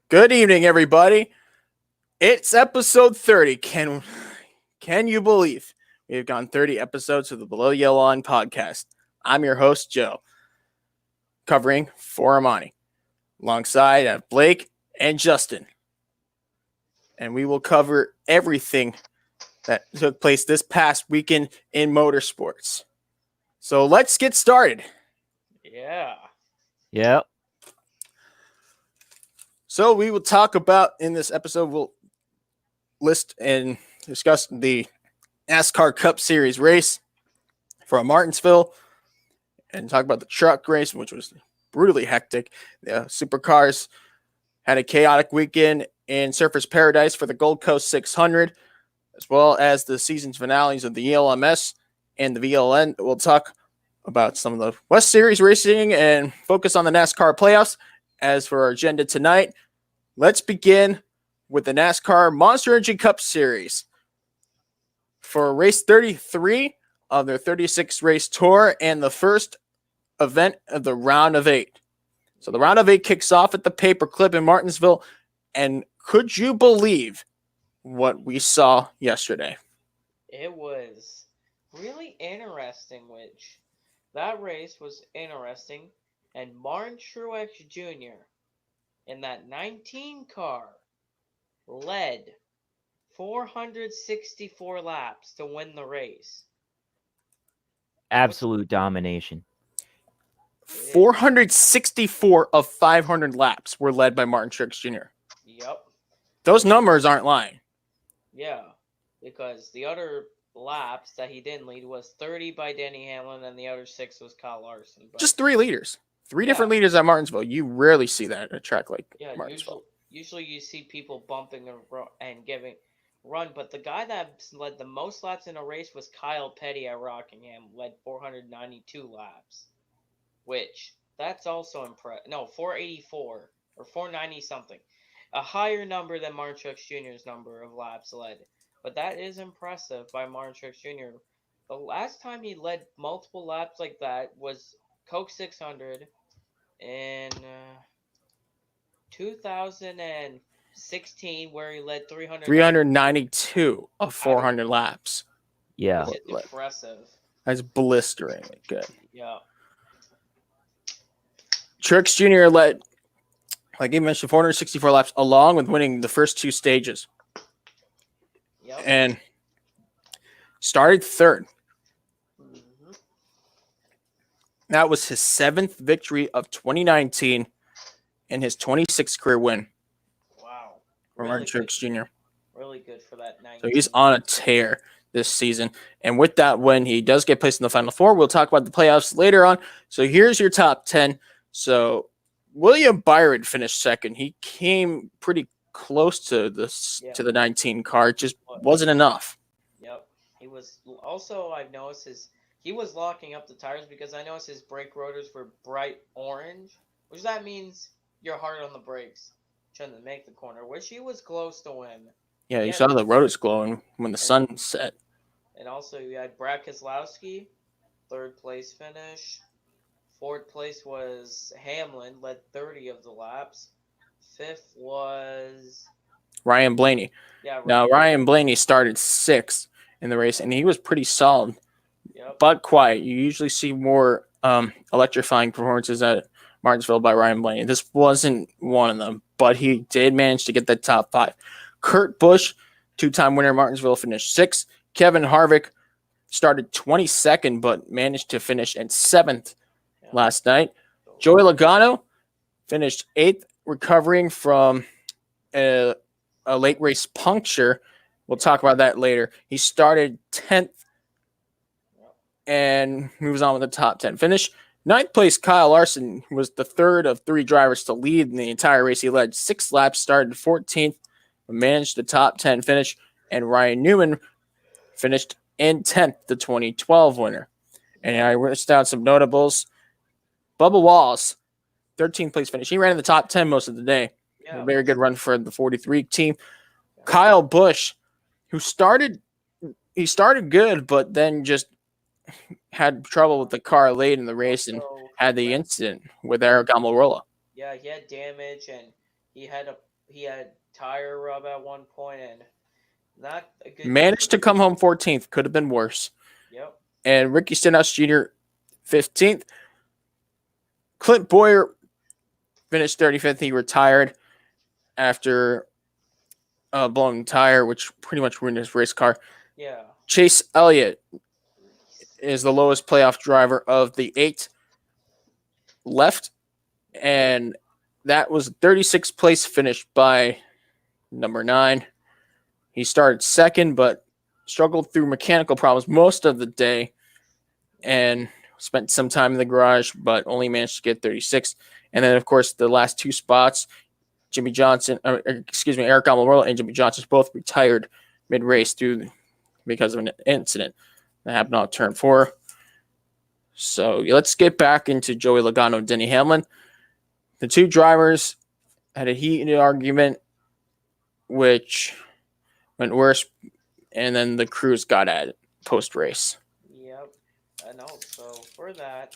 Good evening, everybody. It's episode 30. Can you believe we've gone 30 episodes of the Below Yellow Line podcast? I'm your host, Joe, covering for Armani, alongside I have Blake and Justin. And we will cover everything that took place this past weekend in motorsports. So let's get started. Yeah. Yep. So we will talk about in this episode, we'll list and discuss the NASCAR Cup Series race from Martinsville and talk about the truck race, which was brutally hectic. The supercars had a chaotic weekend in Surfers Paradise for the Gold Coast 600, as well as the season's finales of the ELMS and the VLN. We'll talk about some of the West Series racing and focus on the NASCAR playoffs. As for our agenda tonight, let's begin with the NASCAR Monster Energy Cup Series. For race 33 of their 36 race tour and the first event of the round of 8. So the round of 8 kicks off at the Paperclip in Martinsville. And could you believe what we saw yesterday? It was really interesting, which that race was interesting. And Martin Truex Jr. in that 19 car led 464 laps to win the race. Absolute domination. 464 of 500 laps were led by Martin Truex Jr. Yep. Those numbers aren't lying. Yeah, because the other laps that he didn't lead was 30 by Denny Hamlin, and the other 6 was Kyle Larson. But Just 3 leaders. 3 different leaders at Martinsville. You rarely see that at a track like Martinsville. Usually you see people bumping and giving run, but the guy that led the most laps in a race was Kyle Petty at Rockingham, led 492 laps, which that's also impressive. No, 484 or 490 something, a higher number than Martin Truex Jr.'s number of laps led, but that is impressive by Martin Truex Jr. The last time he led multiple laps like that was Coke 600 in 2016, where he led 392 of 400 laps. Yeah. That's impressive. That's blisteringly good. Yeah. Truex Jr. led, like you mentioned, 464 laps, along with winning the first 2 stages. Yep. And started 3rd. Mm-hmm. That was his 7th victory of 2019 and his 26th career win. Wow. For Martin Truex Jr. Really good for that 19. So he's on a tear this season. And with that win, he does get placed in the Final Four. We'll talk about the playoffs later on. So here's your top 10. So William Byron finished 2nd. He came pretty close to to the 19 car. It just wasn't enough. Yep. He was also, I've noticed he was locking up the tires, because I noticed his brake rotors were bright orange, which that means you're hard on the brakes trying to make the corner, which he was close to win. Yeah, you saw the rotors glowing when the sun set. And also you had Brad Keselowski, 3rd place finish. 4th place was Hamlin, led 30 of the laps. 5th was Ryan Blaney. Yeah. Now, Ryan Blaney started 6th in the race, and he was pretty solid, but quiet. You usually see more electrifying performances at Martinsville by Ryan Blaney. This wasn't one of them, but he did manage to get the top 5. Kurt Busch, 2-time winner at Martinsville, finished 6th. Kevin Harvick started 22nd, but managed to finish in 7th last night. Joey Logano finished 8th, recovering from a late race puncture. We'll talk about that later. He started 10th and moves on with the top 10 finish. 9th place, Kyle Larson was the 3rd of 3 drivers to lead in the entire race. He led 6 laps, started 14th, managed the top 10 finish, and Ryan Newman finished in 10th, the 2012 winner. And I wrote down some notables. Bubba Wallace, 13th place finish. He ran in the top 10 most of the day. A very good run for the 43 team. Kyle Busch, who started good, but then just had trouble with the car late in the race and had the incident with Eric Almirola. Yeah, he had damage, and he had he had tire rub at one point, and not a good day for Managed to the. come home 14th. Could have been worse. Yep. And Ricky Stenhouse Jr. 15th. Clint Boyer finished 35th. He retired after blowing tire, which pretty much ruined his race car. Yeah. Chase Elliott is the lowest playoff driver of the 8 left, and that was 36th place finish by number 9. He started second, but struggled through mechanical problems most of the day and spent some time in the garage, but only managed to get 36th. And then, of course, the last 2 spots, Eric Almirola and Jimmy Johnson both retired mid-race because of an incident that happened on turn 4. So let's get back into Joey Logano and Denny Hamlin. The 2 drivers had a heated argument, which went worse, and then the crews got at it post-race. Yep. I know. So for that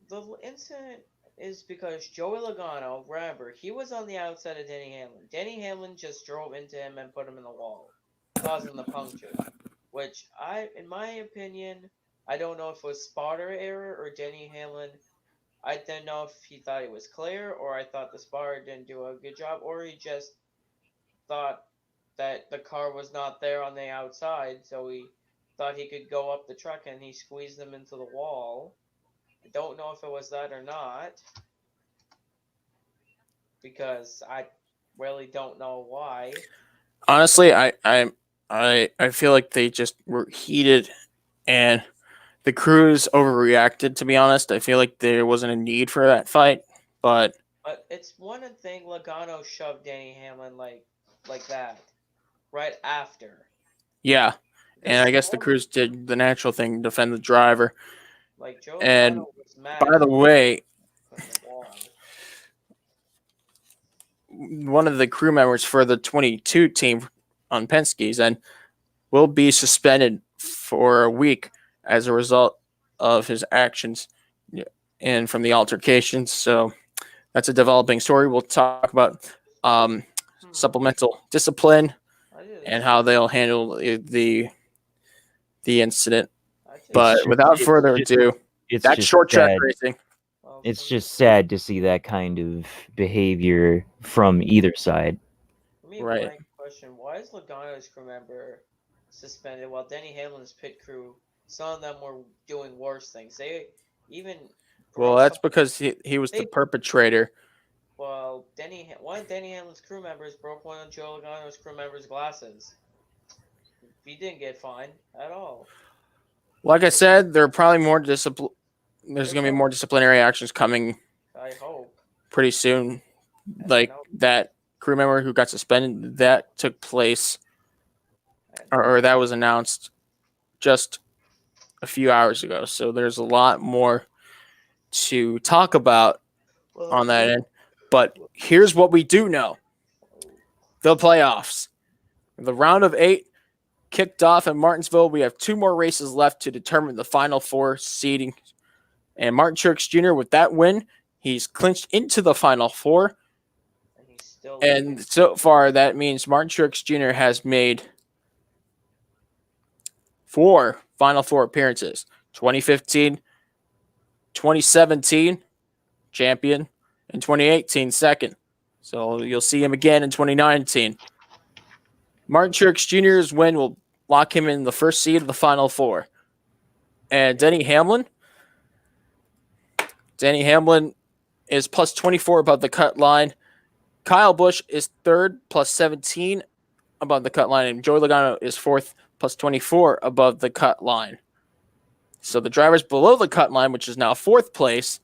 the incident is because Joey Logano, remember, he was on the outside of Denny Hamlin. Denny Hamlin just drove into him and put him in the wall, causing the puncture. Which in my opinion, I don't know if it was spotter error or Denny Hamlin. I didn't know if he thought it was clear, or I thought the spotter didn't do a good job, or he just thought that the car was not there on the outside, so he thought he could go up the truck and he squeezed them into the wall. I don't know if it was that or not, because I really don't know why. Honestly, I feel like they just were heated, and the crews overreacted. To be honest, I feel like there wasn't a need for that fight, but it's one thing Logano shoved Danny Hamlin like that right after. yeah. And Because I guess the crews did the natural thing, defend the driver. like Joe And Logano was mad. by the way, Put in the wall. one of the crew members for the 22 team on Penske's and will be suspended for a week as a result of his actions and from the altercations. So that's a developing story. We'll talk about supplemental discipline and how they'll handle the incident. But without further ado, that's short track racing. It's just sad to see that kind of behavior from either side. For me, Right. my question: why is Logano's crew member suspended while Denny Hamlin's pit crew, some of them were doing worse things? They even Well, that's because he was the perpetrator. Well, one of Denny Hamlin's crew members broke one of Joe Logano's crew members' glasses. He didn't get fined at all. Like I said, there are probably more discipline. There's going to be more disciplinary actions coming. I hope pretty soon. Like that crew member who got suspended, that took place, or that was announced just a few hours ago. So there's a lot more to talk about on that end. But here's what we do know: the playoffs, the round of 8 kicked off in Martinsville. We have 2 more races left to determine the final 4 seeding. And Martin Truex Jr. with that win, he's clinched into the final 4. And so far, that means Martin Truex Jr. has made 4 Final 4 appearances. 2015, 2017, champion, and 2018, second. So you'll see him again in 2019. Martin Truex Jr.'s win will lock him in the first seed of the Final 4. And Denny Hamlin is plus 24 above the cut line. Kyle Busch is third, plus 17 above the cut line, and Joey Logano is fourth, plus 24 above the cut line. So the drivers below the cut line, which is now 4th place,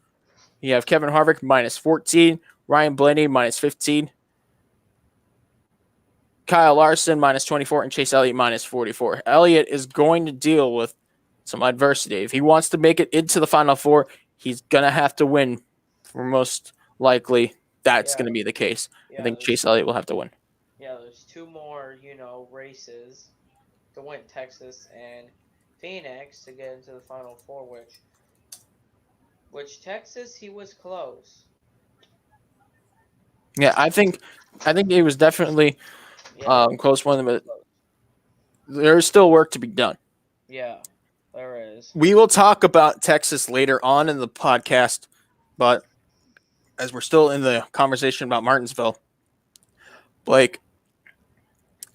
you have Kevin Harvick minus 14, Ryan Blaney minus 15, Kyle Larson minus 24, and Chase Elliott minus 44. Elliott is going to deal with some adversity. If he wants to make it into the Final 4, he's going to have to win. For most likely, that's going to be the case. I think Chase Elliott will have to win. Yeah, there's 2 more, races to win: Texas and Phoenix to get into the Final 4. Which Texas, he was close. Yeah, I think it was definitely Yeah, close one, but there's still work to be done. yeah, there is. We will talk about Texas later on in the podcast, but as we're still in the conversation about Martinsville, Blake,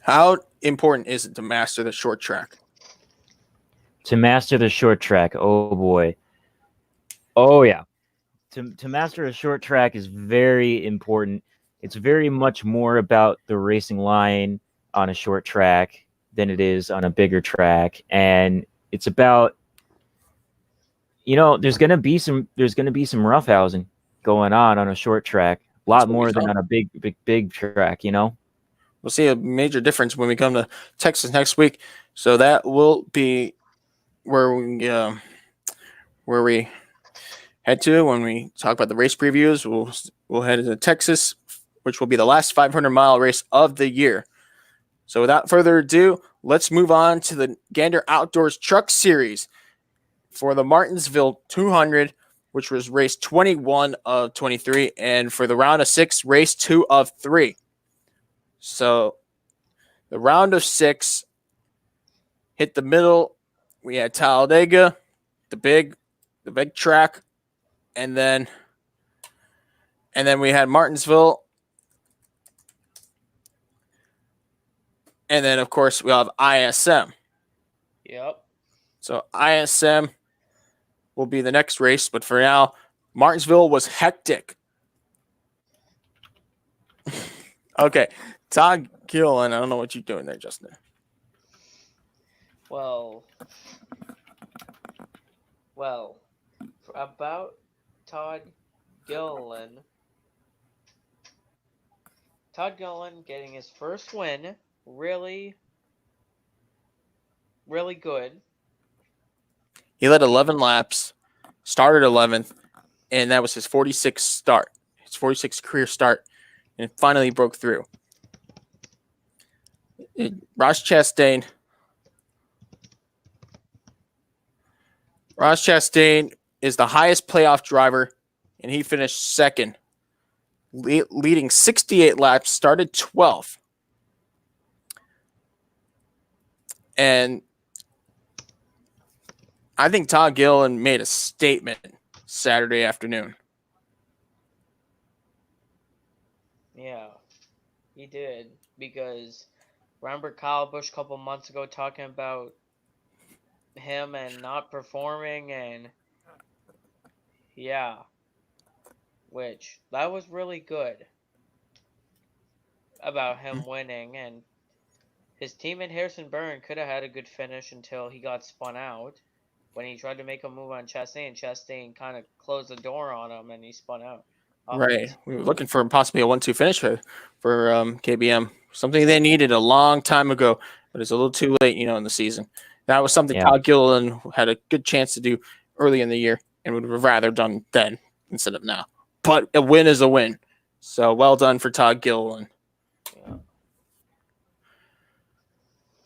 how important is it to master the short track? To master the short track, oh boy. Oh yeah. To master a short track is very important. It's very much more about the racing line on a short track than it is on a bigger track, and it's about there's gonna be some roughhousing going on a short track, a It's lot gonna be more than fun. on a big track. We'll see a major difference when we come to Texas next week. So that will be where we head to when we talk about the race previews. We'll head to Texas, which will be the last 500-mile race of the year. So without further ado, let's move on to the Gander Outdoors Truck Series for the Martinsville 200, which was race 21 of 23, and for the round of 6, race 2 of 3. So the round of 6 hit the middle. We had Talladega, the big track, and then we had Martinsville, and then of course we have ISM. Yep. So ISM will be the next race, but for now, Martinsville was hectic. Okay, Todd Gillen, I don't know what you're doing there, Justin. Well, about Todd Gilliland. Todd Gilliland getting his first win, really, really good. He led 11 laps, started 11th, and that was his 46th start, his 46th career start, and finally broke through. Ross Chastain is the highest playoff driver, and he finished second, leading 68 laps, started 12th. And I think Todd Gillen made a statement Saturday afternoon. Yeah, he did. Because remember Kyle Busch a couple months ago talking about him and not performing, and yeah, which that was really good about him winning. And his teammate Harrison Burton could have had a good finish until he got spun out when he tried to make a move on Chastain. Chastain kind of closed the door on him, and he spun out. Right. We were looking for possibly a 1-2 finish for KBM, something they needed a long time ago, but it's a little too late, in the season. That was something Todd Gilliland had a good chance to do early in the year and would have rather done then instead of now. But a win is a win. So well done for Todd Gilliland. Yeah.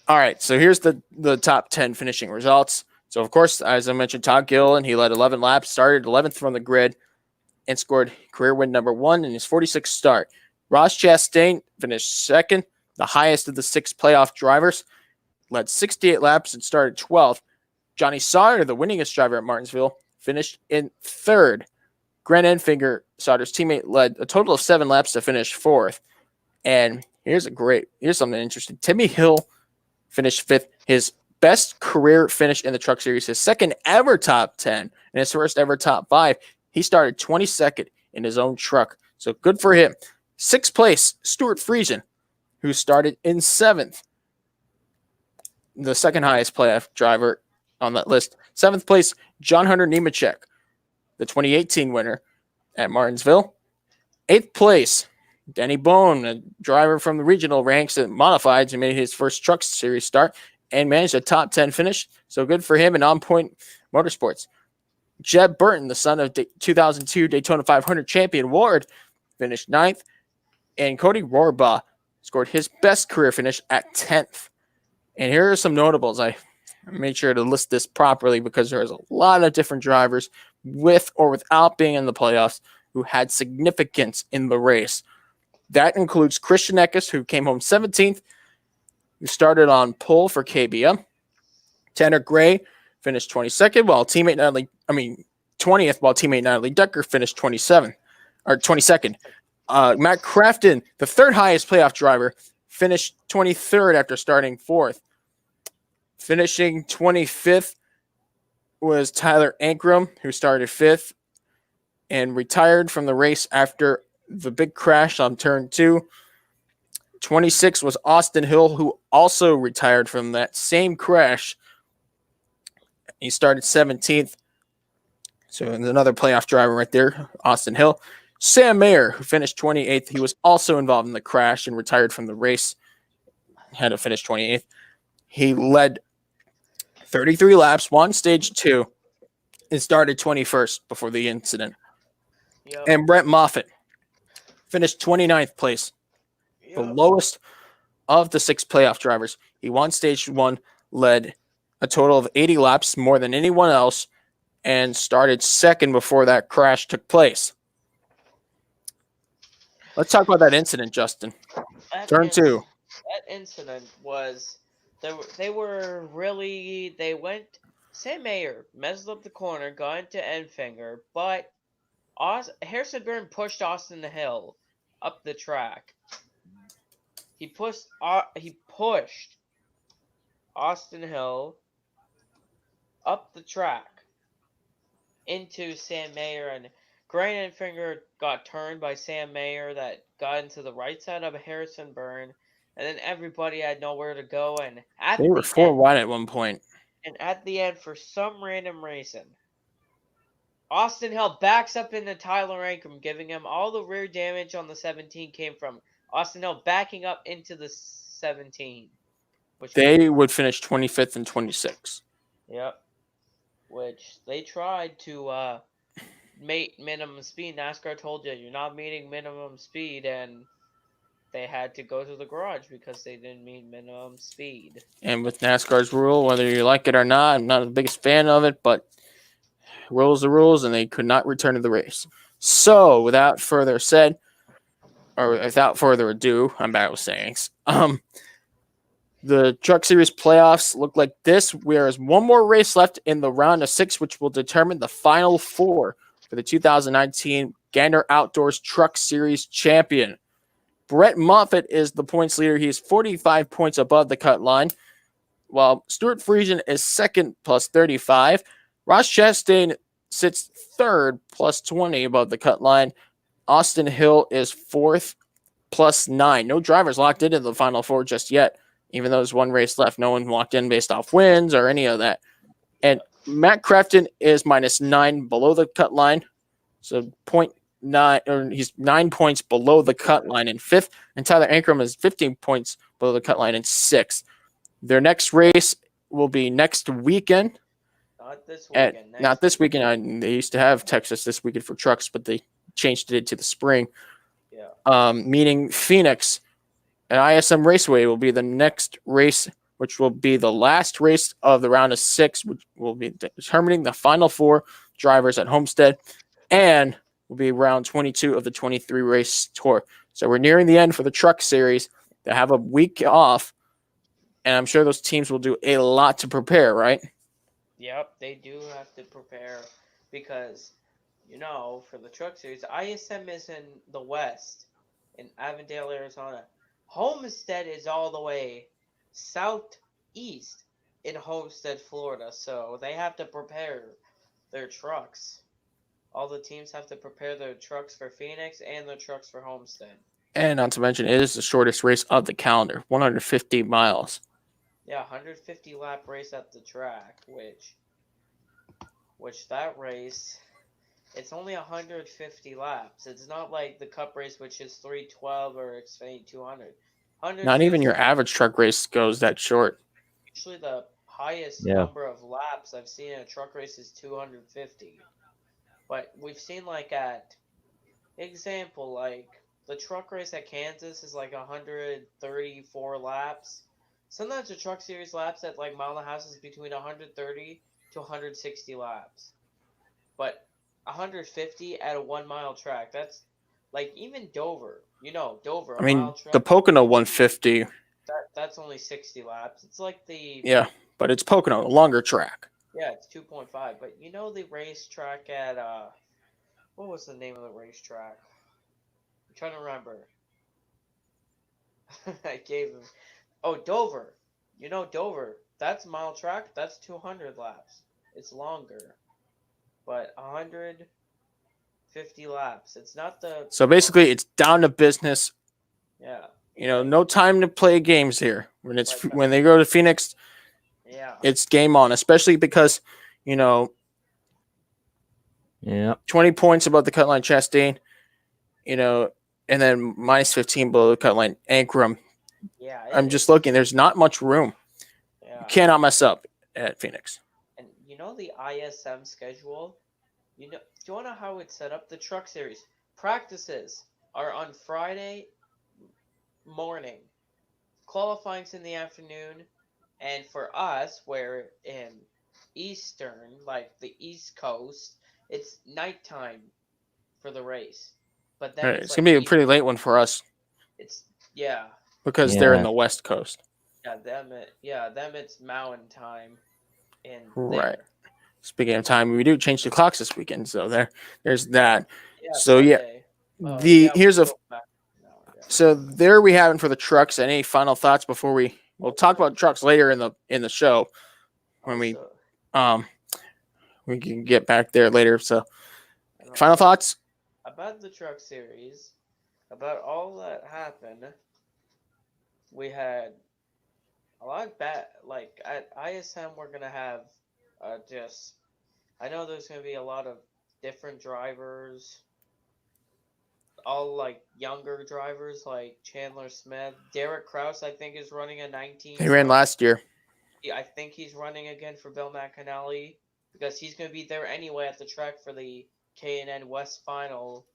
All right, so here's the top 10 finishing results. So, of course, as I mentioned, Todd Gilliland, he led 11 laps, started 11th from the grid, and scored career win number 1 in his 46th start. Ross Chastain finished second, the highest of the 6 playoff drivers, led 68 laps and started 12th. Johnny Sauter, the winningest driver at Martinsville, finished in third. Grant Enfinger, Sauter's teammate, led a total of 7 laps to finish 4th. And here's something interesting. Timmy Hill finished 5th, his best career finish in the Truck Series, his second ever top 10, and his first ever top 5. He started 22nd in his own truck, so good for him. 6th place, Stuart Friesen, who started in 7th, the second highest playoff driver on that list. 7th place, John Hunter Nemechek, the 2018 winner at Martinsville. 8th place, Danny Bone, a driver from the regional ranks at Modifieds, who made his first Truck Series start and managed a top 10 finish. So good for him in On Point Motorsports. Jeb Burton, the son of 2002 Daytona 500 champion Ward, finished 9th. And Cody Rohrbaugh scored his best career finish at 10th. And here are some notables. I made sure to list this properly because there's a lot of different drivers with or without being in the playoffs who had significance in the race. That includes Christian Eckes, who came home 17th, who started on pole for KBM. Tanner Gray finished 22nd, while teammate 20th, while teammate Natalie Decker finished 22nd. Matt Crafton, the third highest playoff driver, finished 23rd after starting 4th. Finishing 25th was Tyler Ankrum, who started 5th and retired from the race after the big crash on turn 2. 26 was Austin Hill, who also retired from that same crash. He started 17th. So there's another playoff driver right there, Austin Hill. Sam Mayer, who finished 28th, he was also involved in the crash and retired from the race. Had to finish 28th. He led 33 laps, won stage 2, and started 21st before the incident. Yep. And Brett Moffitt finished 29th place, the lowest of the 6 playoff drivers. He won stage 1, led a total of 80 laps, more than anyone else, and started 2nd before that crash took place. Let's talk about that incident, Justin. Turn 2. That incident was they went. Sam Mayer messed up the corner, got into Enfinger, but Harrison Burton pushed Austin Hill up the track. He pushed Austin Hill up the track into Sam Mayer, and Grant Enfinger got turned by Sam Mayer that got into the right side of Harrison Burton, and then everybody had nowhere to go, and They were 4 wide at one point. And at the end, for some random reason, Austin Hill backs up into Tyler Ankrum, giving him all the rear damage on the 17 came from Austin Hill backing up into the 17. They would finish 25th and 26th. Yep. Which they tried to meet minimum speed. NASCAR told you you're not meeting minimum speed, and they had to go to the garage because they didn't meet minimum speed. And with NASCAR's rule, whether you like it or not, I'm not the biggest fan of it, but rules are rules, and they could not return to the race. So, without further ado, I'm bad with sayings. The Truck Series playoffs look like this. There is one more race left in the round of 6, which will determine the final 4 for the 2019 Gander Outdoors Truck Series champion. Brett Moffitt is the points leader. He is 45 points above the cut line, while Stuart Friesen is 2nd plus 35. Ross Chastain sits 3rd plus 20 above the cut line. Austin Hill is 4th plus 9. No drivers locked into the final 4 just yet. Even though there's one race left, no one walked in based off wins or any of that. And Matt Crafton is minus 9 below the cut line. So 0.9, or he's 9 points below the cut line in 5th. And Tyler Ankrum is 15 points below the cut line in 6th. Their next race will be next weekend. Not this weekend. Not this weekend. They used to have Texas this weekend for trucks, but they changed it to the spring. Yeah. Meaning Phoenix. And ISM Raceway will be the next race, which will be the last race of the round of 6, which will be determining the final 4 drivers at Homestead, and will be round 22 of the 23 race tour. So we're nearing the end for the Truck Series. They have a week off, and I'm sure those teams will do a lot to prepare, right? Yep, they do have to prepare because, for the Truck Series, ISM is in the West, in Avondale, Arizona. Homestead is all the way southeast in Homestead, Florida, so they have to prepare their trucks. All the teams have to prepare their trucks for Phoenix and their trucks for Homestead. And not to mention, it is the shortest race of the calendar, 150 miles. Yeah, 150 lap race at the track, which that race, it's only 150 laps. It's not like the Cup race, which is 312 or Xfinity 200. Not even your average truck race goes that short. Usually the highest number of laps I've seen in a truck race is 250. But we've seen the truck race at Kansas is 134 laps. Sometimes the Truck Series laps at Mile and a House is between 130 to 160 laps. But 150 at a 1 mile track, Like even Dover, Dover, I a mile mean, the track. Pocono 150, That's only 60 laps. It's like the yeah, but it's Pocono, a longer track. yeah, it's 2.5. But the racetrack at what was the name of the racetrack? I'm trying to remember. I gave him. Oh, Dover. Dover. That's a mile track. That's 200 laps. It's longer, but 150 laps. It's not the So basically, it's down to business. yeah. No time to play games here. Like When they go to Phoenix, yeah. it's game on. Especially because, you know, Yeah. 20 points above the cut line Chastain, and then minus 15 below the cut line Ankrum. Yeah. I'm just looking. There's not much room. You Yeah. cannot mess up at Phoenix. And the ISM schedule. Do you want to know how it's set up? The Truck Series practices are on Friday morning, qualifying's in the afternoon, and for us, we're in Eastern, like the East Coast, it's nighttime for the race. But All them, right, it's it's like gonna be a pretty late one for us it's yeah, because they're in Yeah. the West Coast. them it's mountain time in Right. there. Speaking of time, we do change the clocks this weekend, so there's that. Yeah, So yeah, Sunday. Yeah, here's a we'll go back now, yeah. so there we have it for the trucks. Any final thoughts before we'll talk about trucks later in the show when Also, um we can get back there later. So and final also thoughts. about the Truck Series, about all that happened, we had a lot of bad. Like at ISM, we're gonna have just. I know there's gonna be a lot of different drivers, all like younger drivers, like Chandler Smith, Derek Kraus. I think is running a 19 They ran truck. last year. I think he's running again for Bill McAnally because he's gonna be there anyway at the track for the K&N West final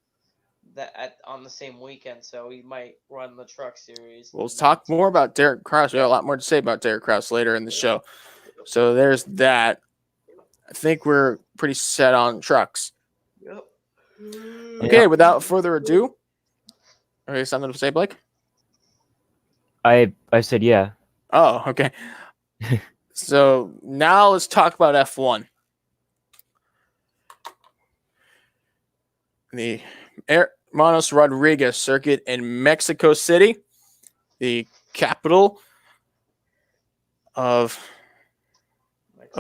on the same weekend, so he might run the Truck Series. We'll talk more about Derek Kraus. We have a lot more to say about Derek Kraus later in the show. So there's that. I think we're pretty set on trucks. Yep. Okay, without further ado, okay, something to say, Blake? I said yeah. Oh, okay. So now let's talk about F1. The Hermanos Rodriguez circuit in Mexico City, the capital of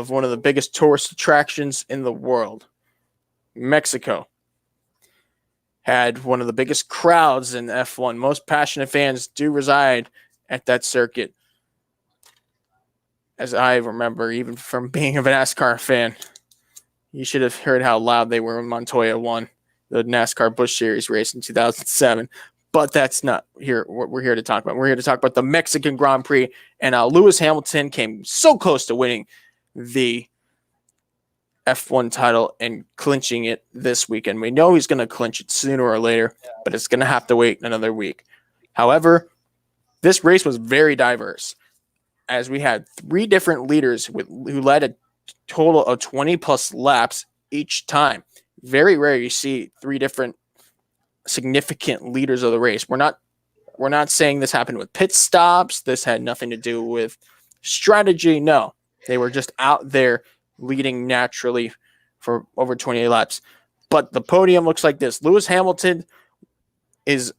one of the biggest tourist attractions in the world. Mexico had one of the biggest crowds in F1. Most passionate fans do reside at that circuit. As I remember, even from being a NASCAR fan, you should have heard how loud they were when Montoya won the NASCAR Busch Series race in 2007. But that's not here what we're here to talk about. We're here to talk about the Mexican Grand Prix. And Lewis Hamilton came so close to winning the F1 title and clinching it this weekend. We know he's going to clinch it sooner or later, but it's going to have to wait another week. However, this race was very diverse, as we had three different leaders who led a total of 20 plus laps each time. Very rare you see three different significant leaders of the race. We're not saying this happened with pit stops. This had nothing to do with strategy. No, they were just out there leading naturally for over 28 laps. But the podium looks like this. Lewis Hamilton is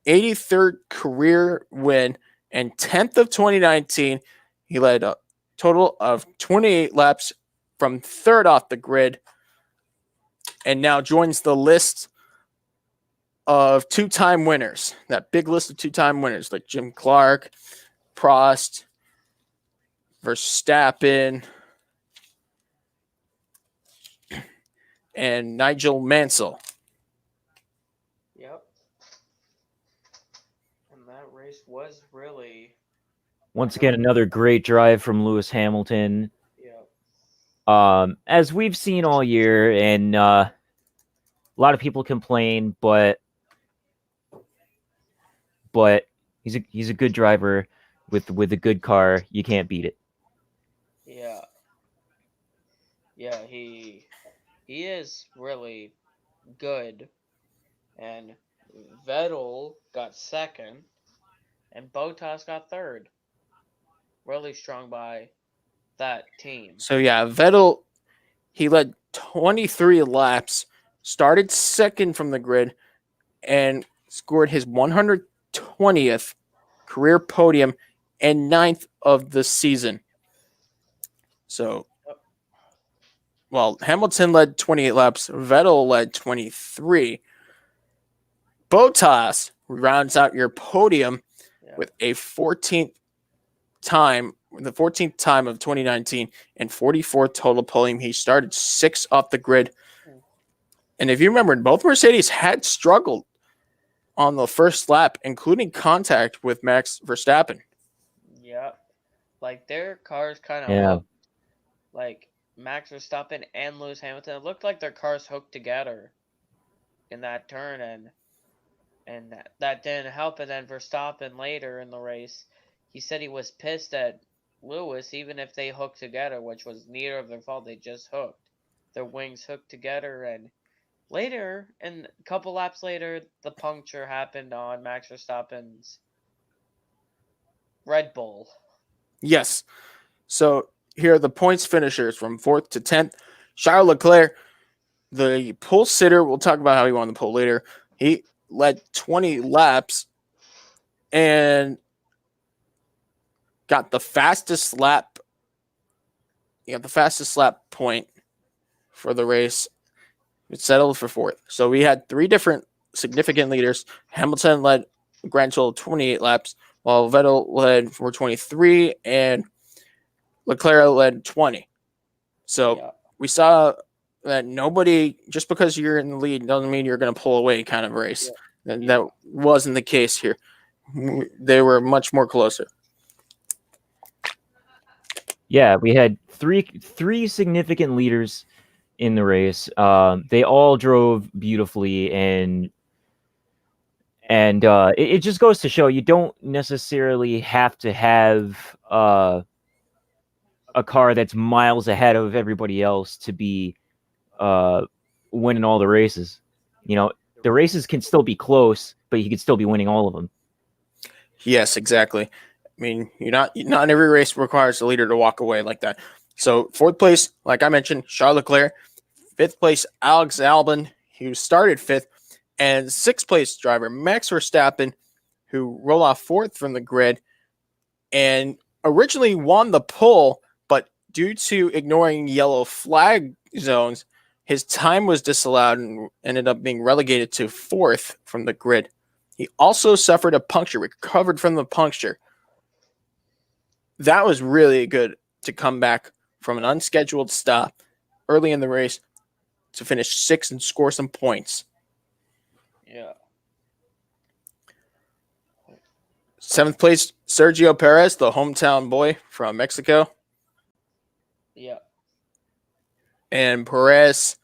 83rd career win and 10th of 2019. He led a total of 28 laps from third off the grid and now joins the list of two-time winners. That big list of two-time winners like Jim Clark, Prost, Verstappen, and Nigel Mansell. Yep. And that race was really Once again, another great drive from Lewis Hamilton. As we've seen all year, and a lot of people complain, but he's a good driver with a good car. You can't beat it. Yeah. He is really good, and Vettel got second, and Bottas got third. Really strong by that team. So yeah, Vettel, he led 23 laps, started second from the grid, and scored his 120th career podium and 9th of the season. So, well, Hamilton led 28 laps, Vettel led 23. Bottas rounds out your podium with a 14th time, the 14th time of 2019 and 44th total podium. He started 6th off the grid. And if you remember, both Mercedes had struggled on the first lap, including contact with Max Verstappen. Yep. Like their cars kind of Yeah. looked like Max Verstappen and Lewis Hamilton. It looked like their cars hooked together in that turn, and that didn't help. And then Verstappen later in the race, he said he was pissed at Lewis, even if they hooked together, which was neither of their fault. They just hooked. Their wings hooked together, and later, and a couple laps later, the puncture happened on Max Verstappen's Red Bull. Yes. So here are the points finishers from 4th to 10th. Charles Leclerc, the pole sitter, we'll talk about how he won the pole later. He led 20 laps and got the fastest lap. He got the fastest lap point for the race. It settled for 4th. So we had 3 different significant leaders. Hamilton led a grand total of 28 laps, while Vettel led for 23 and Leclerc led 20. So we saw that nobody, just because you're in the lead, doesn't mean you're going to pull away kind of race. Yeah. And that wasn't the case here. They were much more closer. Yeah, we had three significant leaders in the race. They all drove beautifully, and it just goes to show you don't necessarily have to have a car that's miles ahead of everybody else to be winning all the races. You know, the races can still be close, but you could still be winning all of them. Yes, exactly. I mean, not every race requires the leader to walk away like that. So 4th place, like I mentioned, Charles Leclerc. 5th place, Alex Albon, who started 5th. And 6th place driver, Max Verstappen, who rolled off 4th from the grid and originally won the pole, but due to ignoring yellow flag zones, his time was disallowed and ended up being relegated to 4th from the grid. He also suffered a puncture, recovered from the puncture. That was really good to come back from an unscheduled stop early in the race to finish 6th and score some points. Yeah. 7th place, Sergio Perez, the hometown boy from Mexico. Yeah. And Perez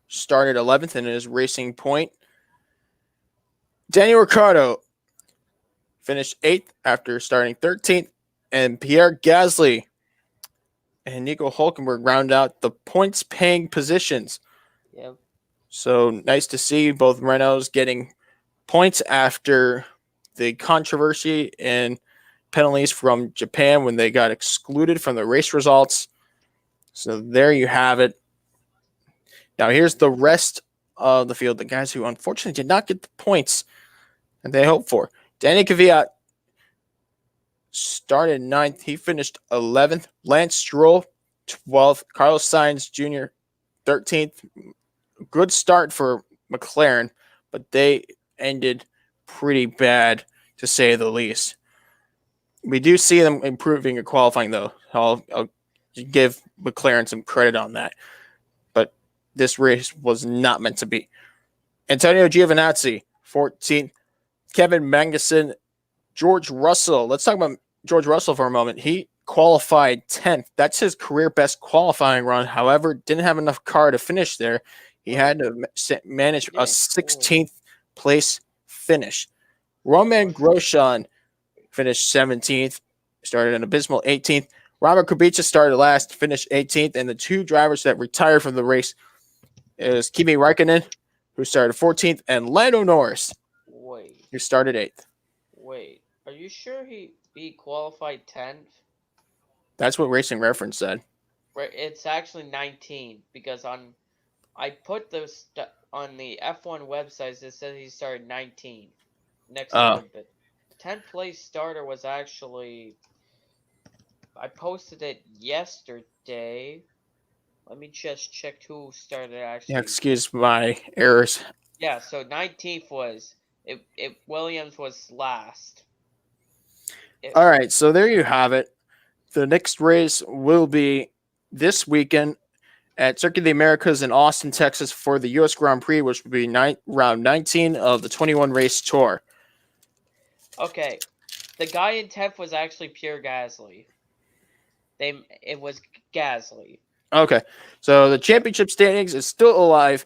started 11th in his racing point. Daniel Ricciardo finished 8th after starting 13th. And Pierre Gasly and Nico Hulkenberg round out the points-paying positions. Yep. So nice to see both Renaults getting points after the controversy and penalties from Japan when they got excluded from the race results. So there you have it. Now here's the rest of the field, the guys who unfortunately did not get the points that they hoped for. Danny Kvyat started 9th. He finished 11th. Lance Stroll, 12th. Carlos Sainz Jr., 13th. Good start for McLaren, but they ended pretty bad, to say the least. We do see them improving in qualifying, though. I'll give McLaren some credit on that. But this race was not meant to be. Antonio Giovinazzi, 14th. Kevin Magnussen, George Russell. Let's talk about George Russell for a moment. He qualified 10th. That's his career best qualifying run. However, didn't have enough car to finish there. He had to manage a 16th place finish. Roman Grosjean finished 17th, started an abysmal 18th. Robert Kubica started last, finished 18th. And the 2 drivers that retired from the race is Kimi Räikkönen, who started 14th, and Lando Norris, who started 8th. Wait, are you sure he qualified 10th? That's what Racing Reference said. Right, it's actually 19 because I put those on the F1 websites. It says he started 19 next to Oh. Woodbit. 10th place starter was actually, I posted it yesterday. Let me just check who started actually. Yeah, excuse my errors. Yeah, so 19th was it Williams was last. All right, so there you have it. The next race will be this weekend at Circuit of the Americas in Austin, Texas for the U.S. Grand Prix, which will be round 19 of the 21 race tour. Okay, the guy in 10th was actually Pierre Gasly. It was Gasly. Okay, so the championship standings is still alive,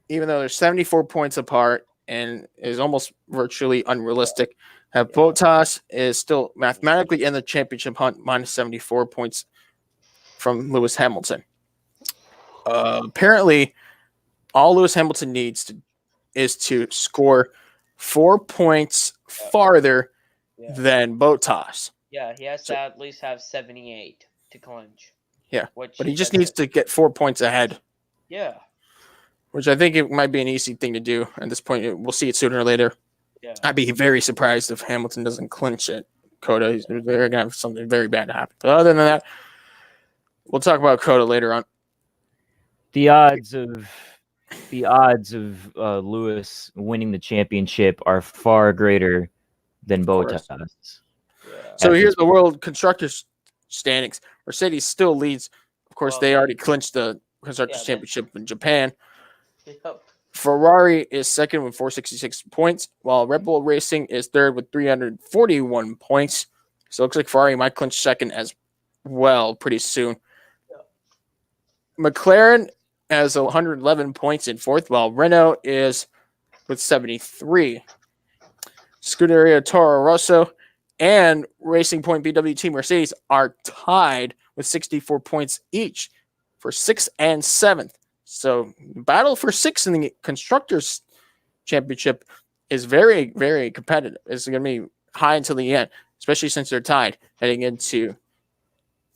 even though they're 74 points apart and is almost virtually unrealistic. Bottas is still mathematically in the championship hunt, minus 74 points from Lewis Hamilton. Apparently, all Lewis Hamilton needs is to score 4 points farther than Bottas. Yeah, he has to at least have 78 to clinch. Yeah, but he just needs to get 4 points ahead. Yeah. Which I think it might be an easy thing to do at this point. We'll see it sooner or later. Yeah. I'd be very surprised if Hamilton doesn't clinch it. Coda, they're going to have something very bad to happen. But other than that, we'll talk about Coda later on. The odds of Lewis winning the championship are far greater than Bottas. Yeah. So here's the World Constructors standings. Mercedes still leads. Of course, they already clinched the Constructors Championship in Japan. Yep. Ferrari is second with 466 points, while Red Bull Racing is third with 341 points. So it looks like Ferrari might clinch second as well pretty soon. Yep. McLaren has 111 points in fourth, while Renault is with 73. Scuderia Toro Rosso and Racing Point BWT Mercedes are tied with 64 points each for 6th and 7th. So battle for 6th in the Constructors Championship is very, very competitive. It's going to be high until the end, especially since they're tied heading into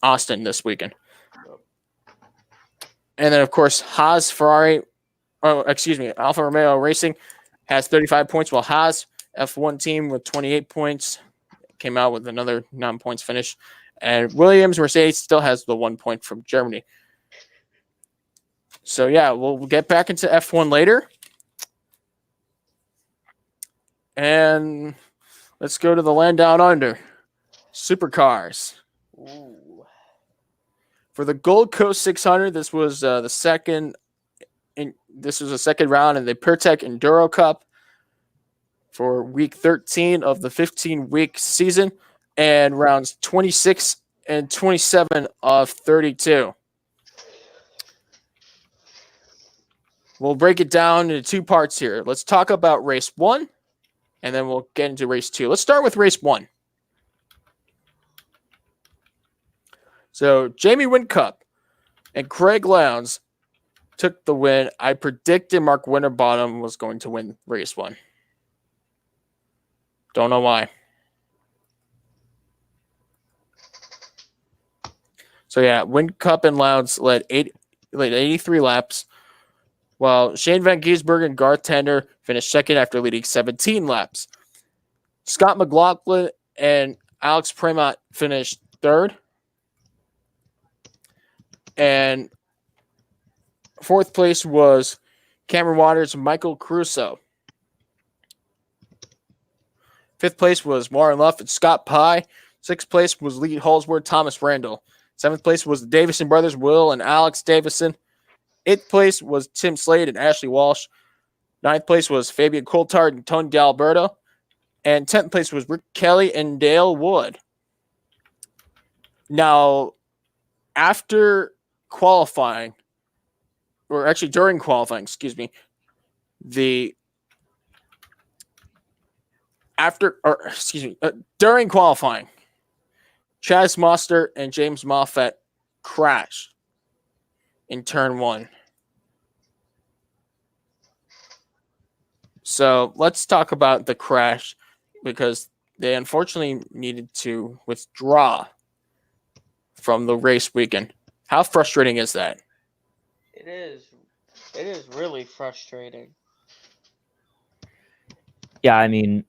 Austin this weekend. And then, of course, Alfa Romeo Racing has 35 points, while Haas, F1 team with 28 points, came out with another 9 points finish. And Williams Mercedes still has the 1 point from Germany. So, yeah, we'll get back into F1 later. And let's go to the land down under. Supercars. Ooh. For the Gold Coast 600, this was the second round in the PureTech Enduro Cup for week 13 of the 15-week season and rounds 26 and 27 of 32. We'll break it down into 2 parts here. Let's talk about race 1, and then we'll get into race 2. Let's start with race 1. So Jamie Whincup and Craig Lowndes took the win. I predicted Mark Winterbottom was going to win race 1. Don't know why. So yeah, Whincup and Lowndes led 83 laps, while Shane Van Gisbergen and Garth Tander finished second after leading 17 laps. Scott McLaughlin and Alex Premott finished third. And fourth place was Cameron Waters and Michael Crusoe. Fifth place was Warren Luff and Scott Pye. Sixth place was Lee Holsworth, Thomas Randall. Seventh place was the Davison brothers, Will and Alex Davison. Eighth place was Tim Slade and Ashley Walsh. Ninth place was Fabian Coulthard and Tony D'Alberto. And 10th place was Rick Kelly and Dale Wood. Now, after qualifying, or actually during qualifying, during qualifying, Chaz Mostert and James Moffat crashed in turn 1. So let's talk about the crash because they unfortunately needed to withdraw from the race weekend. How frustrating is that? It is. It is really frustrating. Yeah, I mean,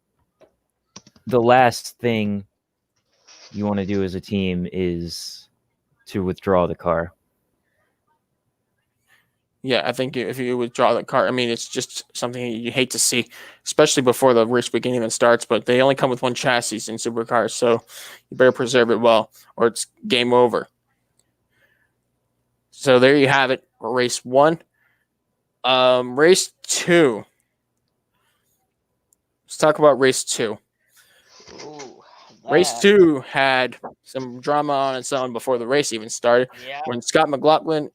the last thing you want to do as a team is to withdraw the car. Yeah, I think if you withdraw the car, I mean, it's just something you hate to see, especially before the race weekend even starts. But they only come with one chassis in supercars, so you better preserve it well, or it's game over. So there you have it, race 1. Race 2. Let's talk about race 2. Ooh, Race that. 2 had some drama on its own before the race even started, Yeah. when Scott McLaughlin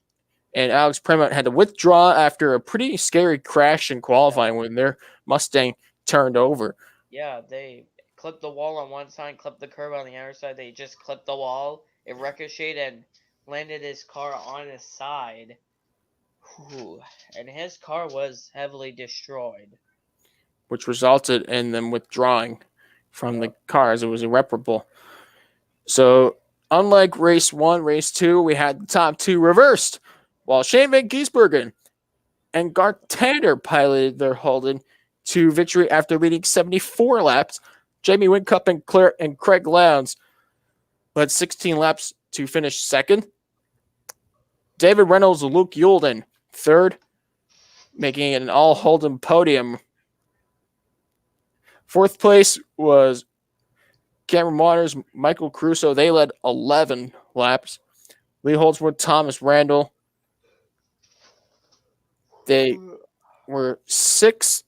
and Alex Prema had to withdraw after a pretty scary crash in qualifying when their Mustang turned over. Yeah, they clipped the wall on one side, clipped the curb on the other side. They just clipped the wall. It ricocheted and landed his car on his side. Whew. And his car was heavily destroyed. Which resulted in them withdrawing from the cars. It was irreparable. So, unlike race 1, race 2, we had the top 2 reversed, while Shane Van Gisbergen and Garth Tander piloted their Holden to victory after leading 74 laps. Jamie Whincup and Craig Lowndes led 16 laps to finish second. David Reynolds and Luke Yulden third, making it an all Holden podium. Fourth place was Cameron Waters, Michael Caruso. They led 11 laps. Lee Holdsworth, Thomas Randall. They were 6th.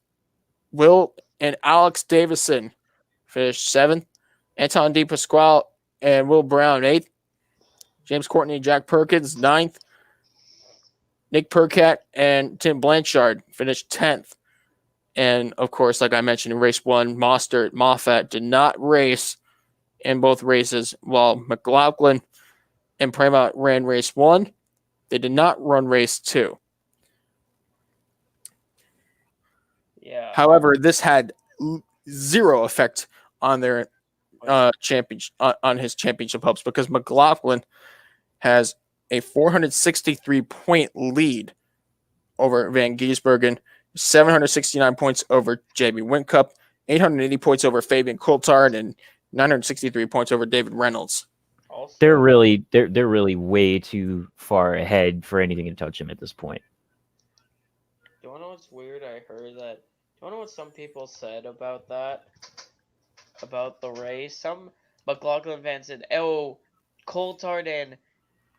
Will and Alex Davison finished 7th. Anton D. Pasquale and Will Brown 8th. James Courtney and Jack Perkins 9th. Nick Percat and Tim Blanchard finished 10th. And, of course, like I mentioned in race 1, Mostert, Moffat did not race in both races, while McLaughlin and Prema ran race 1. They did not run race 2. Yeah. However, this had zero effect on their championship on his championship hopes, because McLaughlin has a 463 point lead over Van Gisbergen, 769 points over Jamie Whincup, 880 points over Fabian Coulthard, and 963 points over David Reynolds. Also, They're really way too far ahead for anything to touch him at this point. you wanna know what's weird? I heard that. Do you wanna know what some people said about that? About the race? Some McLaughlin fans said, "Oh, Coulthard and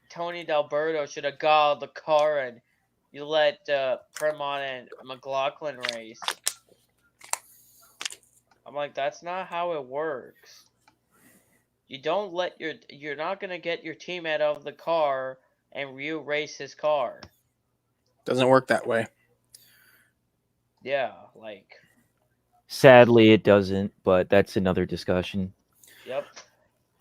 Tony D'Alberto should have got out of the car and you let Fremont and McLaughlin race." I'm like, that's not how it works. You don't let you're not gonna get your teammate out of the car and you race his car. Doesn't work that way. Yeah, like, Sadly, it doesn't, but that's another discussion. yep.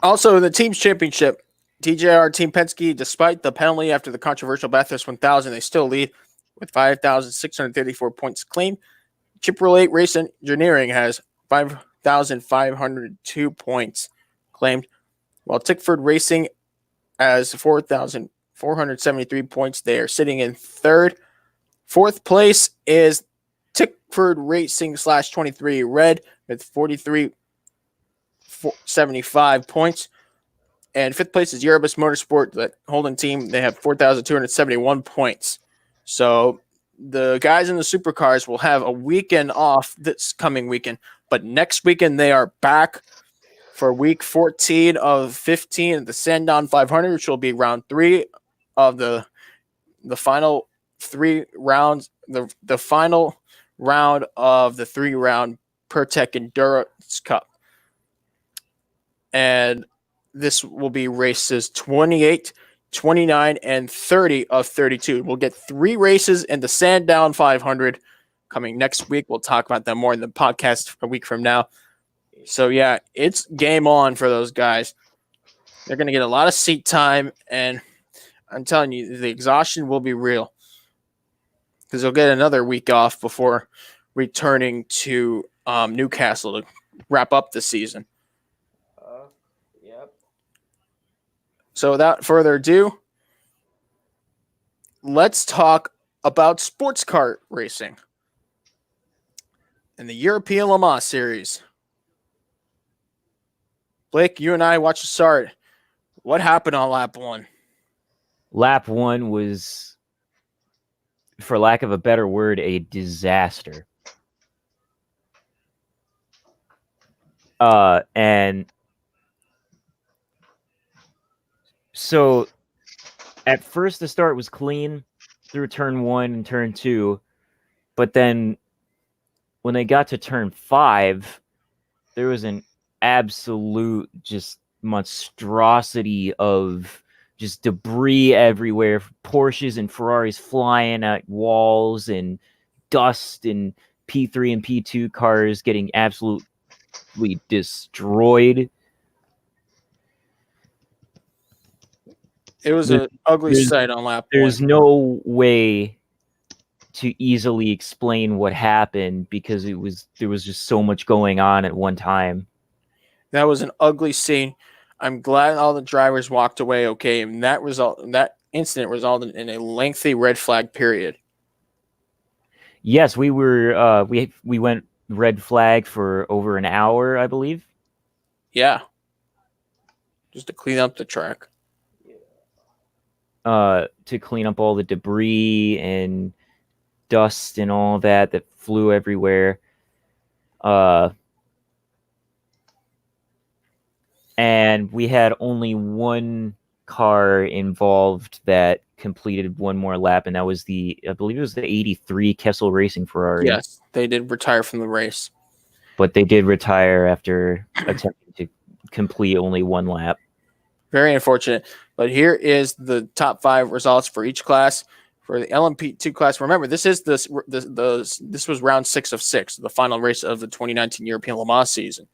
Also, in the team's championship, TJR Team Penske, despite the penalty after the controversial Bathurst 1000, they still lead with 5,634 points claimed. Chevrolet Race Engineering has 5,502 points claimed, while Tickford Racing has 4,473 points. They are sitting in third. Fourth place is Tickford Racing /23 Red with 4,375 points. And fifth place is Erebus Motorsport, that Holden team. They have 4,271 points. So the guys in the supercars will have a weekend off this coming weekend. But next weekend, they are back for week 14 of 15 at the Sandown 500, which will be round 3 of the final 3 rounds, the final round of the 3-round Pertec Endurance Cup. And this will be races 28, 29, and 30 of 32. We'll get 3 races in the Sandown 500 coming next week. We'll talk about them more in the podcast a week from now. So, yeah, it's game on for those guys. They're going to get a lot of seat time, and I'm telling you, the exhaustion will be real, because they'll get another week off before returning to Newcastle to wrap up the season. Yep. So without further ado, let's talk about sports car racing in the European Le Mans Series. Blake, you and I watched the start. What happened on lap 1? Lap 1 was, for lack of a better word, a disaster. And so at first the start was clean through turn 1 and turn 2, but then when they got to turn 5, there was an absolute just monstrosity of just debris everywhere, Porsches and Ferraris flying at walls, and dust, and P3 and P2 cars getting absolutely destroyed. It was an ugly sight on lap 1. There's no way to easily explain what happened because there was just so much going on at one time. That was an ugly scene. I'm glad all the drivers walked away okay, and that incident resulted in a lengthy red flag period. Yes, we were we went red flag for over an hour, I believe. Yeah. Just to clean up the track. To clean up all the debris and dust and all that flew everywhere. And we had only one car involved that completed one more lap, and that was I believe it was the 83 Kessel Racing Ferrari. Yes, they did retire from the race. But they did retire after attempting to complete only one lap. Very unfortunate. But here is the top 5 results for each class. For the LMP2 class, remember, this was round 6 of 6, the final race of the 2019 European Le Mans season.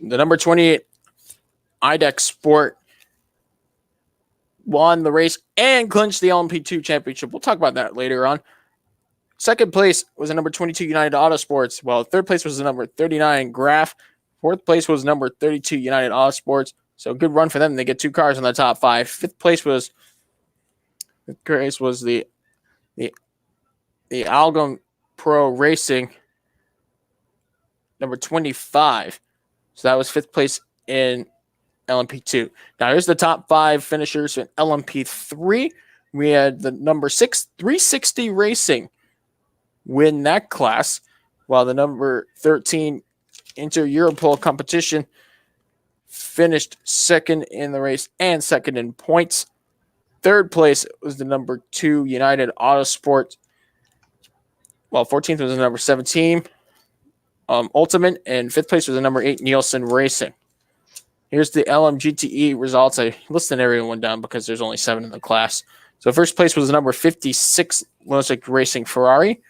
The number 28 IDEX Sport won the race and clinched the LMP2 championship. We'll talk about that later on. Second place was the number 22 United Autosports, while third place was the number 39 Graf. Fourth place was number 32 United Autosports. So good run for them. They get 2 cars in the top 5. Fifth place was the Algom Pro Racing, number 25. So that was 5th place in LMP2. Now here's the top 5 finishers in LMP3. We had the number 6 360 Racing win that class, while the number 13 Inter-Europol competition finished second in the race and second in points. Third place was the number 2 United Autosport, while 14th was the number 17 Ultimate, and 5th place was the number 8 Nielsen Racing. Here's the LMGTE results. I listed everyone down because there's only 7 in the class. So first place was the number 56 Lunatic Racing Ferrari.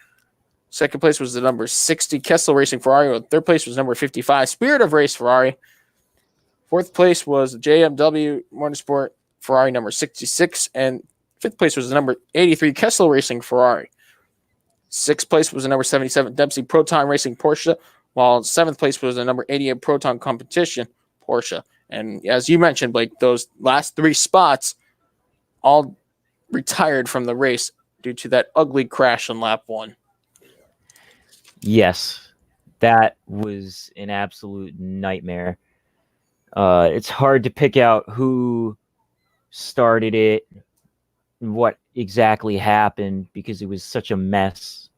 Second place was the number 60 Kessel Racing Ferrari. Third place was number 55 Spirit of Race Ferrari. Fourth place was JMW Motorsport Ferrari number 66. And fifth place was the number 83 Kessel Racing Ferrari. Sixth place was the number 77 Dempsey Proton Racing Porsche, while seventh place was the number 88 Proton Competition Porsche. And as you mentioned, Blake, those last 3 spots all retired from the race due to that ugly crash on lap 1. Yes, that was an absolute nightmare. It's hard to pick out who started it, what exactly happened, because it was such a mess.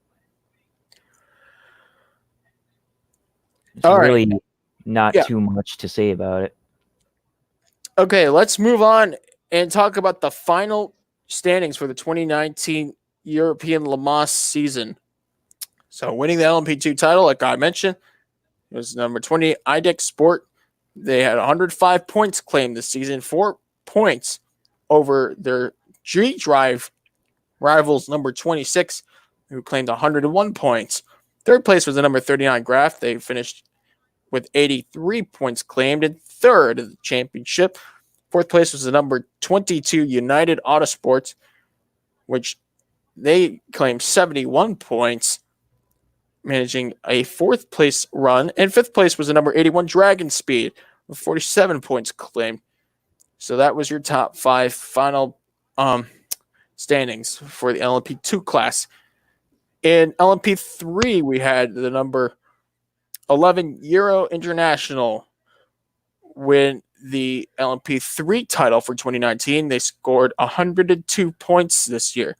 There's really not too much to say about it. Okay, let's move on and talk about the final standings for the 2019 European Le Mans season. So winning the LMP2 title, like I mentioned, was number 20 IDEX Sport. They had 105 points claimed this season, 4 points over their G-Drive rivals, number 26, who claimed 101 points. Third place was the number 39 Graf. They finished with 83 points claimed in third of the championship. Fourth place was the number 22 United Autosports, which they claimed 71 points. managing a 4th place run. And 5th place was the number 81 Dragon Speed with 47 points claimed. So that was your top 5 final standings for the LMP2 class. In LMP3, we had the number 11 Euro International win the LMP3 title for 2019. They scored 102 points this year.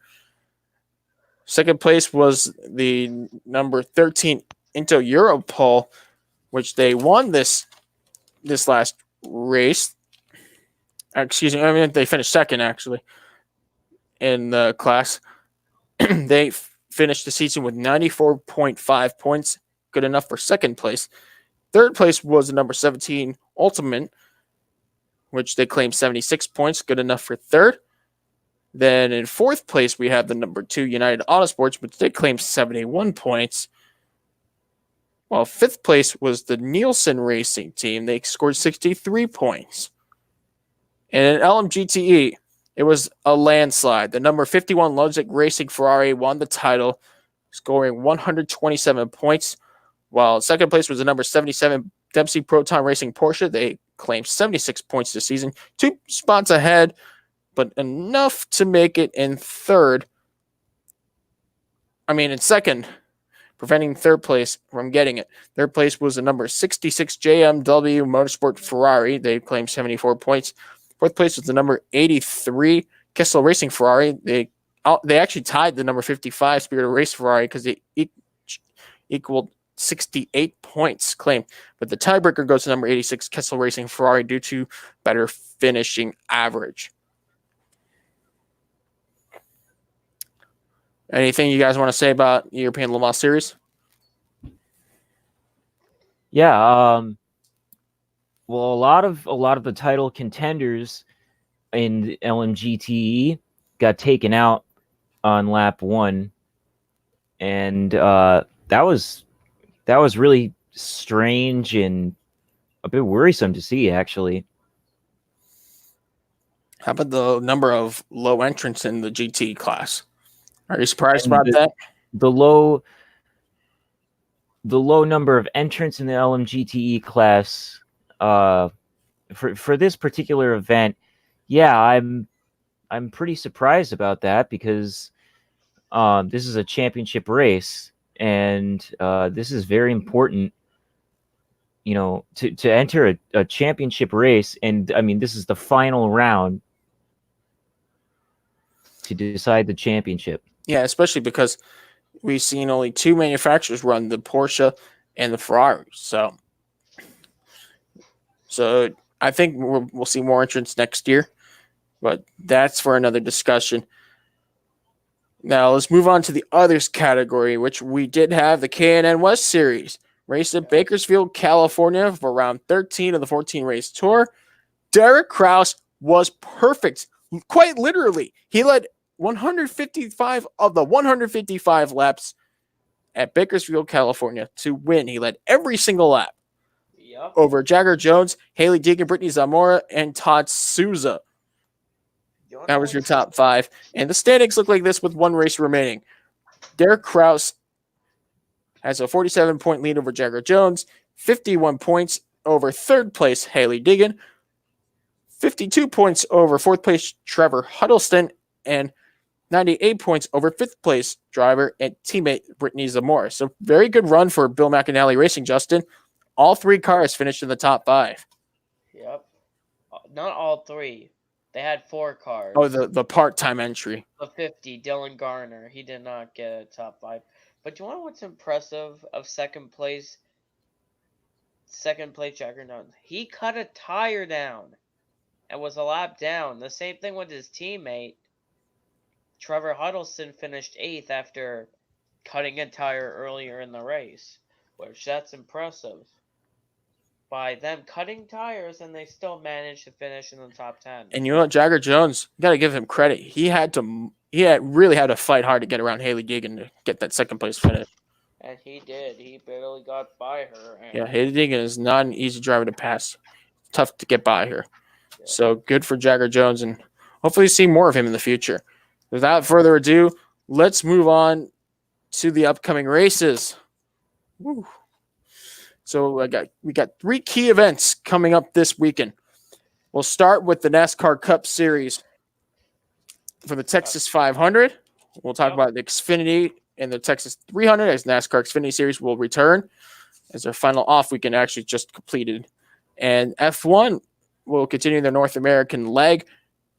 Second place was the number 13 Into Europol, which they won this last race. Excuse me, I mean they finished second actually in the class. They finished the season with 94.5 points, good enough for second place. Third place was the number 17 Ultimate, which they claimed 76 points, good enough for third. Then in 4th place, we have the number 2 United Autosports, which they claimed 71 points. While 5th place was the Nielsen Racing Team. They scored 63 points. And in LMGTE, it was a landslide. The number 51 Ludwig Racing Ferrari won the title, scoring 127 points. While second place was the number 77 Dempsey Proton Racing Porsche. They claimed 76 points this season. 2 spots ahead, but enough to make it in third. In second, preventing third place from getting it. Third place was the number 66 JMW Motorsport Ferrari. They claimed 74 points. Fourth place was the number 83 Kessel Racing Ferrari. They actually tied the number 55 Spirit of Race Ferrari because they equaled 68 points claimed. But the tiebreaker goes to number 86 Kessel Racing Ferrari due to better finishing average. Anything you guys want to say about the European Le Mans Series? Yeah, well, a lot of the title contenders in the LMGTE got taken out on lap 1, and that was really strange and a bit worrisome to see, actually. How about the number of low entrants in the GT class? Are you surprised about that? The low number of entrants in the LMGTE class for this particular event, yeah, I'm pretty surprised about that because this is a championship race and this is very important, to enter a championship race. And this is the final round to decide the championship. Yeah, especially because we've seen only 2 manufacturers run, the Porsche and the Ferrari. So I think we'll see more entrants next year, but that's for another discussion. Now let's move on to the others category, which we did have the K&N West Series. Raced at Bakersfield, California for round 13 of the 14-race tour. Derek Kraus was perfect, quite literally. He led 155 of the 155 laps at Bakersfield, California to win. He led every single lap. Yep. Over Jagger Jones, Haley Deegan, Brittany Zamora, and Todd Souza. That was your top 5. And the standings look like this with 1 race remaining. Derek Kraus has a 47-point lead over Jagger Jones, 51 points over third place Haley Deegan, 52 points over fourth place Trevor Huddleston, and 98 points over fifth place driver and teammate Brittany Zamora. So very good run for Bill McAnally Racing, Justin. All 3 cars finished in the top 5. Yep. Not all 3. They had 4 cars. Oh, the part-time entry. The 50, Dylan Garner. He did not get a top 5. But do you want to know what's impressive of second place? Second place Jagger Jones. He cut a tire down and was a lap down. The same thing with his teammate. Trevor Huddleston finished 8th after cutting a tire earlier in the race, which that's impressive. By them cutting tires, and they still managed to finish in the top 10. And you know what, Jagger Jones, you got to give him credit. He really had to fight hard to get around Haley Deegan to get that second place finish. And he did. He barely got by her. Yeah, Haley Deegan is not an easy driver to pass. Tough to get by her. Yeah. So good for Jagger Jones, and hopefully see more of him in the future. Without further ado, let's move on to the upcoming races. Woo. So we got 3 key events coming up this weekend. We'll start with the NASCAR Cup Series for the Texas 500. We'll talk about the Xfinity and the Texas 300 as NASCAR Xfinity Series will return as their final off weekend actually just completed. And F1 will continue their North American leg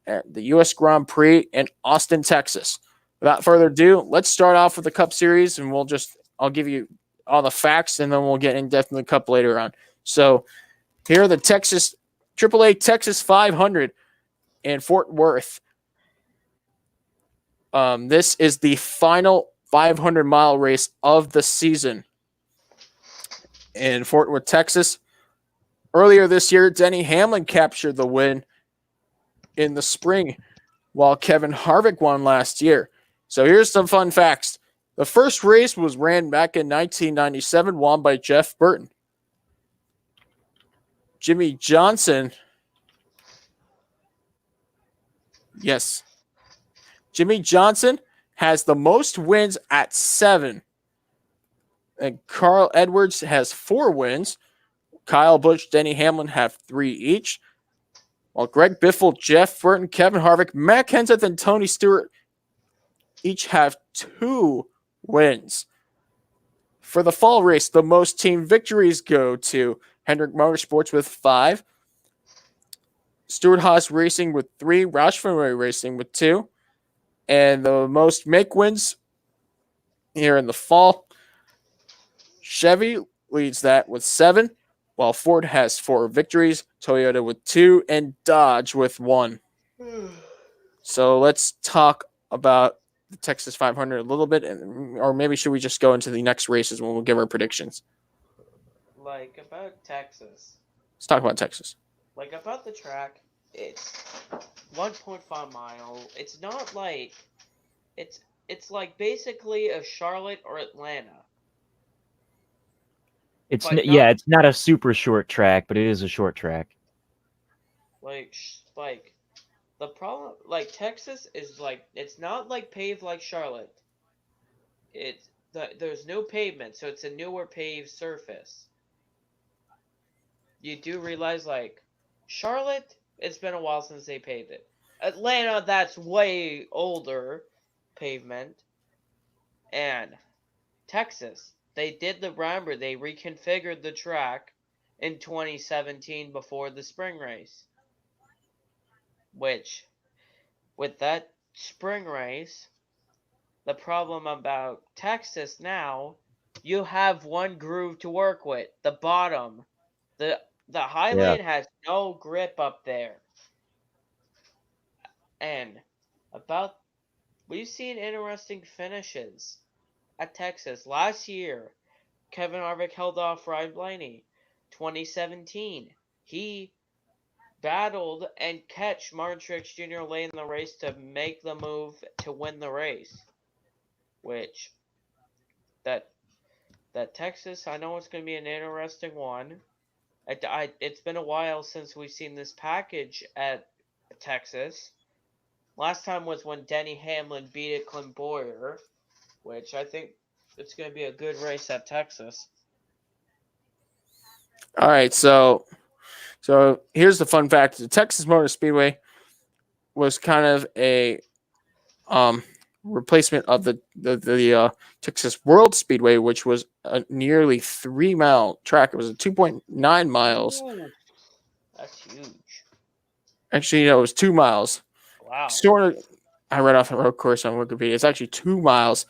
at the U.S. Grand Prix in Austin, Texas. Without further ado, let's start off with the Cup Series, and I'll give you all the facts, and then we'll get in depth in the Cup later on. So here are the AAA Texas 500 in Fort Worth. This is the final 500-mile race of the season in Fort Worth, Texas. Earlier this year, Denny Hamlin captured the win in the spring, while Kevin Harvick won last year. So here's some fun facts. The first race was ran back in 1997, won by Jeff Burton. Jimmy Johnson. Yes. Jimmy Johnson has the most wins at 7. And Carl Edwards has 4 wins. Kyle Busch, Denny Hamlin have 3 each. While Greg Biffle, Jeff Burton, Kevin Harvick, Matt Kenseth, and Tony Stewart each have 2 wins. For the fall race, the most team victories go to Hendrick Motorsports with 5, Stewart Haas Racing with 3, Roush Fenway Racing with 2, and the most make wins here in the fall, Chevy leads that with 7, while Ford has 4 victories, Toyota with 2, and Dodge with 1. So let's talk about the Texas 500 a little bit, or maybe should we just go into the next races when we'll give our predictions? Like about Texas. Let's talk about Texas. Like about the track, it's 1.5 mile. It's not like it's like basically a Charlotte or Atlanta. It's But it's not a super short track, but it is a short track. Like the problem, like Texas is like it's not like paved like Charlotte. There's no pavement, so it's a newer paved surface. You do realize, like, Charlotte, it's been a while since they paved it. Atlanta, that's way older pavement. And Texas, they did the remember, they reconfigured the track in 2017 before the spring race. Which, with that spring race, the problem about Texas now, you have one groove to work with, the bottom. The Highland has no grip up there. And we've seen interesting finishes at Texas. Last year, Kevin Harvick held off Ryan Blaney. 2017, he battled and catch Martin Truex Jr. late in the race to make the move to win the race. Which, that Texas, I know it's going to be an interesting one. It's been a while since we've seen this package at Texas. Last time was when Denny Hamlin beat it Clint Boyer, which I think it's going to be a good race at Texas. All right, so here's the fun fact: the Texas Motor Speedway was kind of a replacement of the Texas World Speedway, which was a nearly 3-mile track. It was a 2.9 miles. Ooh, that's huge. Actually, it was 2 miles. Wow. Sort of. I read off the road course on Wikipedia. It's actually 2 miles,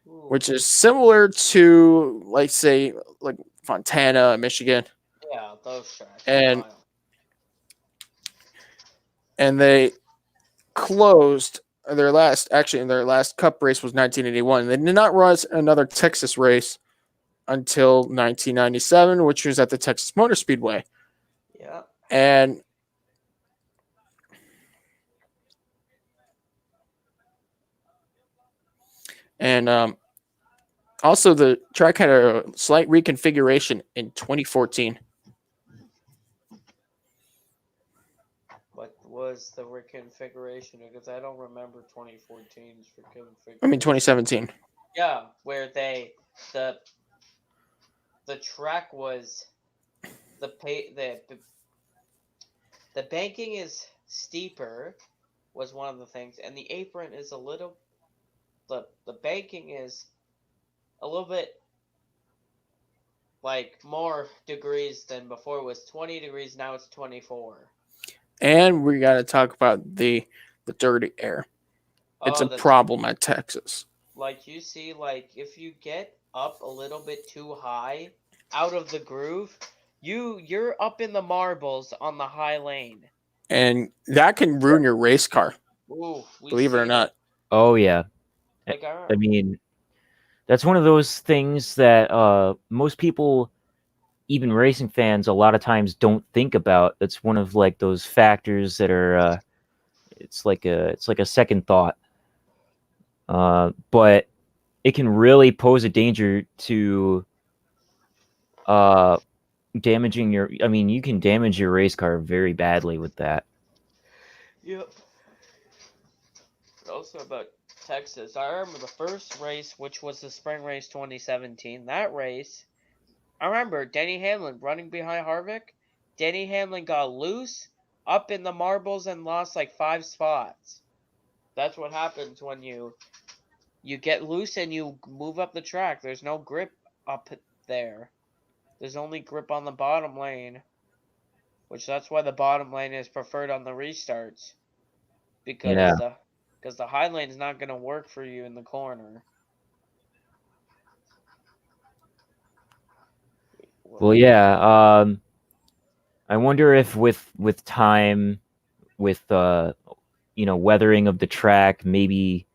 Ooh. which is similar to, like, say, like Fontana, Michigan. Yeah, those tracks. And they closed their last Cup race was 1981. They did not run another Texas race until 1997, which was at the Texas Motor Speedway. Yeah. And also the track had a slight reconfiguration in 2014. What was the reconfiguration? Because I don't remember 2014's reconfiguration. I mean 2017. Yeah, where the track was the the banking is steeper was one of the things, and the apron is a little the banking is a little bit like more degrees than before. It was 20 degrees, now it's 24. And we got to talk about the dirty air. It's Oh, a that's problem at Texas. like you see, like if you get up a little bit too high out of the groove, you're up in the marbles on the high lane. And that can ruin your race car, Ooh, we believe it or seen not. Oh yeah. Like I mean, that's one of those things that most people, even racing fans, a lot of times don't think about. That's one of like those factors that are it's like a second thought. But it can really pose a danger to damaging your. I mean, you can damage your race car very badly with that. Yep. Also about Texas, I remember the first race, which was the spring race 2017. That race, I remember Denny Hamlin running behind Harvick. Denny Hamlin got loose up in the marbles and lost like 5 spots. That's what happens when you get loose and you move up the track. There's no grip up there. There's only grip on the bottom lane, which that's why the bottom lane is preferred on the restarts because Yeah. the high lane is not going to work for you in the corner. Well, yeah. I wonder if with time, with weathering of the track, maybe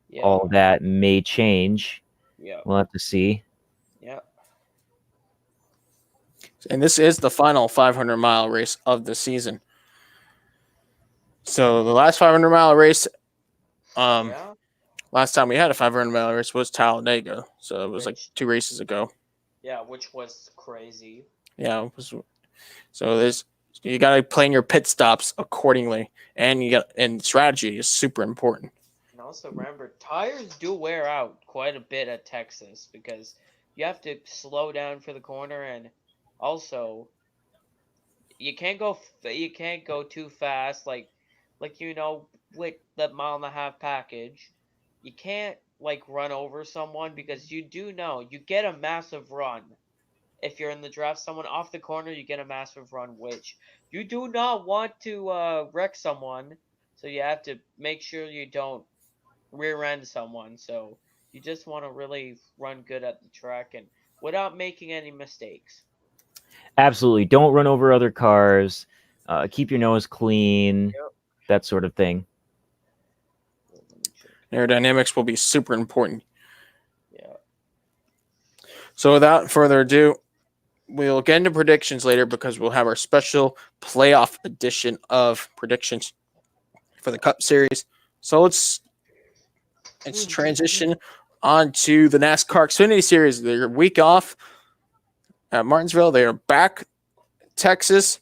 Yeah. all that may change. Yeah. We'll have to see. Yeah. And this is the final 500-mile race of the season. So the last 500-mile race, Yeah. last time we had a 500-mile race was Talladega. So it was like Which 2 races ago. yeah, which was crazy. Yeah. So there's you got to plan your pit stops accordingly, and strategy is super important. And also remember, tires do wear out quite a bit at Texas because you have to slow down for the corner, and also you can't go too fast like with the mile and a half package. You can't like run over someone because you do know you get a massive run. If you're in the draft, someone off the corner, you get a massive run, which you do not want to wreck someone. So you have to make sure you don't rear end someone. So you just want to really run good at the track and without making any mistakes. Absolutely. Don't run over other cars. Keep your nose clean. Yep. That sort of thing. Let me check. Aerodynamics will be super important. Yeah. So without further ado, we'll get into predictions later because we'll have our special playoff edition of predictions for the Cup Series. So let's transition on to the NASCAR Xfinity Series. They're a week off at Martinsville. They are back Texas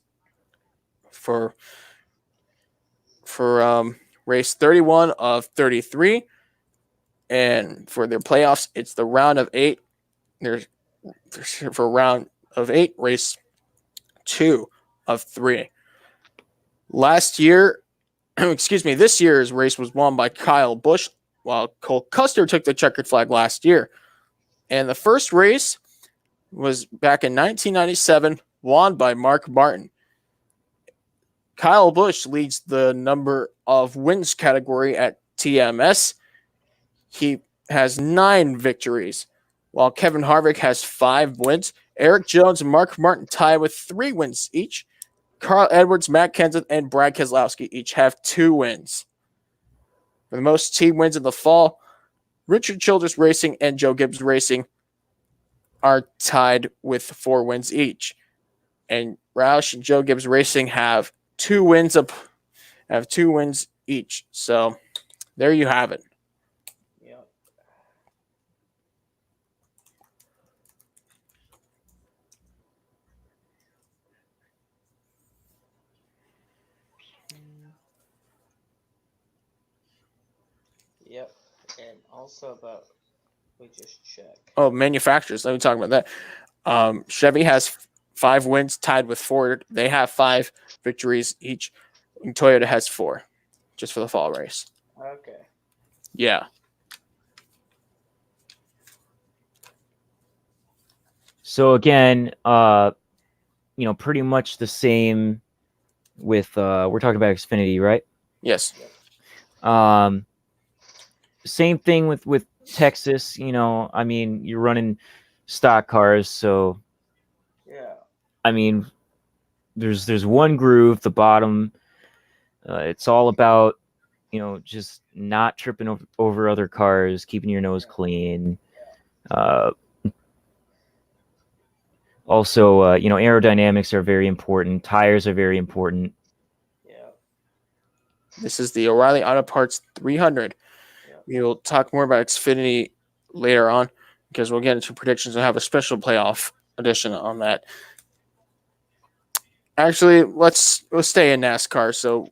for race 31 of 33. And for their playoffs, it's the round of 8. There's for round of 8, race 2 of 3. Last year, this year's race was won by Kyle Busch, while Cole Custer took the checkered flag last year. And the first race was back in 1997, won by Mark Martin. Kyle Busch leads the number of wins category at TMS. He has 9 victories, while Kevin Harvick has 5 wins. Eric Jones and Mark Martin tie with 3 wins each. Carl Edwards, Matt Kenseth, and Brad Keselowski each have 2 wins. For the most team wins in the fall, Richard Childress Racing and Joe Gibbs Racing are tied with 4 wins each. And Roush and Joe Gibbs Racing have 2 wins each. So there you have it. Yeah. Yep. And also about we just check. Oh, manufacturers. Let me talk about that. Chevy has 5 wins, tied with Ford. They have 5 victories each. And Toyota has 4, just for the fall race. Okay. Yeah. So again, pretty much the same with we're talking about Xfinity, right? Yes. Same thing with Texas. I mean, you're running stock cars, so Yeah. I mean, there's one groove, the bottom. It's all about just not tripping over other cars, keeping your nose clean. Also, aerodynamics are very important. Tires are very important. Yeah. This is the O'Reilly Auto Parts 300. Yeah. We will talk more about Xfinity later on because we'll get into predictions and have a special playoff edition on that. Actually, let's stay in NASCAR. So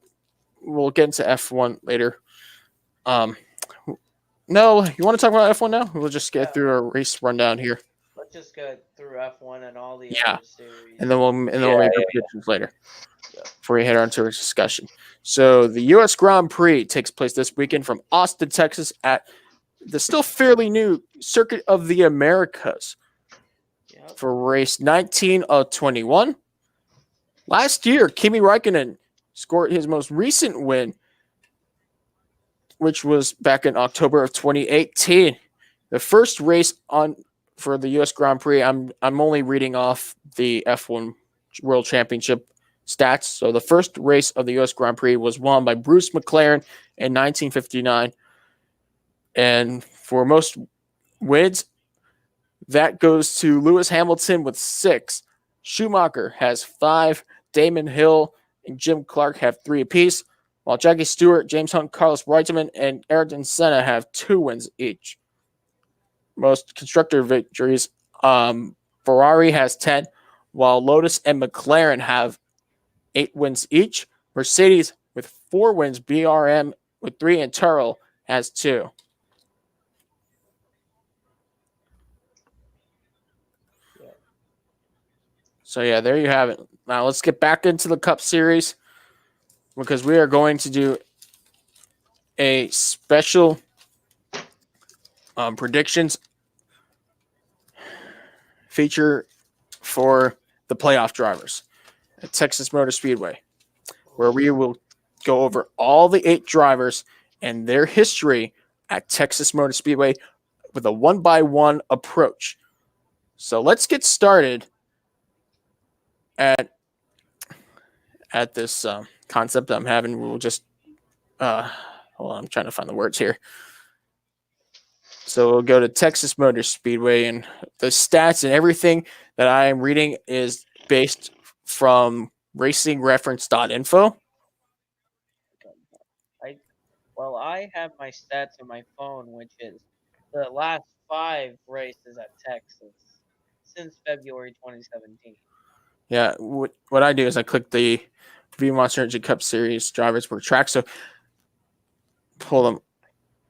we'll get into F1 later. No, you want to talk about F1 now? We'll just get through a race rundown here. Let's just go through F1 and all the Yeah. other series. And then we'll make our predictions later before we head on to our discussion. So the U.S. Grand Prix takes place this weekend from Austin, Texas at the still fairly new Circuit of the Americas for race 19 of 21. Last year, Kimi Räikkönen scored his most recent win, which was back in October of 2018. The first race for the U.S. Grand Prix, I'm only reading off the F1 World Championship stats. So the first race of the U.S. Grand Prix was won by Bruce McLaren in 1959. And for most wins, that goes to Lewis Hamilton with 6. Schumacher has 5. Damon Hill and Jim Clark have 3 apiece, while Jackie Stewart, James Hunt, Carlos Reutemann, and Ayrton Senna have 2 wins each. Most constructor victories, Ferrari has 10, while Lotus and McLaren have 8 wins each. Mercedes with 4 wins, BRM with 3, and Tyrrell has 2. So, yeah, there you have it. Now, let's get back into the Cup Series because we are going to do a special predictions feature for the playoff drivers at Texas Motor Speedway, where we will go over all the 8 drivers and their history at Texas Motor Speedway with a one-by-one approach. So let's get started at this concept I'm having. We'll just hold on, I'm trying to find the words here. So we'll go to Texas Motor Speedway, and the stats and everything that I am reading is based from racingreference.info. I have my stats on my phone, which is the last 5 races at Texas since February 2017. Yeah, what I do is I click the V Monster Energy Cup Series drivers per track. So pull them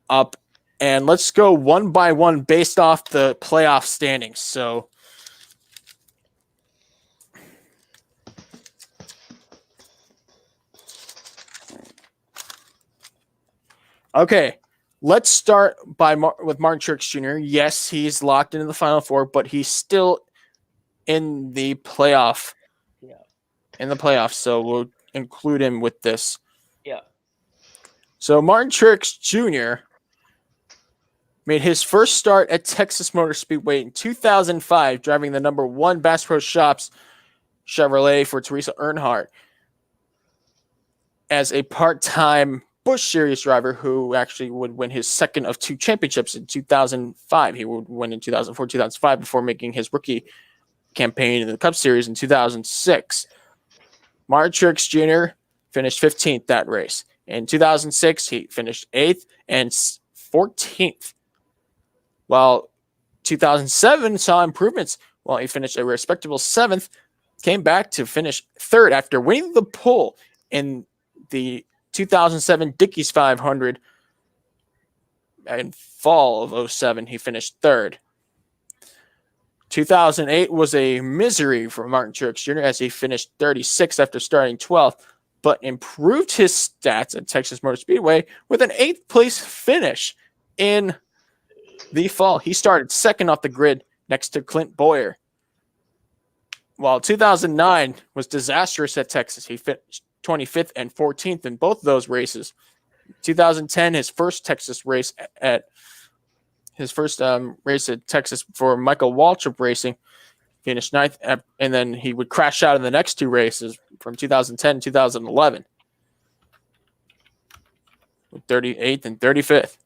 up, and let's go one by one based off the playoff standings. So okay, let's start with Martin Truex Jr. Yes, he's locked into the Final Four, but he's still in the playoff. Yeah. In the playoffs, so we'll include him with this. Yeah. So Martin Truex Jr. made his first start at Texas Motor Speedway in 2005, driving the number 1 Bass Pro Shops Chevrolet for Teresa Earnhardt as a part-time Busch Series driver who actually would win his second of 2 championships in 2005. He would win in 2004, 2005 before making his rookie campaign in the Cup Series in 2006. Martin Truex Jr. finished 15th that race. In 2006, he finished 8th and 14th. While 2007 saw improvements, while he finished a respectable 7th, came back to finish 3rd after winning the pole in the 2007 Dickies 500. In fall of 07, he finished 3rd. 2008 was a misery for Martin Truex Jr. as he finished 36th after starting 12th, but improved his stats at Texas Motor Speedway with an 8th place finish in the fall. He started second off the grid next to Clint Boyer. While 2009 was disastrous at Texas, he finished 25th and 14th in both of those races. 2010, his first Texas race at Texas for Michael Waltrip Racing, finished 9th, and then he would crash out in the next two races from 2010 and 2011 with 38th and 35th.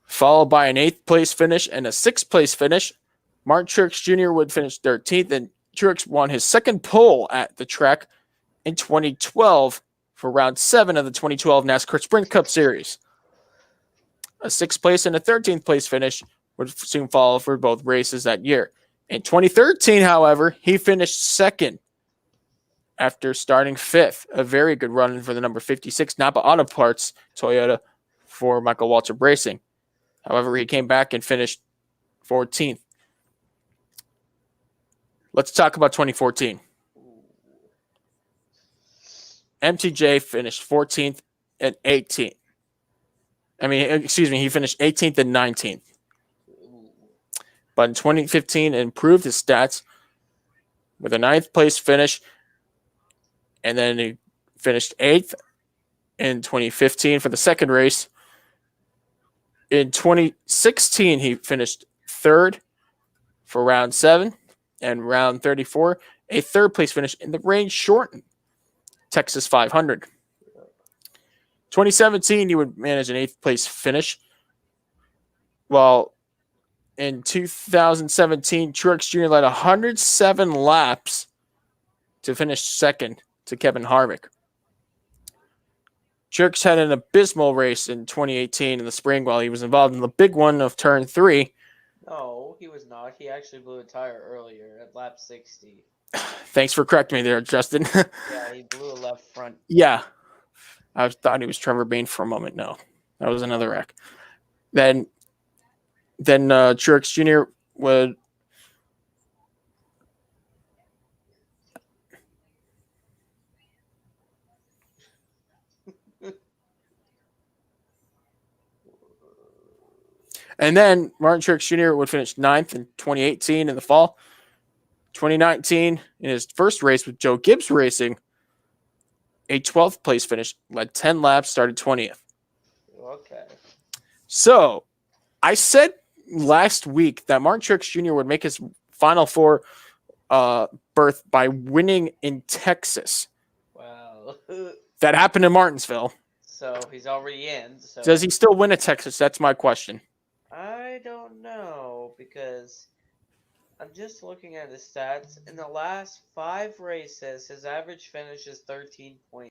Followed by an 8th place finish and a 6th place finish. Martin Truex Jr. would finish 13th, and Truex won his second pole at the track in 2012 for round 7 of the 2012 NASCAR Sprint Cup Series. A 6th place and a 13th place finish would soon follow for both races that year. In 2013, however, he finished second after starting 5th. A very good run for the number 56 Napa Auto Parts Toyota for Michael Waltrip Racing. However, he came back and finished 14th. Let's talk about 2014. MTJ finished 14th and 18th. He finished 18th and 19th. But in 2015, improved his stats with a 9th place finish. And then he finished 8th in 2015 for the second race. In 2016, he finished 3rd for round 7 and round 34, a 3rd place finish in the rain shortened Texas 500. 2017, he would manage an 8th place finish. While in 2017, Truex Jr. led 107 laps to finish second to Kevin Harvick. Truex had an abysmal race in 2018 in the spring while he was involved in the big one of turn 3. No, he was not. He actually blew a tire earlier at lap 60. Thanks for correcting me there, Justin. Yeah, he blew a left front. Yeah. I thought he was Trevor Bayne for a moment. No, that was another wreck. Then Truex Jr. would and then Martin Truex Jr. would finish 9th in 2018 in the fall. 2019, in his first race with Joe Gibbs Racing, a 12th place finish, led 10 laps, started 20th. Okay. So, I said last week that Martin Truex Jr. would make his Final Four berth by winning in Texas. Wow. That happened in Martinsville. So he's already in. So Does he still win at Texas? That's my question. I don't know, because I'm just looking at his stats. In the last 5 races, his average finish is 13.6.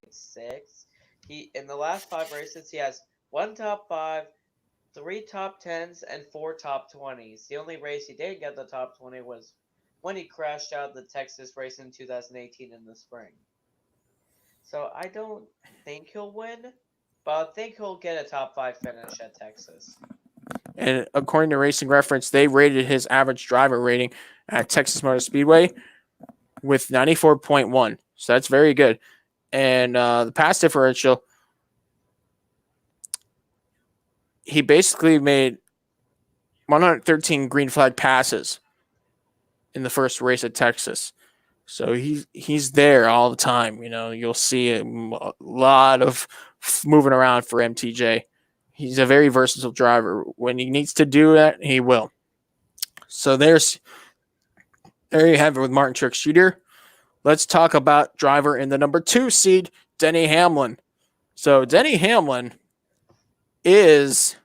In the last 5 races, he has 1 top 5, 3 top 10s, and 4 top 20s. The only race he didn't get the top 20 was when he crashed out the Texas race in 2018 in the spring. So I don't think he'll win, but I think he'll get a top 5 finish at Texas. And according to Racing Reference, they rated his average driver rating at Texas Motor Speedway with 94.1. So that's very good. And the pass differential, he basically made 113 green flag passes in the first race at Texas. So he's there all the time. You know, you'll see a lot of moving around for MTJ. He's a very versatile driver. When he needs to do that, he will. So there you have it with Martin Truex Jr. Let's talk about driver in the number 2 seed, Denny Hamlin. So Denny Hamlin is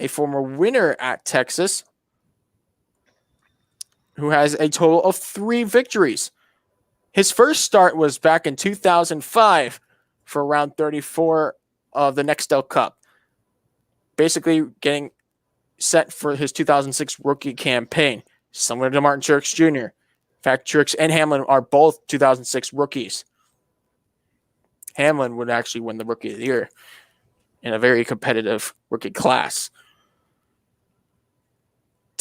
a former winner at Texas who has a total of 3 victories. His first start was back in 2005 for round 34 of the Nextel Cup. Basically getting set for his 2006 rookie campaign, similar to Martin Truex Jr. In fact, Truex and Hamlin are both 2006 rookies. Hamlin would actually win the Rookie of the Year in a very competitive rookie class.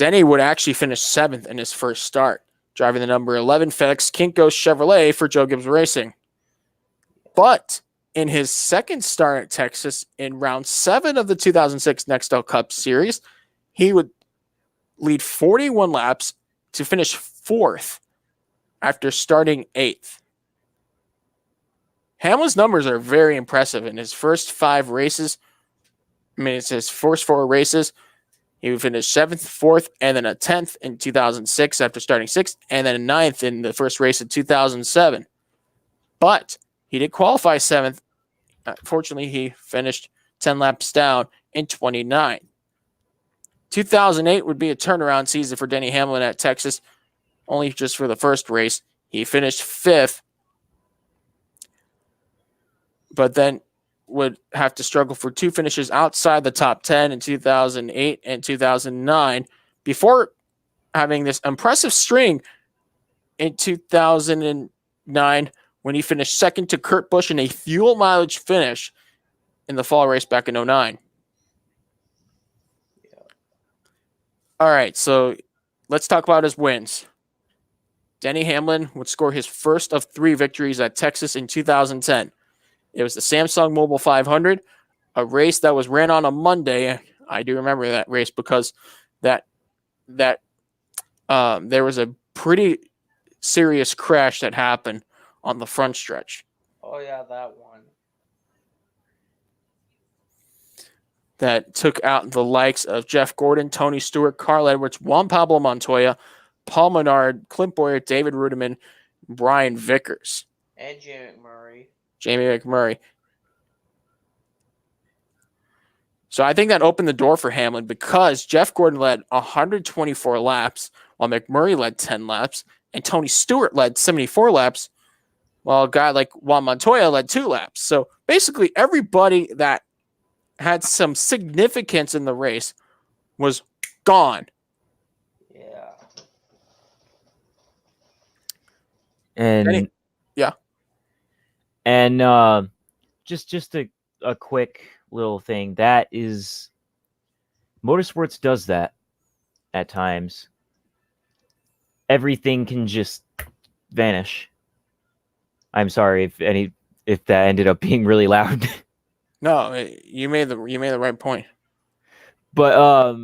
Denny would actually finish 7th in his first start, driving the number 11 FedEx Kinko Chevrolet for Joe Gibbs Racing. But in his second start at Texas in round 7 of the 2006 Nextel Cup Series, he would lead 41 laps to finish 4th after starting 8th. Hamlin's numbers are very impressive. In his first 5 races, it's his first 4 races, he would finish 7th, 4th, and then a 10th in 2006 after starting 6th, and then a 9th in the first race of 2007. But he did qualify 7th. Fortunately, he finished 10 laps down in 29. 2008 would be a turnaround season for Denny Hamlin at Texas, only just for the first race. He finished 5th, but then would have to struggle for 2 finishes outside the top 10 in 2008 and 2009 before having this impressive string in 2009 when he finished 2nd to Kurt Busch in a fuel mileage finish in the fall race back in 2009. Yeah. All right, so let's talk about his wins. Denny Hamlin would score his first of 3 victories at Texas in 2010. It was the Samsung Mobile 500, a race that was ran on a Monday. I do remember that race because there was a pretty serious crash that happened on the front stretch. Oh yeah, that one. That took out the likes of Jeff Gordon, Tony Stewart, Carl Edwards, Juan Pablo Montoya, Paul Menard, Clint Boyer, David Rudiman, Brian Vickers. And Jamie McMurray. So I think that opened the door for Hamlin because Jeff Gordon led 124 laps, while McMurray led 10 laps, and Tony Stewart led 74 laps, while a guy like Juan Montoya led 2 laps. So basically everybody that had some significance in the race was gone. Yeah. And yeah. And just a quick little thing. That is, motorsports does that at times. Everything can just vanish. I'm sorry if that ended up being really loud. No, you made the right point. But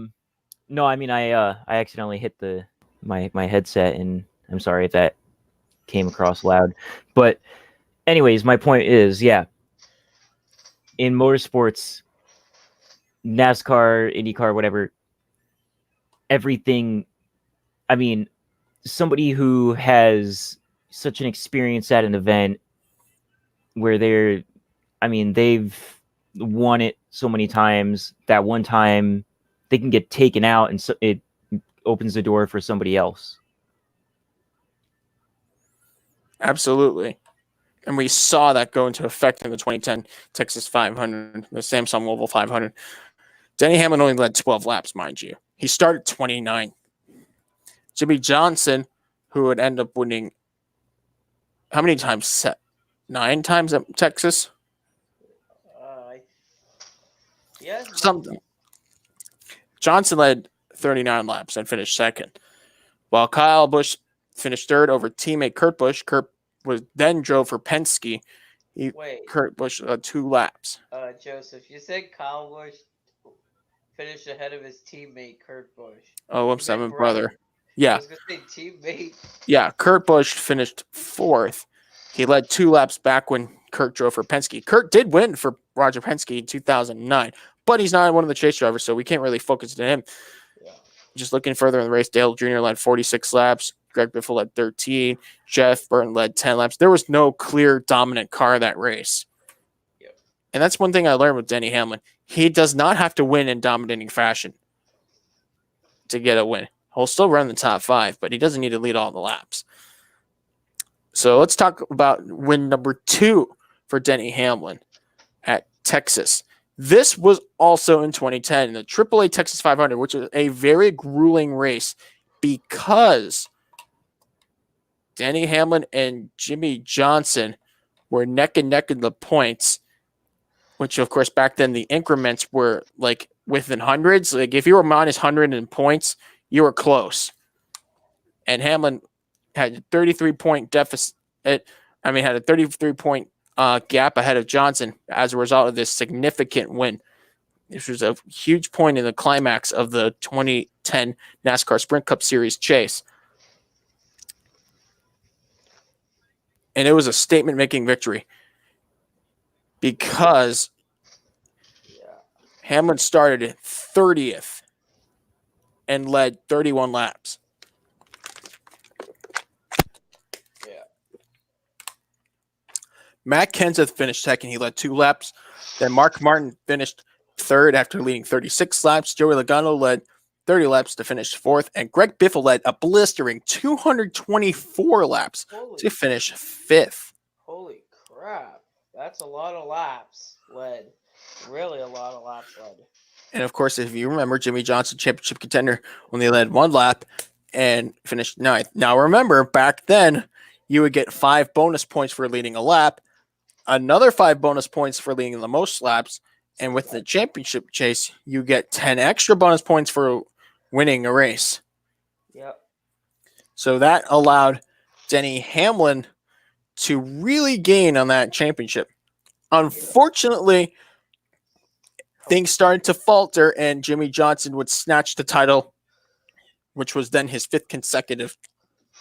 no, I mean I accidentally hit my headset, and I'm sorry if that came across loud. But anyways, my point is, yeah, in motorsports, NASCAR, IndyCar, whatever, everything, I mean, somebody who has such an experience at an event where they've won it so many times, that one time they can get taken out, and so it opens the door for somebody else. Absolutely. And we saw that go into effect in the 2010 Texas 500, the Samsung Mobile 500. Denny Hamlin only led 12 laps, mind you. He started 29. Jimmy Johnson, who would end up winning how many times? 9 times at Texas? Yes. Something. Johnson led 39 laps and finished 2nd, while Kyle Busch finished 3rd over teammate Kurt Busch. Kurt then drove for Penske. Kurt Busch led 2 laps. Joseph, you said Kyle Busch finished ahead of his teammate Kurt Busch. Oh, whoops, I'm a brother. Yeah. I was going to say teammate. Yeah, Kurt Busch finished 4th. He led 2 laps back when Kurt drove for Penske. Kurt did win for Roger Penske in 2009, but he's not one of the chase drivers, so we can't really focus on him. Yeah. Just looking further in the race, Dale Jr. led 46 laps. Greg Biffle led 13. Jeff Burton led 10 laps. There was no clear dominant car that race. Yep. And that's one thing I learned with Denny Hamlin. He does not have to win in dominating fashion to get a win. He'll still run the top 5, but he doesn't need to lead all the laps. So let's talk about win number 2 for Denny Hamlin at Texas. This was also in 2010, the AAA Texas 500, which is a very grueling race because Denny Hamlin and Jimmy Johnson were neck and neck in the points, which, of course, back then the increments were like within hundreds. Like if you were minus 100 in points, you were close. And Hamlin had a 33-point deficit. Had a 33-point gap ahead of Johnson as a result of this significant win. This was a huge point in the climax of the 2010 NASCAR Sprint Cup Series chase. And it was a statement-making victory because Hamlin started at 30th and led 31 laps. Yeah. Matt Kenseth finished second. He led 2 laps. Then Mark Martin finished third after leading 36 laps. Joey Logano led 30 laps to finish fourth. And Greg Biffle led a blistering 224 laps to finish fifth. Holy crap. That's a lot of laps led. Really a lot of laps led. And of course, if you remember, Jimmy Johnson, championship contender, only led 1 lap and finished 9th. Now remember, back then, you would get 5 bonus points for leading a lap, another 5 bonus points for leading the most laps, and with the championship chase, you get 10 extra bonus points for winning a race. Yep. So that allowed Denny Hamlin to really gain on that championship. Unfortunately, things started to falter, and Jimmy Johnson would snatch the title, which was then his 5th consecutive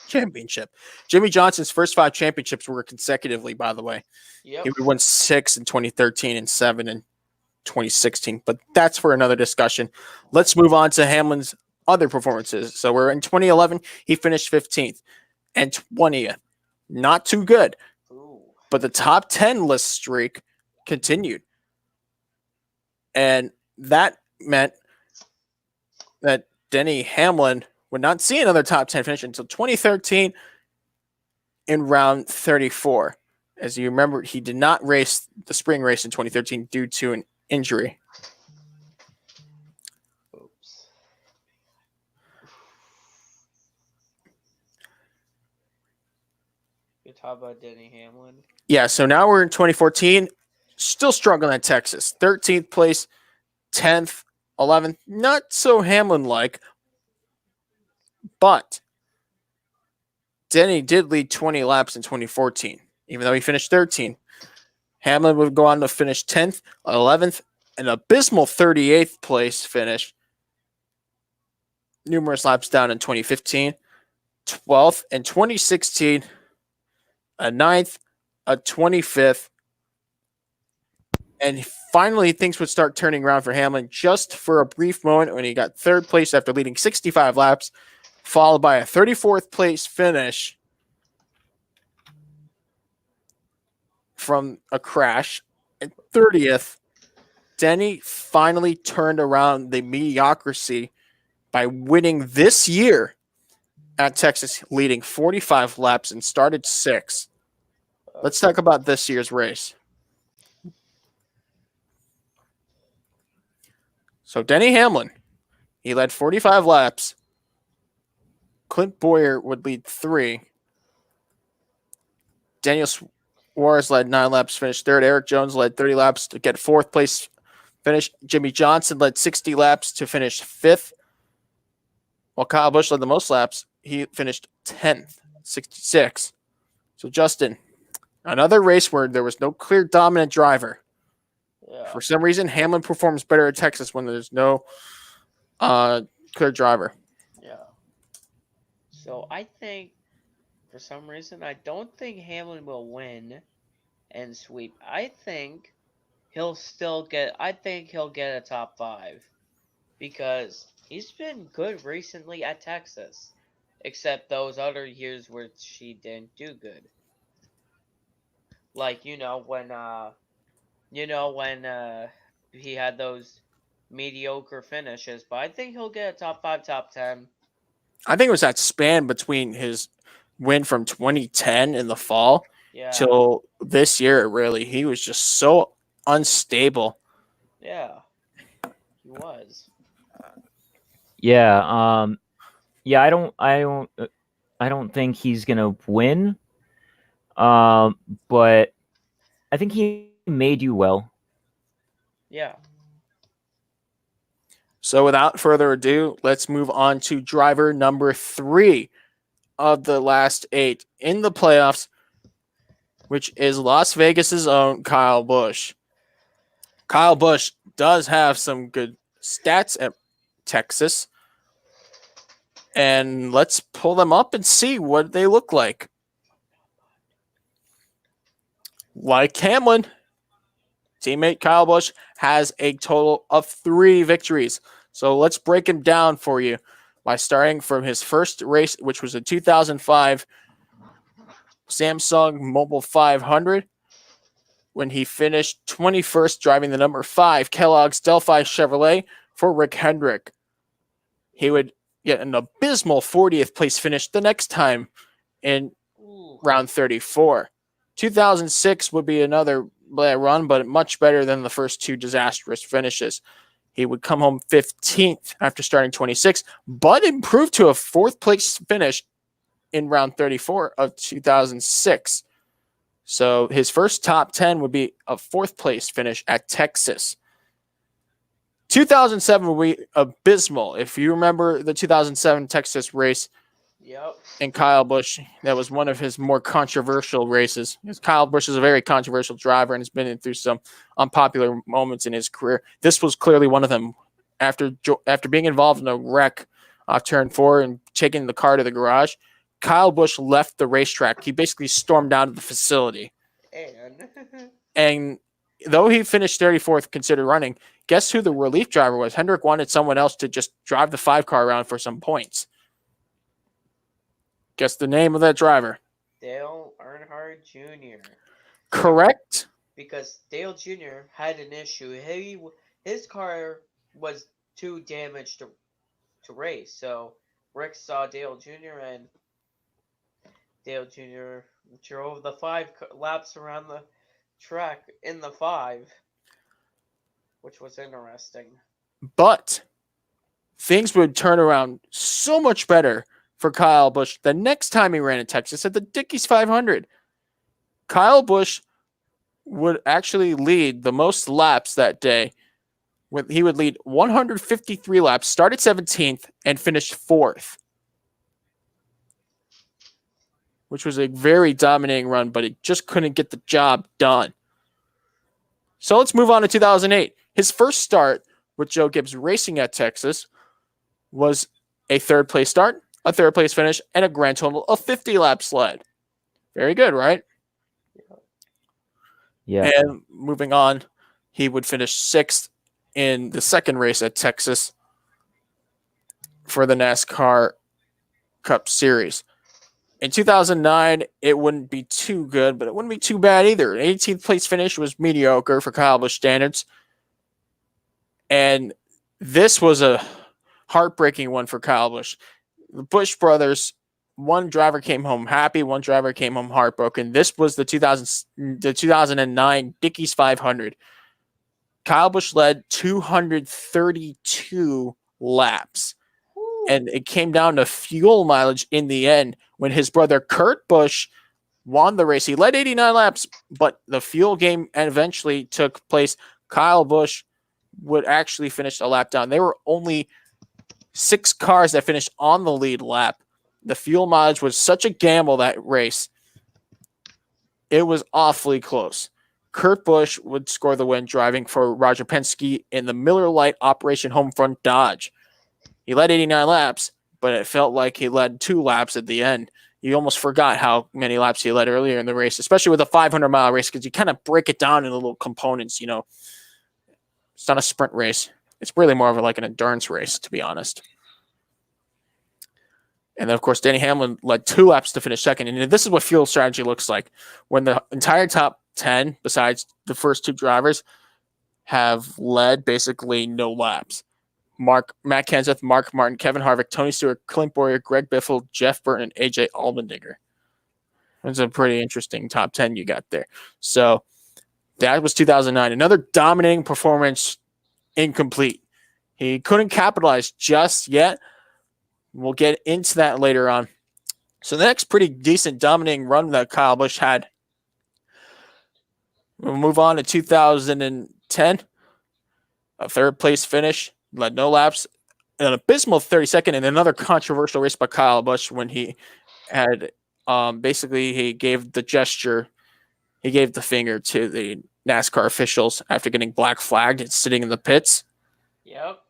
championship. Jimmy Johnson's first 5 championships were consecutively, by the way. Yep. He would win 6 in 2013 and 7 in 2016, but that's for another discussion. Let's move on to Hamlin's other performances. So we're in 2011, he finished 15th and 20th. Not too good, but the top 10 list streak continued. And that meant that Denny Hamlin would not see another top 10 finish until 2013 in round 34. As you remember, he did not race the spring race in 2013 due to an injury. Oops. You talk about Denny Hamlin? Yeah, so now we're in 2014. Still struggling at Texas. 13th place, 10th, 11th. Not so Hamlin-like, but Denny did lead 20 laps in 2014, even though he finished 13th. Hamlin would go on to finish 10th, 11th, an abysmal 38th place finish. Numerous laps down in 2015, 12th, and 2016, a 9th, a 25th, and finally things would start turning around for Hamlin just for a brief moment when he got 3rd place after leading 65 laps, followed by a 34th place finish from a crash. And 30th, Denny finally turned around the mediocrity by winning this year at Texas, leading 45 laps and started 6th. Let's talk about this year's race. So Denny Hamlin, he led 45 laps. Clint Boyer would lead 3. Daniel Suarez led 9 laps, finished 3rd. Eric Jones led 30 laps to get 4th place finish. Jimmy Johnson led 60 laps to finish 5th. While Kyle Busch led the most laps, he finished 10th, 66. So Justin, another race where there was no clear dominant driver. Yeah. For some reason, Hamlin performs better at Texas when there's no clear driver. Yeah. So I think, for some reason, I don't think Hamlin will win and sweep. I think he'll get a top 5 because he's been good recently at Texas, except those other years where she didn't do good. Like when he had those mediocre finishes, but I think he'll get a top 5, top 10. I think it was that span between his win from 2010 in the fall till this year, really. He was just so unstable. Yeah, he was. Yeah, I don't think he's gonna win. But I think he may do well. Yeah. So without further ado, let's move on to driver number 3 of the last 8 in the playoffs, which is Las Vegas's own Kyle Busch. Kyle Busch does have some good stats at Texas, and let's pull them up and see what they look like. Like Hamlin, teammate Kyle Busch has a total of 3 victories. So let's break him down for you by starting from his first race, which was a 2005 Samsung Mobile 500, when he finished 21st driving the number 5 Kellogg's Delphi Chevrolet for Rick Hendrick. He would get an abysmal 40th place finish the next time in round 34. 2006 would be another run, but much better than the first 2 disastrous finishes. He would come home 15th after starting 26th, but improved to a 4th place finish in round 34 of 2006. So his first top 10 would be a 4th place finish at Texas. 2007 would be abysmal. If you remember the 2007 Texas race, Yep. and Kyle Busch, that was one of his more controversial races. Because Kyle Busch is a very controversial driver and has been through some unpopular moments in his career. This was clearly one of them. After being involved in a wreck off turn 4 and taking the car to the garage, Kyle Busch left the racetrack. He basically stormed out of the facility. And though he finished 34th considered running, guess who the relief driver was? Hendrick wanted someone else to just drive the 5 car around for some points. Guess the name of that driver. Dale Earnhardt Jr. Correct. Because Dale Jr. had an issue. His car was too damaged to race. So Rick saw Dale Jr. and Dale Jr. drove the 5 laps around the track in the 5, which was interesting. But things would turn around so much better for Kyle Busch the next time he ran in Texas at the Dickies 500. Kyle Busch would actually lead the most laps that day. He would lead 153 laps, start at 17th, and finish 4th, which was a very dominating run, but it just couldn't get the job done. So let's move on to 2008. His first start with Joe Gibbs Racing at Texas was a 3rd place start, a 3rd place finish, and a grand total of 50 laps led. Very good, right? Yeah. And moving on, he would finish 6th in the 2nd race at Texas for the NASCAR Cup Series. In 2009, it wouldn't be too good, but it wouldn't be too bad either. An 18th place finish was mediocre for Kyle Busch standards. And this was a heartbreaking one for Kyle Busch. The Busch brothers, one driver came home happy, one driver came home heartbroken. This was the 2009 Dickies 500. Kyle Busch led 232 laps. And it came down to fuel mileage in the end when his brother Kurt Busch won the race. He led 89 laps, but the fuel game eventually took place. Kyle Busch would actually finish a lap down. There were only 6 cars that finished on the lead lap. The fuel mileage was such a gamble that race. It was awfully close. Kurt Busch would score the win driving for Roger Penske in the Miller Lite Operation Homefront Dodge. He led 89 laps, but it felt like he led 2 laps at the end. You almost forgot how many laps he led earlier in the race, especially with a 500-mile race, because you kind of break it down into little components, you know. It's not a sprint race. It's really more of like an endurance race, to be honest. And then, of course, Denny Hamlin led 2 laps to finish 2nd. And this is what fuel strategy looks like. When the entire top 10, besides the first 2 drivers, have led basically no laps. Matt Kenseth, Mark Martin, Kevin Harvick, Tony Stewart, Clint Bowyer, Greg Biffle, Jeff Burton, and AJ Allmendinger. That's a pretty interesting top 10 you got there. So that was 2009. Another dominating performance, incomplete. He couldn't capitalize just yet. We'll get into that later on. So the next pretty decent dominating run that Kyle Busch had. We'll move on to 2010. A 3rd place finish. led no laps. An abysmal 32nd, and another controversial race by Kyle Busch when he had basically he gave the gesture, he gave the finger to the NASCAR officials after getting black flagged and sitting in the pits. Yep.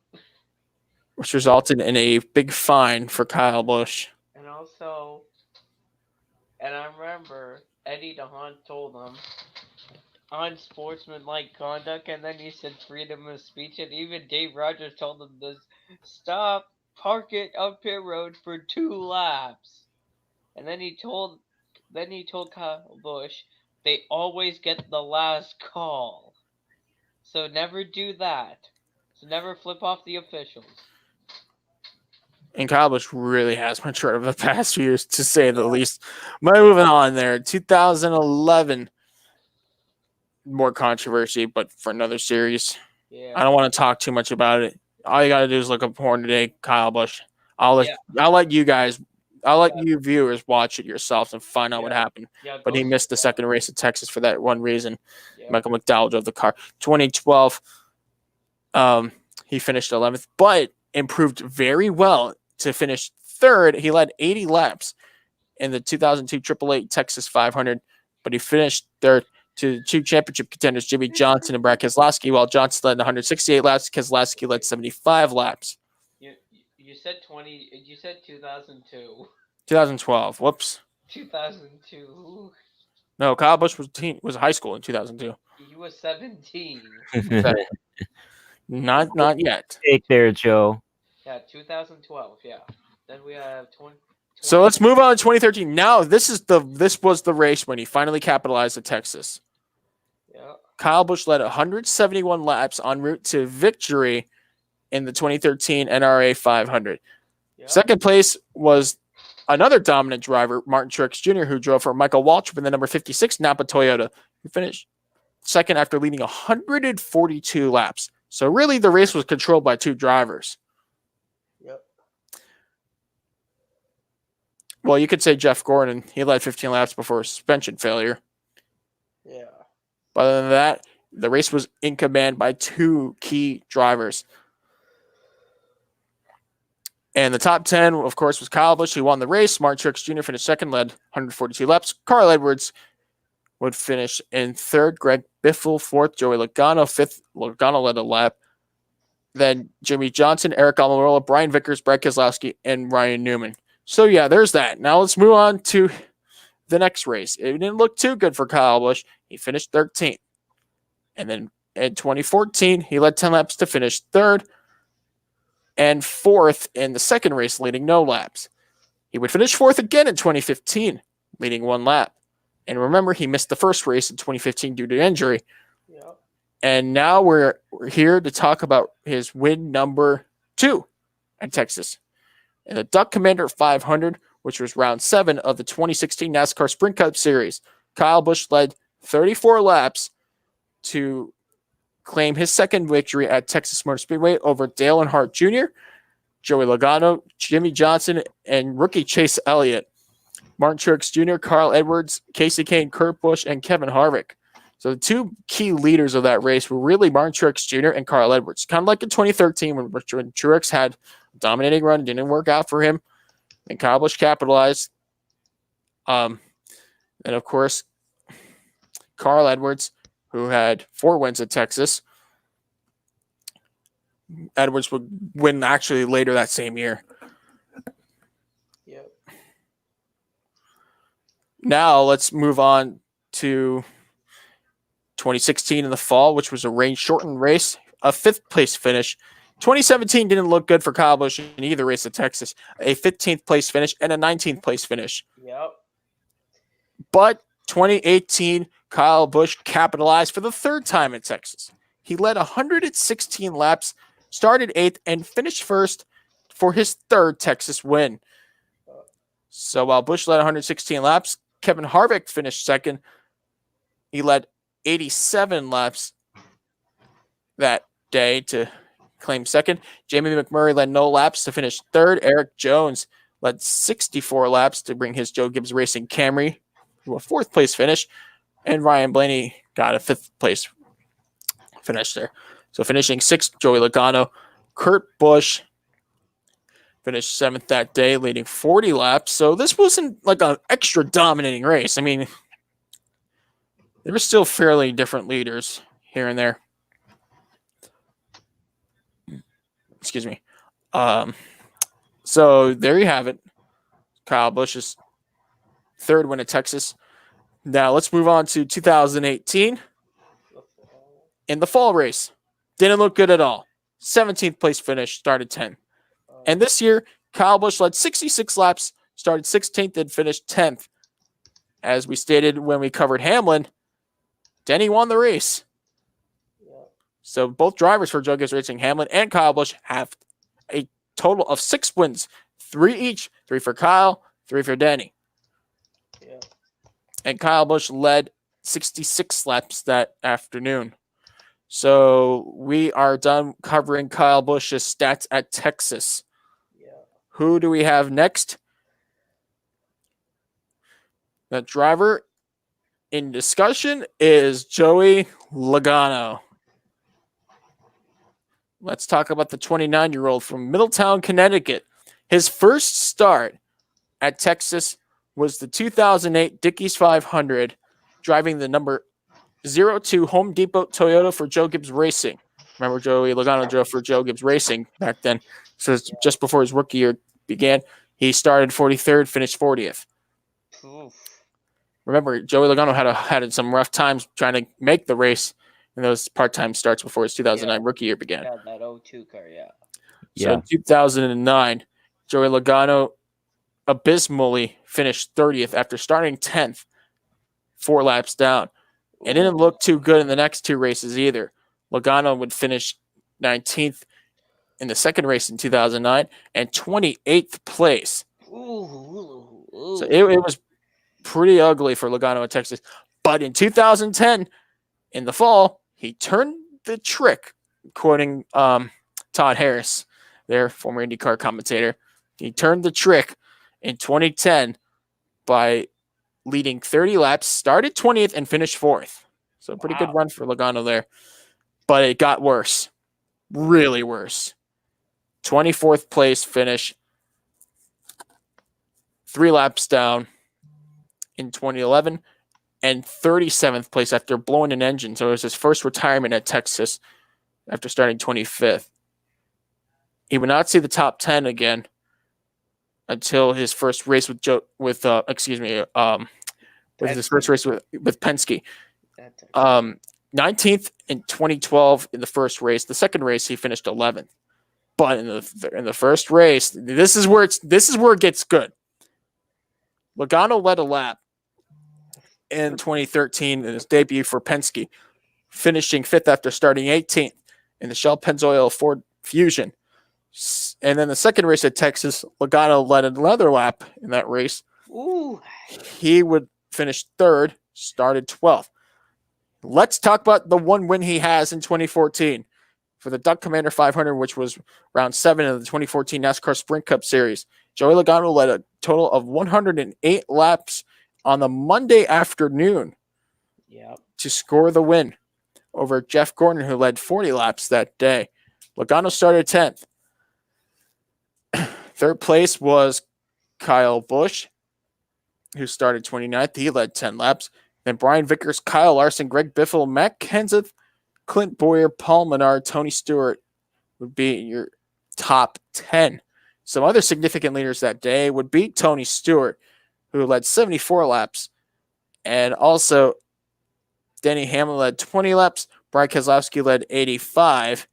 Which resulted in a big fine for Kyle Busch. And also, and I remember Eddie DeHaan told him unsportsmanlike conduct, and then he said freedom of speech, and even Dave Rogers told him to stop, park it up pit road for 2 laps. And then he told Kyle Busch they always get the last call. So never do that. So never flip off the officials. And Kyle Busch really has matured over the past few years, to say the least. But moving on there, 2011, more controversy, but for another series. Yeah. I don't want to talk too much about it. All you got to do is look up porn today, Kyle Busch. I'll let you guys, you viewers watch it yourselves and find out what happened. Yeah, But he missed the second race at Texas for that one reason. Yeah. Michael McDowell drove the car. 2012, he finished 11th, but improved very well to finish third. He led 80 laps in the 2002 888 Texas 500, but he finished third to 2 championship contenders, Jimmy Johnson and Brad Keselowski, while Johnson led 168 laps. Keselowski led 75 laps. You said 20. You said 2002. 2012. Whoops. 2002. No, Kyle Busch was high school in 2002. He was 17. Not yet. Take there, Joe. Yeah, 2012. Yeah. Then we have 20. So let's move on to 2013. Now this was the race when he finally capitalized at Texas. Yeah. Kyle Busch led 171 laps en route to victory in the 2013 NRA 500. Yeah. Second place was another dominant driver, Martin Truex Jr., who drove for Michael Waltrip in the number 56 Napa Toyota. He finished second after leading 142 laps. So really the race was controlled by 2 drivers. Yep. Well, you could say Jeff Gordon. He led 15 laps before a suspension failure. Yeah. But other than that, the race was in command by 2 key drivers. And the top 10, of course, was Kyle Busch, who won the race. Martin Truex Jr. finished second, led 142 laps. Carl Edwards would finish in third. Greg Biffle, fourth. Joey Logano, fifth. Logano led a lap. Then Jimmy Johnson, Eric Almirola, Brian Vickers, Brad Keselowski, and Ryan Newman. So, yeah, there's that. Now let's move on to the next race. It didn't look too good for Kyle Busch. He finished 13th. And then in 2014, he led 10 laps to finish third and fourth in the second race, leading no laps. He would finish fourth again in 2015, leading 1 lap. And remember, he missed the first race in 2015 due to injury. Yep. And now we're here to talk about his win number 2 at Texas. In the Duck Commander 500, which was round 7 of the 2016 NASCAR Sprint Cup Series, Kyle Busch led 34 laps to claim his second victory at Texas Motor Speedway over Dale Earnhardt Jr., Joey Logano, Jimmy Johnson, and rookie Chase Elliott, Martin Truex Jr., Carl Edwards, Casey Kane, Kurt Busch, and Kevin Harvick. So the 2 key leaders of that race were really Martin Truex Jr. and Carl Edwards. Kind of like in 2013 when Truex had a dominating run, didn't work out for him, and Kyle Busch capitalized. And of course, Carl Edwards, who had 4 wins at Texas. Edwards would win actually later that same year. Yep. Now let's move on to 2016 in the fall, which was a rain-shortened race, a 5th place finish. 2017 didn't look good for Kyle Busch in either race at Texas, a 15th place finish and a 19th place finish. Yep. But 2018, Kyle Busch capitalized for the 3rd time in Texas. He led 116 laps, started 8th, and finished 1st for his 3rd Texas win. So while Busch led 116 laps, Kevin Harvick finished 2nd. He led 87 laps that day to claim 2nd. Jamie McMurray led no laps to finish 3rd. Eric Jones led 64 laps to bring his Joe Gibbs Racing Camry to a 4th place finish. And Ryan Blaney got a 5th place finish there. So finishing 6th, Joey Logano. Kurt Busch finished 7th that day, leading 40 laps. So this wasn't like an extra dominating race. I mean, there were still fairly different leaders here and there. Excuse me. So there you have it. Kyle Busch's 3rd win at Texas. Now let's move on to 2018 in the fall race. Didn't look good at all. 17th place finish, started 10th. And this year, Kyle Busch led 66 laps, started 16th, and finished 10th. As we stated when we covered Hamlin, Denny won the race. So both drivers for Joe Gibbs Racing, Hamlin and Kyle Busch, have a total of 6 wins. 3 each. 3 for Kyle, 3 for Denny. Yeah. And Kyle Busch led 66 laps that afternoon. So we are done covering Kyle Busch's stats at Texas. Yeah. Who do we have next? The driver in discussion is Joey Logano. Let's talk about the 29-year-old from Middletown, Connecticut. His first start at Texas was the 2008 Dickies 500, driving the number 02 Home Depot Toyota for Joe Gibbs Racing. Remember, Joey Logano drove for Joe Gibbs Racing back then. So it's just before his rookie year began, he started 43rd, finished 40th. Oof. Remember, Joey Logano had some rough times trying to make the race in those part-time starts before his 2009 rookie year began. Yeah, that 02 car, yeah. So in 2009, Joey Logano abysmally finished 30th after starting 10th, 4 laps down. It didn't look too good in the next 2 races either. Logano would finish 19th in the second race in 2009 and 28th place. Ooh. So it was pretty ugly for Logano in Texas. But in 2010, in the fall, he turned the trick, quoting Todd Harris, their former IndyCar commentator. He turned the trick in 2010 by leading 30 laps, started 20th, and finished 4th. So a pretty good run for Logano there. But it got worse. Really worse. 24th place finish. 3 laps down in 2011. And 37th place after blowing an engine. So it was his first retirement at Texas after starting 25th. He would not see the top 10 again until his first race with his first race with Penske. 19th in 2012 in the first race. The second race he finished 11th. But in the first race, this is where it gets good. Logano led a lap in 2013 in his debut for Penske, finishing 5th after starting 18th in the Shell Pennzoil Ford Fusion. And then the second race at Texas, Logano led another lap in that race. Ooh. He would finish 3rd, started 12th. Let's talk about the one win he has in 2014 for the Duck Commander 500, which was round 7 of the 2014 NASCAR Sprint Cup Series. Joey Logano led a total of 108 laps on the Monday afternoon to score the win over Jeff Gordon, who led 40 laps that day. Logano started 10th. 3rd place was Kyle Busch, who started 29th. He led 10 laps. Then Brian Vickers, Kyle Larson, Greg Biffle, Matt Kenseth, Clint Boyer, Paul Menard, Tony Stewart would be your top 10. Some other significant leaders that day would be Tony Stewart, who led 74 laps. And also, Denny Hamlin led 20 laps. Brian Keselowski led 85.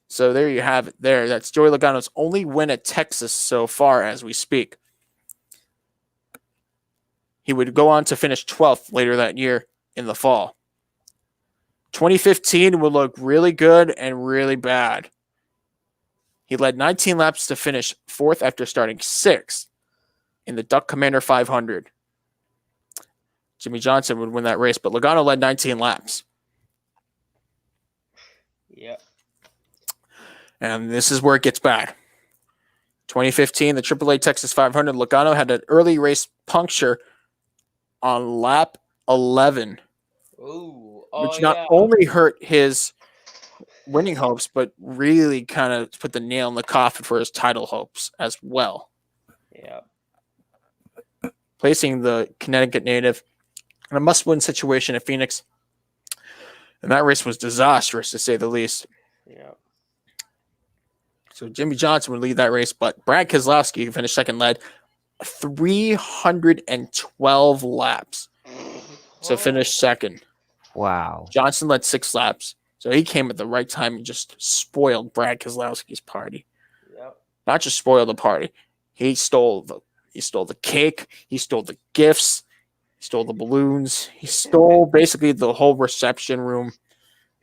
So there you have it there. That's Joey Logano's only win at Texas so far as we speak. He would go on to finish 12th later that year in the fall. 2015 would look really good and really bad. He led 19 laps to finish 4th after starting 6th in the Duck Commander 500. Jimmy Johnson would win that race, but Logano led 19 laps. Yep. And this is where it gets bad. 2015, the AAA Texas 500, Logano had an early race puncture on lap 11, Ooh. which not only hurt his winning hopes, but really kind of put the nail in the coffin for his title hopes as well. Yeah. Placing the Connecticut native in a must-win situation at Phoenix. And that race was disastrous, to say the least. Yeah. So Jimmy Johnson would lead that race, but Brad Keselowski, who finished second, led 312 laps to finish second. Wow. Johnson led 6 laps. So he came at the right time and just spoiled Brad Keselowski's party. Yep. Not just spoiled the party. He stole the cake, he stole the gifts, he stole the balloons, he stole basically the whole reception room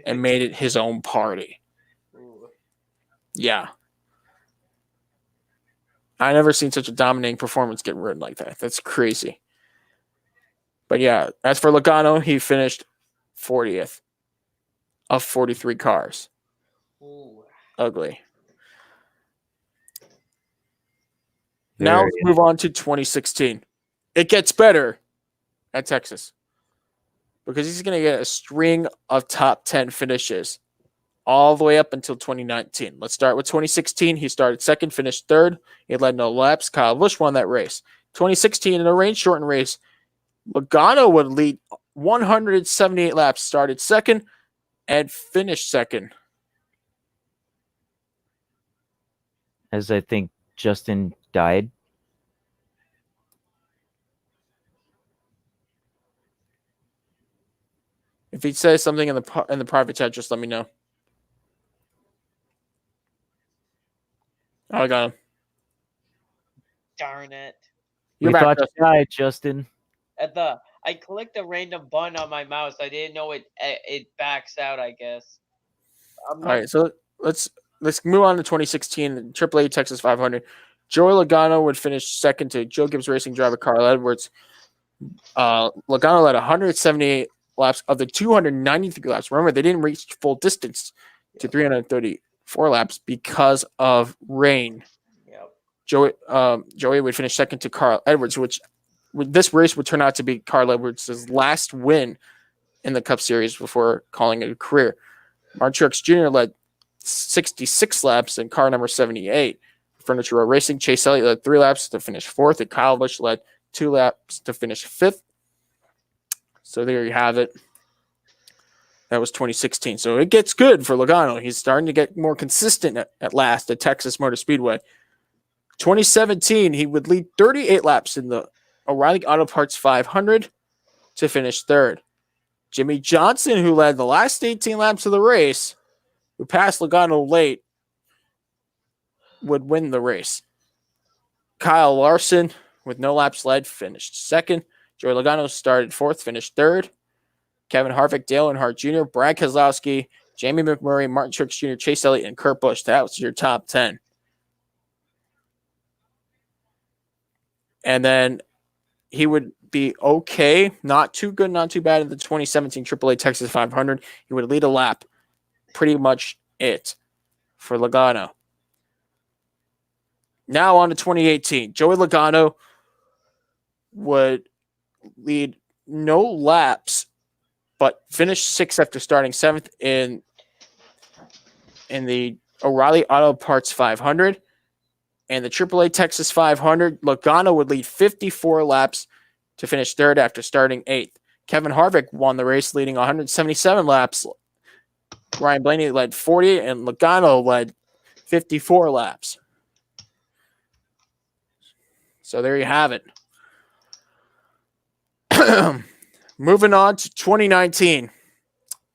and made it his own party. Ooh. Yeah. I never seen such a dominating performance get ridden like that. That's crazy. But yeah, as for Logano, he finished 40th of 43 cars. Ooh. Ugly. Now let's move on to 2016. It gets better at Texas because he's going to get a string of top 10 finishes all the way up until 2019. Let's start with 2016. He started second, finished third. He led no laps. Kyle Busch won that race. 2016, in a rain-shortened race, Logano would lead 178 laps, started second, and finished second. As I think Justin died. If he says something in the private chat, just let me know. Oh, I got him. Darn it. You're We back, thought Justin. you died, Justin. I clicked a random button on my mouse. I didn't know it backs out, I guess. All right, so let's move on to 2016 AAA Texas 500. Joey Logano would finish second to Joe Gibbs Racing driver Carl Edwards. Logano led 178 laps of the 293 laps. Remember, they didn't reach full distance to 334 laps because of rain. Yep. Joey would finish second to Carl Edwards, which this race would turn out to be Carl Edwards' last win in the Cup Series before calling it a career. Martin Truex Jr. led 66 laps in car number 78. Furniture Row Racing, Chase Elliott led 3 laps to finish 4th, and Kyle Busch led 2 laps to finish 5th. So there you have it. That was 2016. So it gets good for Logano. He's starting to get more consistent at last at Texas Motor Speedway. 2017, he would lead 38 laps in the O'Reilly Auto Parts 500 to finish 3rd. Jimmy Johnson, who led the last 18 laps of the race, who passed Logano late, would win the race. Kyle Larson, with no laps led, finished 2nd. Joey Logano started 4th, finished 3rd. Kevin Harvick, Dale Earnhardt Jr., Brad Keselowski, Jamie McMurray, Martin Truex Jr., Chase Elliott, and Kurt Busch. That was your top 10. And then he would be okay, not too good, not too bad in the 2017 AAA Texas 500. He would lead a lap. Pretty much it for Logano. Now on to 2018. Joey Logano would lead no laps, but finish 6th after starting 7th in the O'Reilly Auto Parts 500. And the AAA Texas 500, Logano would lead 54 laps to finish 3rd after starting 8th. Kevin Harvick won the race, leading 177 laps. Ryan Blaney led 40, and Logano led 54 laps. So there you have it. Moving on to 2019,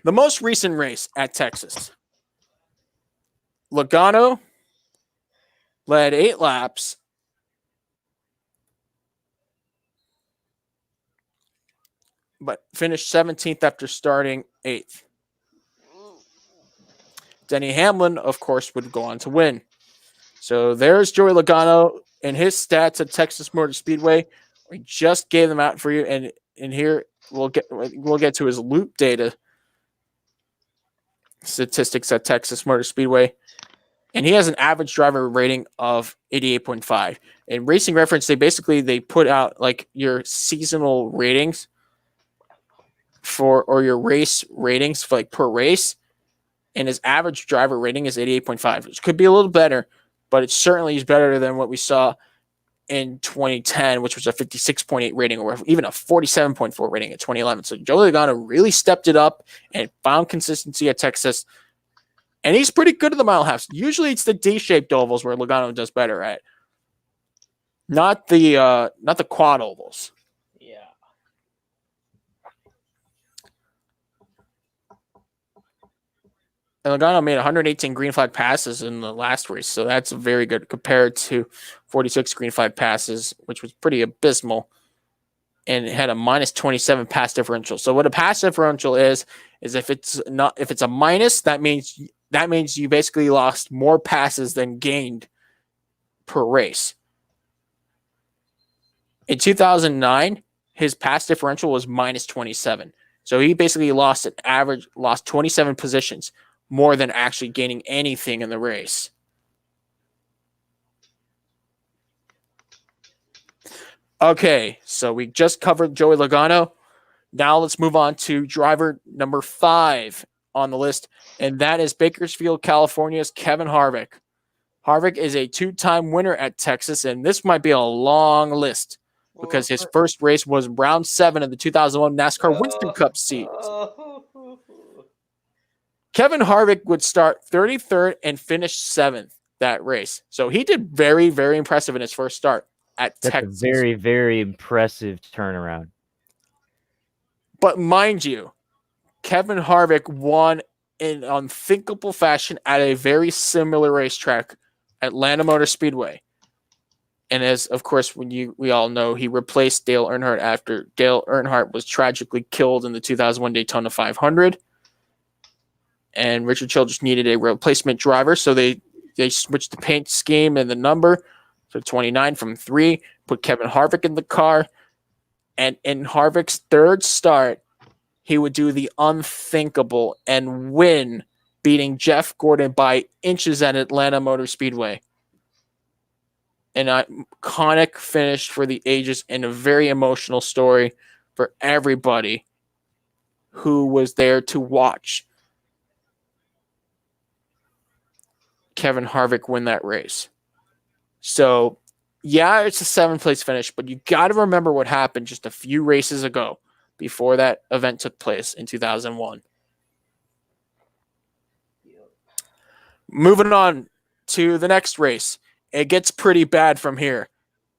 the most recent race at Texas. Logano led 8 laps, but finished 17th after starting 8th. Denny Hamlin, of course, would go on to win. So there's Joey Logano and his stats at Texas Motor Speedway. We just gave them out for you, and in here we'll get to his loop data statistics at Texas Motor Speedway. And he has an average driver rating of 88.5. In Racing Reference, they put out like your seasonal ratings or your race ratings for like per race. and his average driver rating is 88.5, which could be a little better, but it certainly is better than what we saw in 2010, which was a 56.8 rating, or even a 47.4 rating in 2011. So Joey Logano really stepped it up and found consistency at Texas, and he's pretty good at the mile halves. Usually it's the D-shaped ovals where Logano does better at, not the quad ovals. Yeah. And Logano made 118 green flag passes in the last race, so that's very good compared to 46 green flag passes, which was pretty abysmal. And it had a minus 27 pass differential. So what a pass differential is if it's a minus, that means you basically lost more passes than gained per race. In 2009, his pass differential was minus 27. So he basically lost 27 positions more than actually gaining anything in the race. Okay, so we just covered Joey Logano. Now let's move on to driver number 5 on the list, and that is Bakersfield, California's Kevin Harvick. Harvick is a 2-time winner at Texas, and this might be a long list because his first race was round 7 of the 2001 NASCAR Winston Cup series. Kevin Harvick would start 33rd and finish 7th that race. So he did very, very impressive in his first start at Texas. That's a very, very impressive turnaround. But mind you, Kevin Harvick won in unthinkable fashion at a very similar racetrack, Atlanta Motor Speedway. And as, of course, we all know, he replaced Dale Earnhardt after Dale Earnhardt was tragically killed in the 2001 Daytona 500. And Richard Childress needed a replacement driver, so they switched the paint scheme and the number to 29 from 3, put Kevin Harvick in the car, and in Harvick's third start, he would do the unthinkable and win, beating Jeff Gordon by inches at Atlanta Motor Speedway. An iconic finish for the ages and a very emotional story for everybody who was there to watch Kevin Harvick win that race. So, yeah, it's a 7th place finish, but you got to remember what happened just a few races ago before that event took place in 2001. Moving on to the next race. It gets pretty bad from here.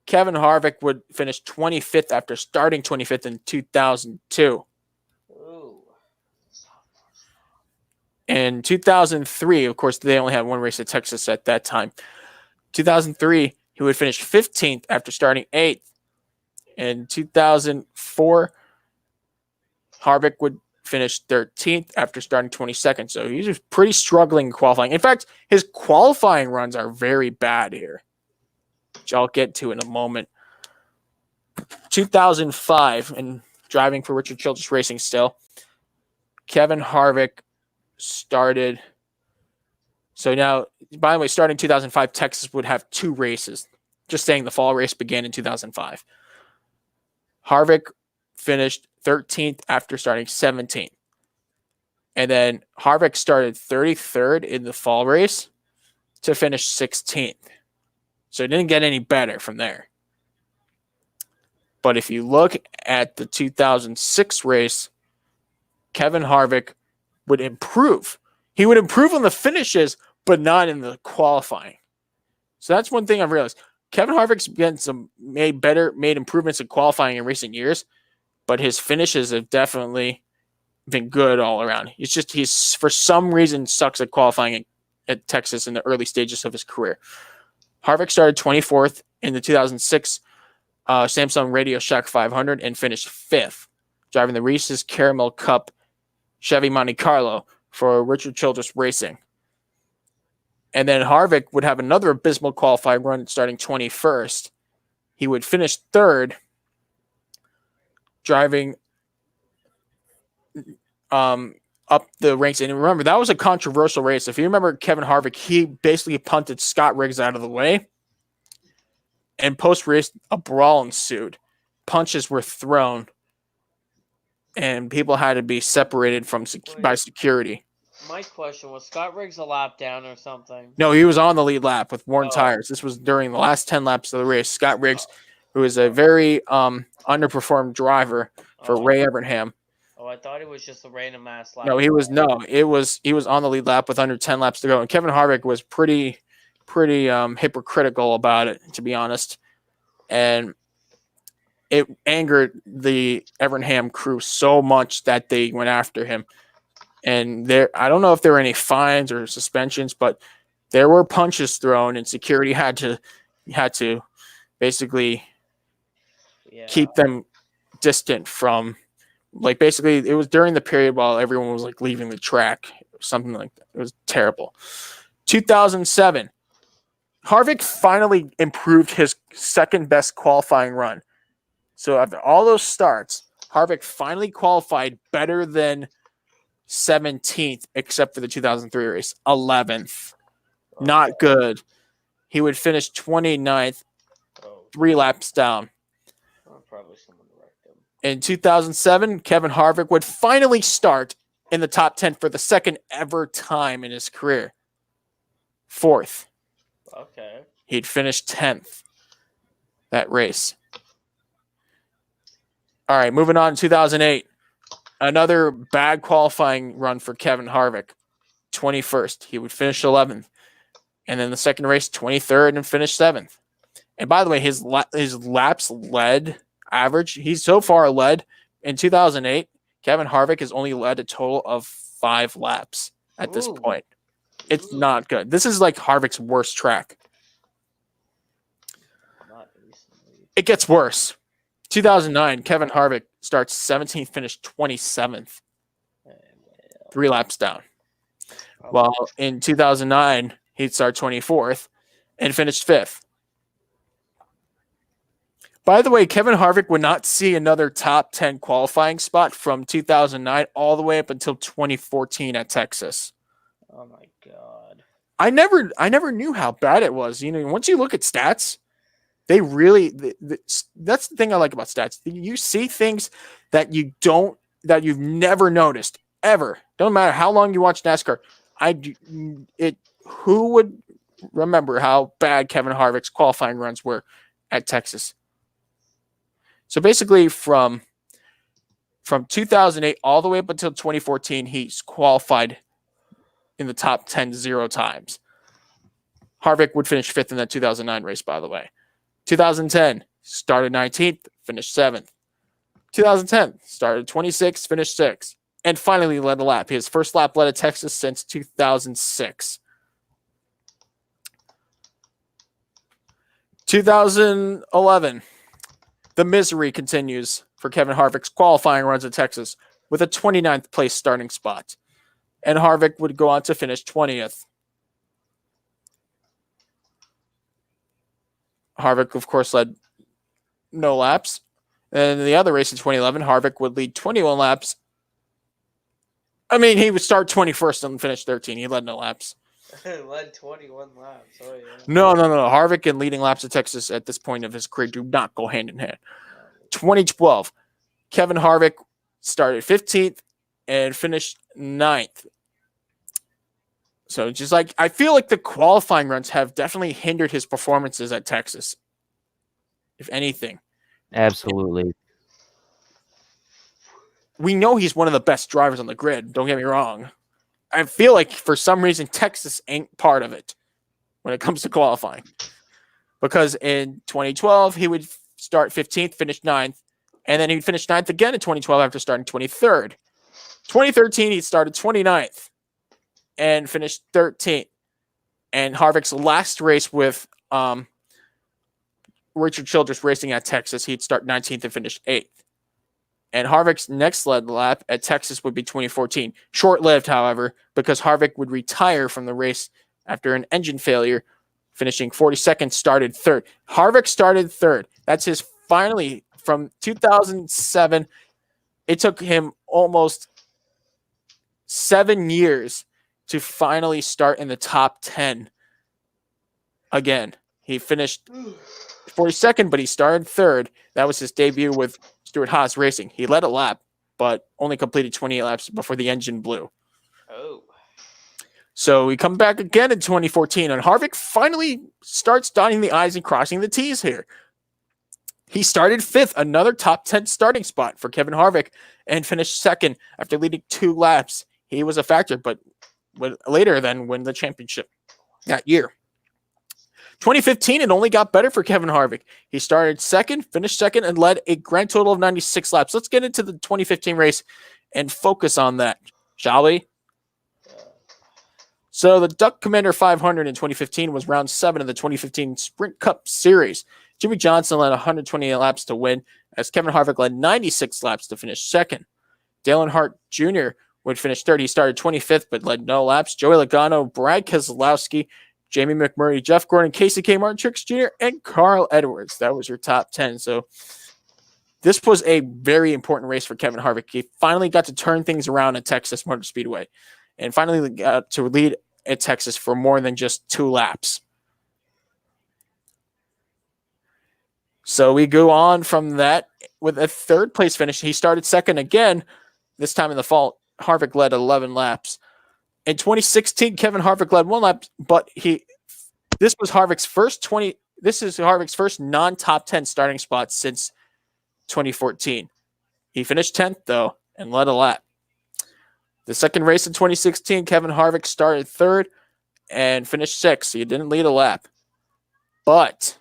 Kevin Harvick would finish 25th after starting 25th in 2002. In 2003, of course, they only had one race at Texas at that time. 2003, he would finish 15th after starting 8th. In 2004, Harvick would finish 13th after starting 22nd. So he's just pretty struggling qualifying. In fact, his qualifying runs are very bad here, which I'll get to in a moment. 2005, and driving for Richard Childress Racing still, Kevin Harvick started. So now, by the way, starting 2005, Texas would have 2 races. Just saying the fall race began in 2005. Harvick finished 13th after starting 17th. And then Harvick started 33rd in the fall race to finish 16th. So it didn't get any better from there. But if you look at the 2006 race, Kevin Harvick would improve. He would improve on the finishes, but not in the qualifying. So that's one thing I've realized. Kevin Harvick's made improvements in qualifying in recent years, but his finishes have definitely been good all around. It's just he's for some reason sucks at qualifying at Texas in the early stages of his career. Harvick started 24th in the 2006 Samsung Radio Shack 500 and finished 5th, driving the Reese's Caramel Cup Chevy Monte Carlo for Richard Childress Racing. And then Harvick would have another abysmal qualifying run starting 21st. He would finish 3rd, driving up the ranks. And remember, that was a controversial race. If you remember Kevin Harvick, he basically punted Scott Riggs out of the way. And post-race, a brawl ensued. Punches were thrown. And people had to be separated by security. My question was Scott Riggs a lap down or something? No, he was on the lead lap with worn Oh. tires. This was during the last 10 laps of the race. Scott Riggs, who is a very underperformed driver for Ray Evernham. Oh, I thought it was just a random ass lap. No, he was on the lead lap with under 10 laps to go. And Kevin Harvick was pretty hypocritical about it, to be honest. And it angered the Evernham crew so much that they went after him. And I don't know if there were any fines or suspensions, but there were punches thrown, and security had to basically keep them distant from, like, basically it was during the period while everyone was like leaving the track, something like that. It was terrible. 2007, Harvick finally improved his second best qualifying run. So after all those starts, Harvick finally qualified better than 17th, except for the 2003 race, 11th. Not good. He would finish 29th, 3 laps down. Probably someone wrecked him. In 2007, Kevin Harvick would finally start in the top 10 for the second ever time in his career. 4th. Okay. He'd finished 10th that race. All right, moving on to 2008. Another bad qualifying run for Kevin Harvick. 21st. He would finish 11th. And then the second race, 23rd, and finished 7th. And by the way, his laps led average, he's so far led in 2008. Kevin Harvick has only led a total of 5 laps at this point. It's not good. This is like Harvick's worst track. Not recently. It gets worse. 2009, Kevin Harvick starts 17th, finished 27th. 3 laps down. While in 2009, he'd start 24th and finished 5th. By the way, Kevin Harvick would not see another top 10 qualifying spot from 2009 all the way up until 2014 at Texas. Oh my God. I never knew how bad it was. You know, once you look at stats, they really that's the thing I like about stats. You see things that you've never noticed ever. Don't matter how long you watch NASCAR. Who would remember how bad Kevin Harvick's qualifying runs were at Texas? So basically from 2008 all the way up until 2014, he's qualified in the top 10 0 times. Harvick would finish 5th in that 2009 race, by the way. 2010, started 19th, finished 7th. 2010, started 26th, finished 6th. And finally led a lap. His first lap led at Texas since 2006. 2011, the misery continues for Kevin Harvick's qualifying runs at Texas with a 29th place starting spot. And Harvick would go on to finish 20th. Harvick, of course, led no laps. And in the other race in 2011, Harvick would lead 21 laps. I mean, he would start 21st and finish 13. He led no laps. Led 21 laps. Oh, yeah. No. Harvick and leading laps at Texas at this point of his career do not go hand in hand. 2012, Kevin Harvick started 15th and finished 9th. So just like, I feel like the qualifying runs have definitely hindered his performances at Texas, if anything. Absolutely. We know he's one of the best drivers on the grid. Don't get me wrong. I feel like for some reason Texas ain't part of it when it comes to qualifying. Because in 2012, he would start 15th, finish 9th, and then he'd finish 9th again in 2012 after starting 23rd. 2013, he started 29th and finished 13th. And Harvick's last race with Richard Childress racing at Texas, he'd start 19th and finish 8th. And Harvick's next led lap at Texas would be 2014. Short-lived, however, because Harvick would retire from the race after an engine failure, finishing 42nd, started 3rd. Harvick started 3rd. That's his finally, from 2007, it took him almost 7 years to finally start in the top 10 again. He finished 42nd, but he started 3rd. That was his debut with Stuart Haas Racing. He led a lap, but only completed 28 laps before the engine blew. Oh. So we come back again in 2014, and Harvick finally starts dotting the I's and crossing the T's here. He started 5th, another top 10 starting spot for Kevin Harvick, and finished 2nd after leading 2 laps. He was a factor, but would later then win the championship that year. 2015, it only got better for Kevin Harvick. He started 2nd, finished 2nd, and led a grand total of 96 laps. Let's get into the 2015 race and focus on that, shall we? So the Duck Commander 500 in 2015 was round 7 of the 2015 Sprint Cup Series. Jimmy Johnson led 128 laps to win, as Kevin Harvick led 96 laps to finish 2nd. Dale Earnhardt Jr. would finish 3rd. He started 25th, but led no laps. Joey Logano, Brad Keselowski, Jamie McMurray, Jeff Gordon, Casey K. Martin Truex Jr., and Carl Edwards. That was your top 10. So this was a very important race for Kevin Harvick. He finally got to turn things around at Texas Motor Speedway and finally got to lead at Texas for more than just 2 laps. So we go on from that with a 3rd place finish. He started 2nd again, this time in the fall. Harvick led 11 laps. In 2016, Kevin Harvick led 1 lap, but this is Harvick's first non-top 10 starting spot since 2014. He finished 10th though and led a lap. The second race in 2016, Kevin Harvick started 3rd and finished 6th. So he didn't lead a lap. But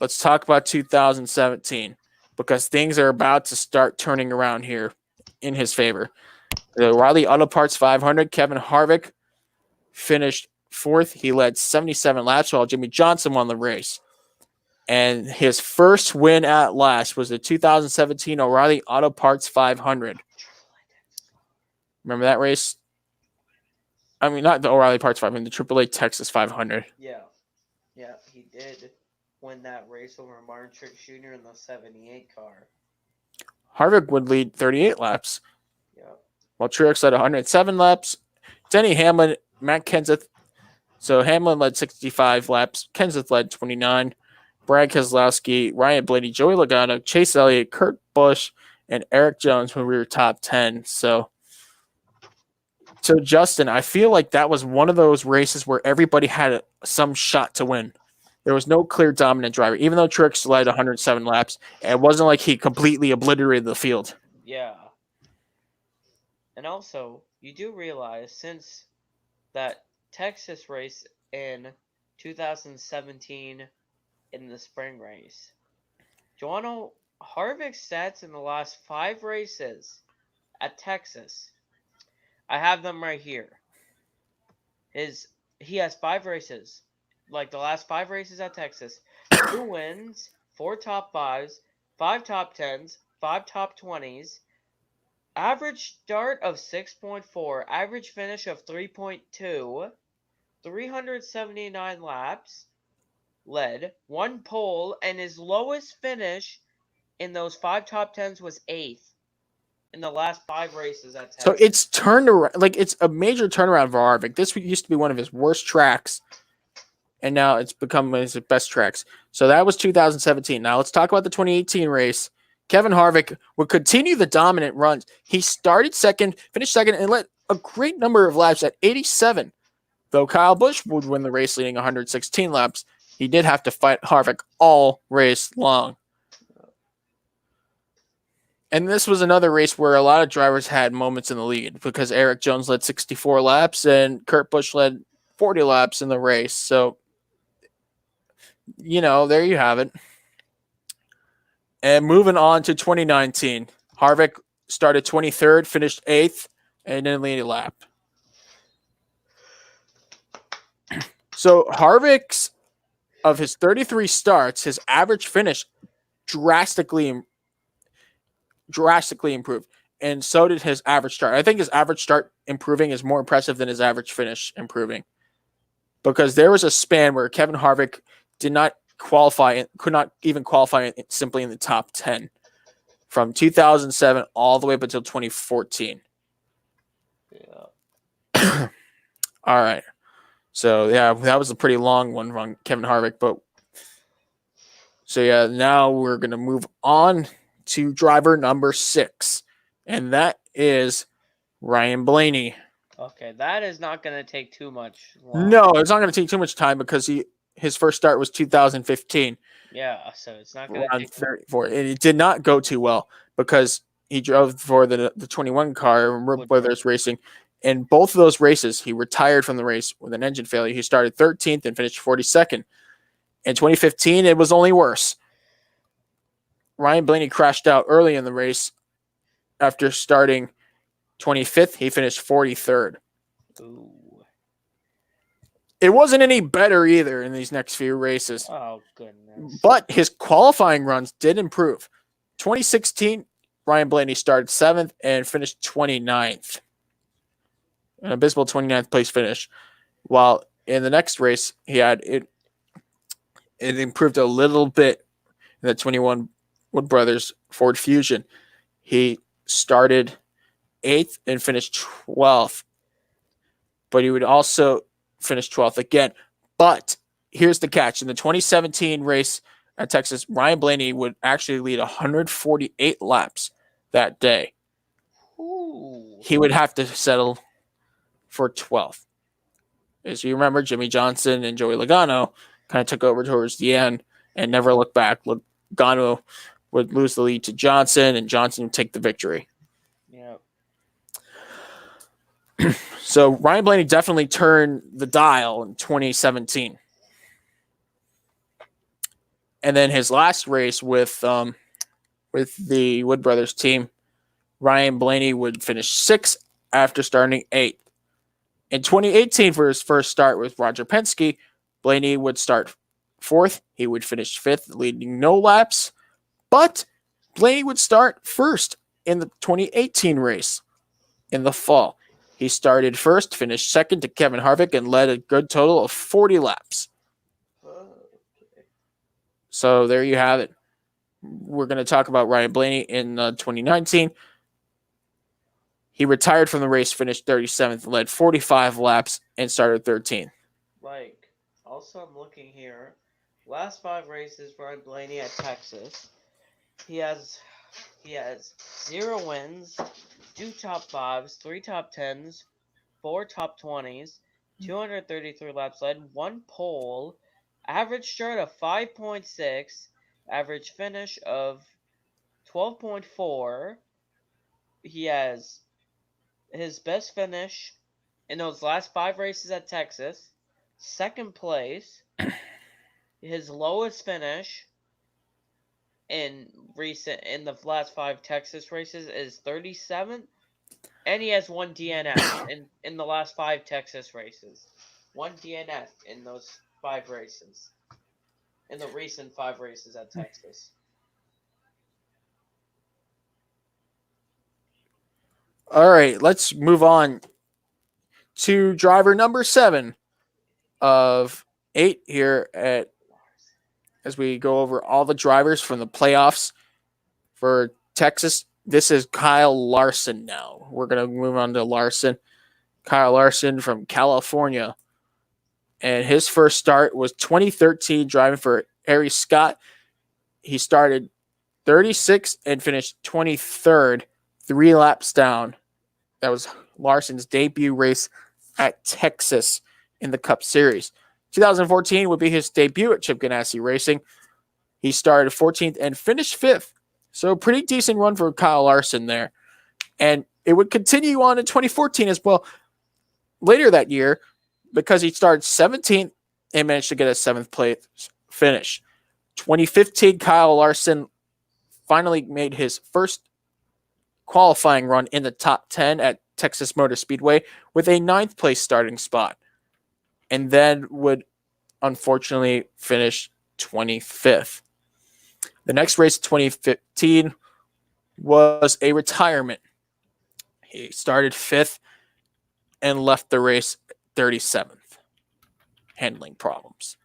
let's talk about 2017 because things are about to start turning around here in his favor. The O'Reilly Auto Parts 500, Kevin Harvick finished 4th. He led 77 laps while Jimmy Johnson won the race. And his first win at last was the 2017 O'Reilly Auto Parts 500. Remember that race? I mean, not the O'Reilly Parts 500, the AAA Texas 500. Yeah, he did win that race over Martin Truex Jr. in the 78 car. Harvick would lead 38 laps. Yeah. While Truex led 107 laps. Denny Hamlin, Matt Kenseth. So Hamlin led 65 laps. Kenseth led 29. Brad Keselowski, Ryan Blaney, Joey Logano, Chase Elliott, Kurt Busch, and Eric Jones when we were top 10. So Justin, I feel like that was one of those races where everybody had some shot to win. There was no clear dominant driver. Even though Truex led 107 laps, it wasn't like he completely obliterated the field. Yeah. And also, you do realize since that Texas race in 2017 in the spring race, do you want to know Harvick's stats in the last 5 races at Texas? I have them right here. He has 5 races. Like the last 5 races at Texas. 2 wins, 4 top 5s, 5 top 10s, 5 top 20s. Average start of 6.4. Average finish of 3.2. 379 laps. Led. 1 pole. And his lowest finish in those 5 top 10s was 8th. In the last 5 races at Texas. So it's turned around. Like it's a major turnaround for Harvick. This used to be one of his worst tracks. And now it's become one of his best tracks. So that was 2017. Now let's talk about the 2018 race. Kevin Harvick would continue the dominant runs. He started 2nd, finished 2nd, and led a great number of laps at 87. Though Kyle Busch would win the race leading 116 laps, he did have to fight Harvick all race long. And this was another race where a lot of drivers had moments in the lead because Eric Jones led 64 laps and Kurt Busch led 40 laps in the race. So, there you have it. And moving on to 2019, Harvick started 23rd, finished 8th, and didn't lead a lap. So Harvick's, of his 33 starts, his average finish drastically improved. And so did his average start. I think his average start improving is more impressive than his average finish improving. Because there was a span where Kevin Harvick did not qualify, could not even qualify simply in the top 10 from 2007 all the way up until 2014. Yeah. All right. So, yeah, that was a pretty long one from Kevin Harvick. Now we're going to move on to driver number 6, and that is Ryan Blaney. Okay, that is not going to take too much long. No, it's not going to take too much time because his first start was 2015, Yeah, so it's not going to around take. 34, and it did not go too well because he drove for the 21 car, Wood Brothers Racing. In both of those races, he retired from the race with an engine failure. He started 13th and finished 42nd. In 2015, it was only worse. Ryan Blaney crashed out early in the race. After starting 25th, he finished 43rd. Ooh. It wasn't any better either in these next few races, Oh, goodness. but his qualifying runs did improve. 2016, Ryan Blaney started 7th and finished 29th. An abysmal 29th place finish. While in the next race, he had it improved a little bit in the 21 Wood Brothers Ford Fusion. He started 8th and finished 12th, but he would also finish 12th again. But here's the catch. In the 2017 race at Texas, Ryan Blaney would actually lead 148 laps that day. Ooh. He would have to settle for 12th. As you remember, Jimmy Johnson and Joey Logano kind of took over towards the end and never looked back. Logano would lose the lead to Johnson, and Johnson would take the victory. Yeah. So Ryan Blaney definitely turned the dial in 2017. And then his last race with the Wood Brothers team, Ryan Blaney would finish 6th after starting 8th. In 2018, for his first start with Roger Penske, Blaney would start 4th. He would finish 5th, leading no laps. But Blaney would start 1st in the 2018 race in the fall. He started 1st, finished 2nd to Kevin Harvick, and led a good total of 40 laps. Okay. So there you have it. We're going to talk about Ryan Blaney in 2019. He retired from the race, finished 37th, led 45 laps, and started 13th. Like, also I'm looking here. Last 5 races, Ryan Blaney at Texas. He has 0 wins, 2 top 5s, 3 top 10s, 4 top 20s, 233 laps led, 1 pole, average start of 5.6, average finish of 12.4. He has his best finish in those last 5 races at Texas, 2nd place. His lowest finish in the last 5 Texas races is 37th, and he has 1 DNF in the last 5 Texas races. 1 DNF in those 5 races. In the recent 5 races at Texas. All right, let's move on to driver number 7 of 8 here as we go over all the drivers from the playoffs for Texas. This is Kyle Larson now. We're going to move on to Larson. Kyle Larson from California. And his first start was 2013, driving for Harry Scott. He started 36th and finished 23rd, 3 laps down. That was Larson's debut race at Texas in the Cup Series. 2014 would be his debut at Chip Ganassi Racing. He started 14th and finished 5th. So pretty decent run for Kyle Larson there. And it would continue on in 2014 as well. Later that year, because he started 17th and managed to get a 7th place finish. 2015, Kyle Larson finally made his first qualifying run in the top 10 at Texas Motor Speedway with a 9th place starting spot, and then would unfortunately finish 25th. The next race, 2015, was a retirement. He started 5th and left the race 37th, handling problems.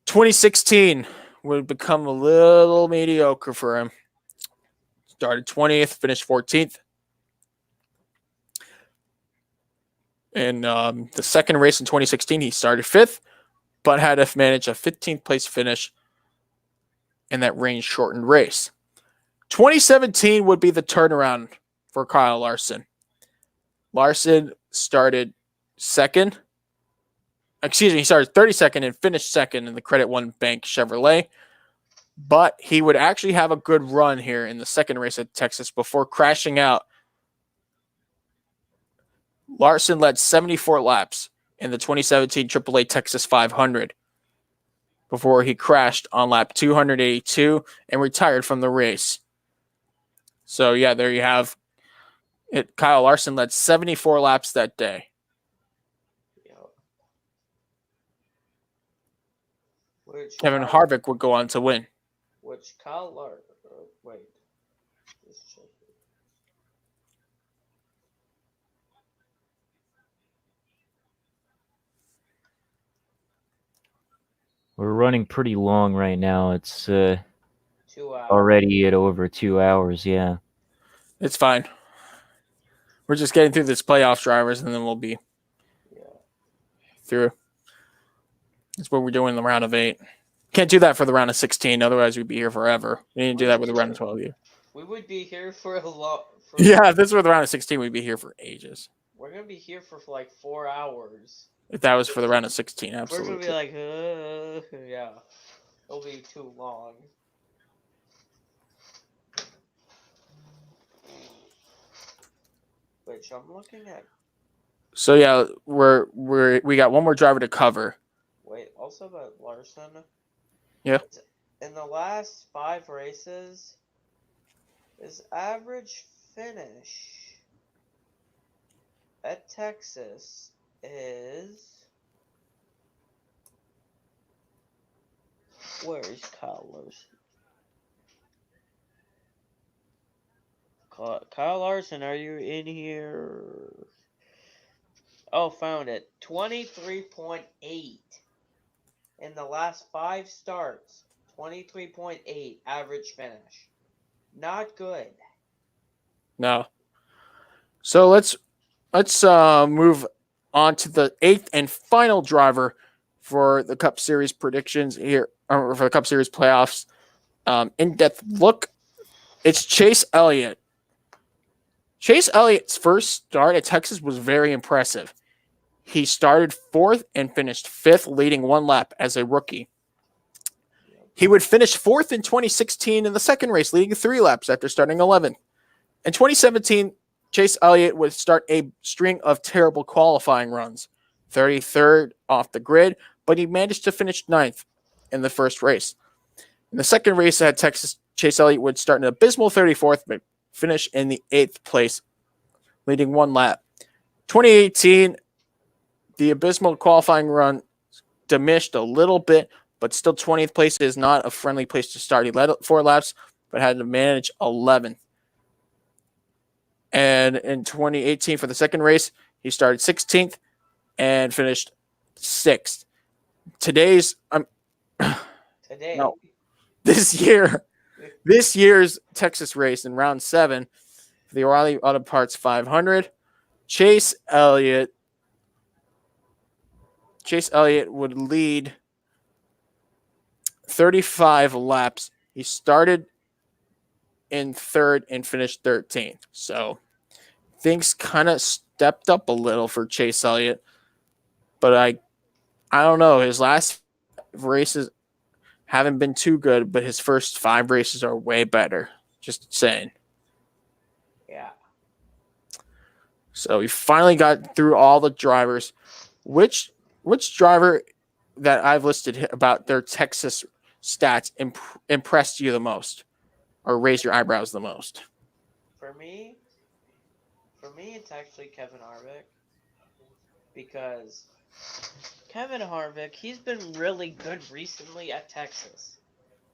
2016 would become a little mediocre for him. Started 20th, finished 14th. In the second race in 2016, he started 5th, but had to manage a 15th place finish in that rain-shortened race. 2017 would be the turnaround for Kyle Larson. Larson started second. Excuse me, he started 32nd and finished second in the Credit One Bank Chevrolet. But he would actually have a good run here in the second race at Texas before crashing out. Larson led 74 laps in the 2017 AAA Texas 500 before he crashed on lap 282 and retired from the race. So, yeah, there you have it. Kyle Larson led 74 laps that day. Yep. Which Kevin Kyle, Harvick would go on to win. which Kyle Larson. Wait. Just check it. We're running pretty long right now. It's 2 hours. already at over 2 hours. Yeah. It's fine. We're just getting through this playoff drivers, and then we'll be through. That's what we're doing in the round of 8. Can't do that for the round of 16, otherwise we'd be here forever. We need to do that with the round of 12. We would be here for a lot. Yeah, if this were the round of 16, we'd be here for ages. We're gonna be here for like 4 hours. If that was for the round of 16, We're absolutely. gonna be like, yeah, it'll be too long. Which I'm looking at. So yeah, we got one more driver to cover. Wait, also about Larson. Yeah. In the last 5 races, his average finish at Texas is. Where is Kyle Larson? Kyle Larson, are you in here? Oh, found it. 23.8 in the last 5 starts. 23.8 average finish. Not good. No. So let's move on to the 8th and final driver for the Cup Series predictions here, or for the Cup Series playoffs. In-depth look. It's Chase Elliott. Chase Elliott's first start at Texas was very impressive. He started 4th and finished 5th, leading 1 lap as a rookie. He would finish 4th in 2016 in the second race, leading 3 laps after starting 11th. In 2017, Chase Elliott would start a string of terrible qualifying runs, 33rd off the grid, but he managed to finish 9th in the first race. In the second race at Texas, Chase Elliott would start an abysmal 34th, but finish in the 8th place, leading 1 lap. 2018, the abysmal qualifying run diminished a little bit, but still 20th place is not a friendly place to start. He led 4 laps, but had to manage 11th. And in 2018, for the second race, he started 16th and finished 6th. This year's Texas race in round 7 for the O'Reilly Auto Parts 500, Chase Elliott would lead 35 laps. He started in 3rd and finished 13th. So things kind of stepped up a little for Chase Elliott. But I don't know. His last races haven't been too good, but his first 5 races are way better. Just saying. Yeah. So we finally got through all the drivers. Which driver that I've listed about their Texas stats impressed you the most, or raised your eyebrows the most? For me, it's actually Kevin Harvick, because Kevin Harvick, he's been really good recently at Texas.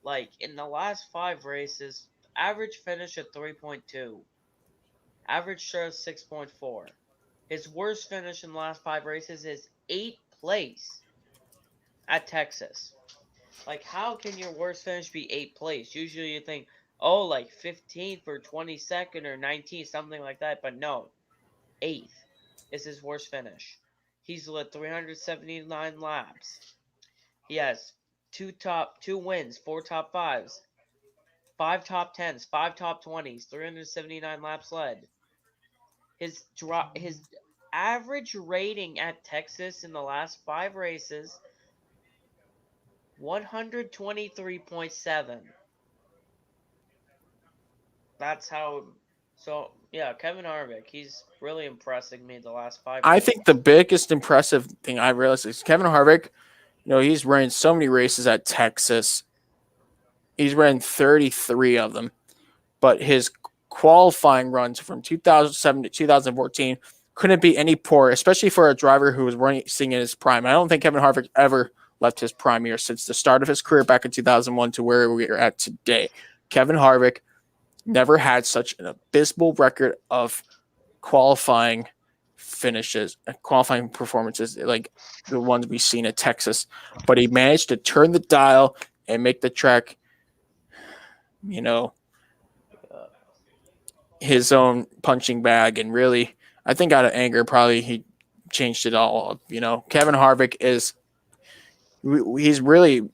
Like, in the last 5 races, average finish at 3.2. Average start 6.4. His worst finish in the last 5 races is 8th place at Texas. Like, how can your worst finish be 8th place? Usually you think, oh, like 15th or 22nd or 19th, something like that. But no, 8th is his worst finish. He's led 379 laps. He has 2 wins, 4 top 5s, 5 top 10s, 5 top 20s, 379 laps led. his average rating at Texas in the last 5 races 123.7. That's how. So yeah, Kevin Harvick, he's really impressing me the last 5 I races. think the biggest impressive thing I realized is Kevin Harvick. He's ran so many races at Texas. He's ran 33 of them, but his qualifying runs from 2007 to 2014 couldn't be any poorer, especially for a driver who was racing in his prime. I don't think Kevin Harvick ever left his prime year since the start of his career back in 2001 to where we are at today. Kevin Harvick never had such an abysmal record of qualifying finishes, qualifying performances like the ones we've seen at Texas, but he managed to turn the dial and make the track, his own punching bag. And really, I think out of anger, probably he changed it all up. Kevin Harvick he's really,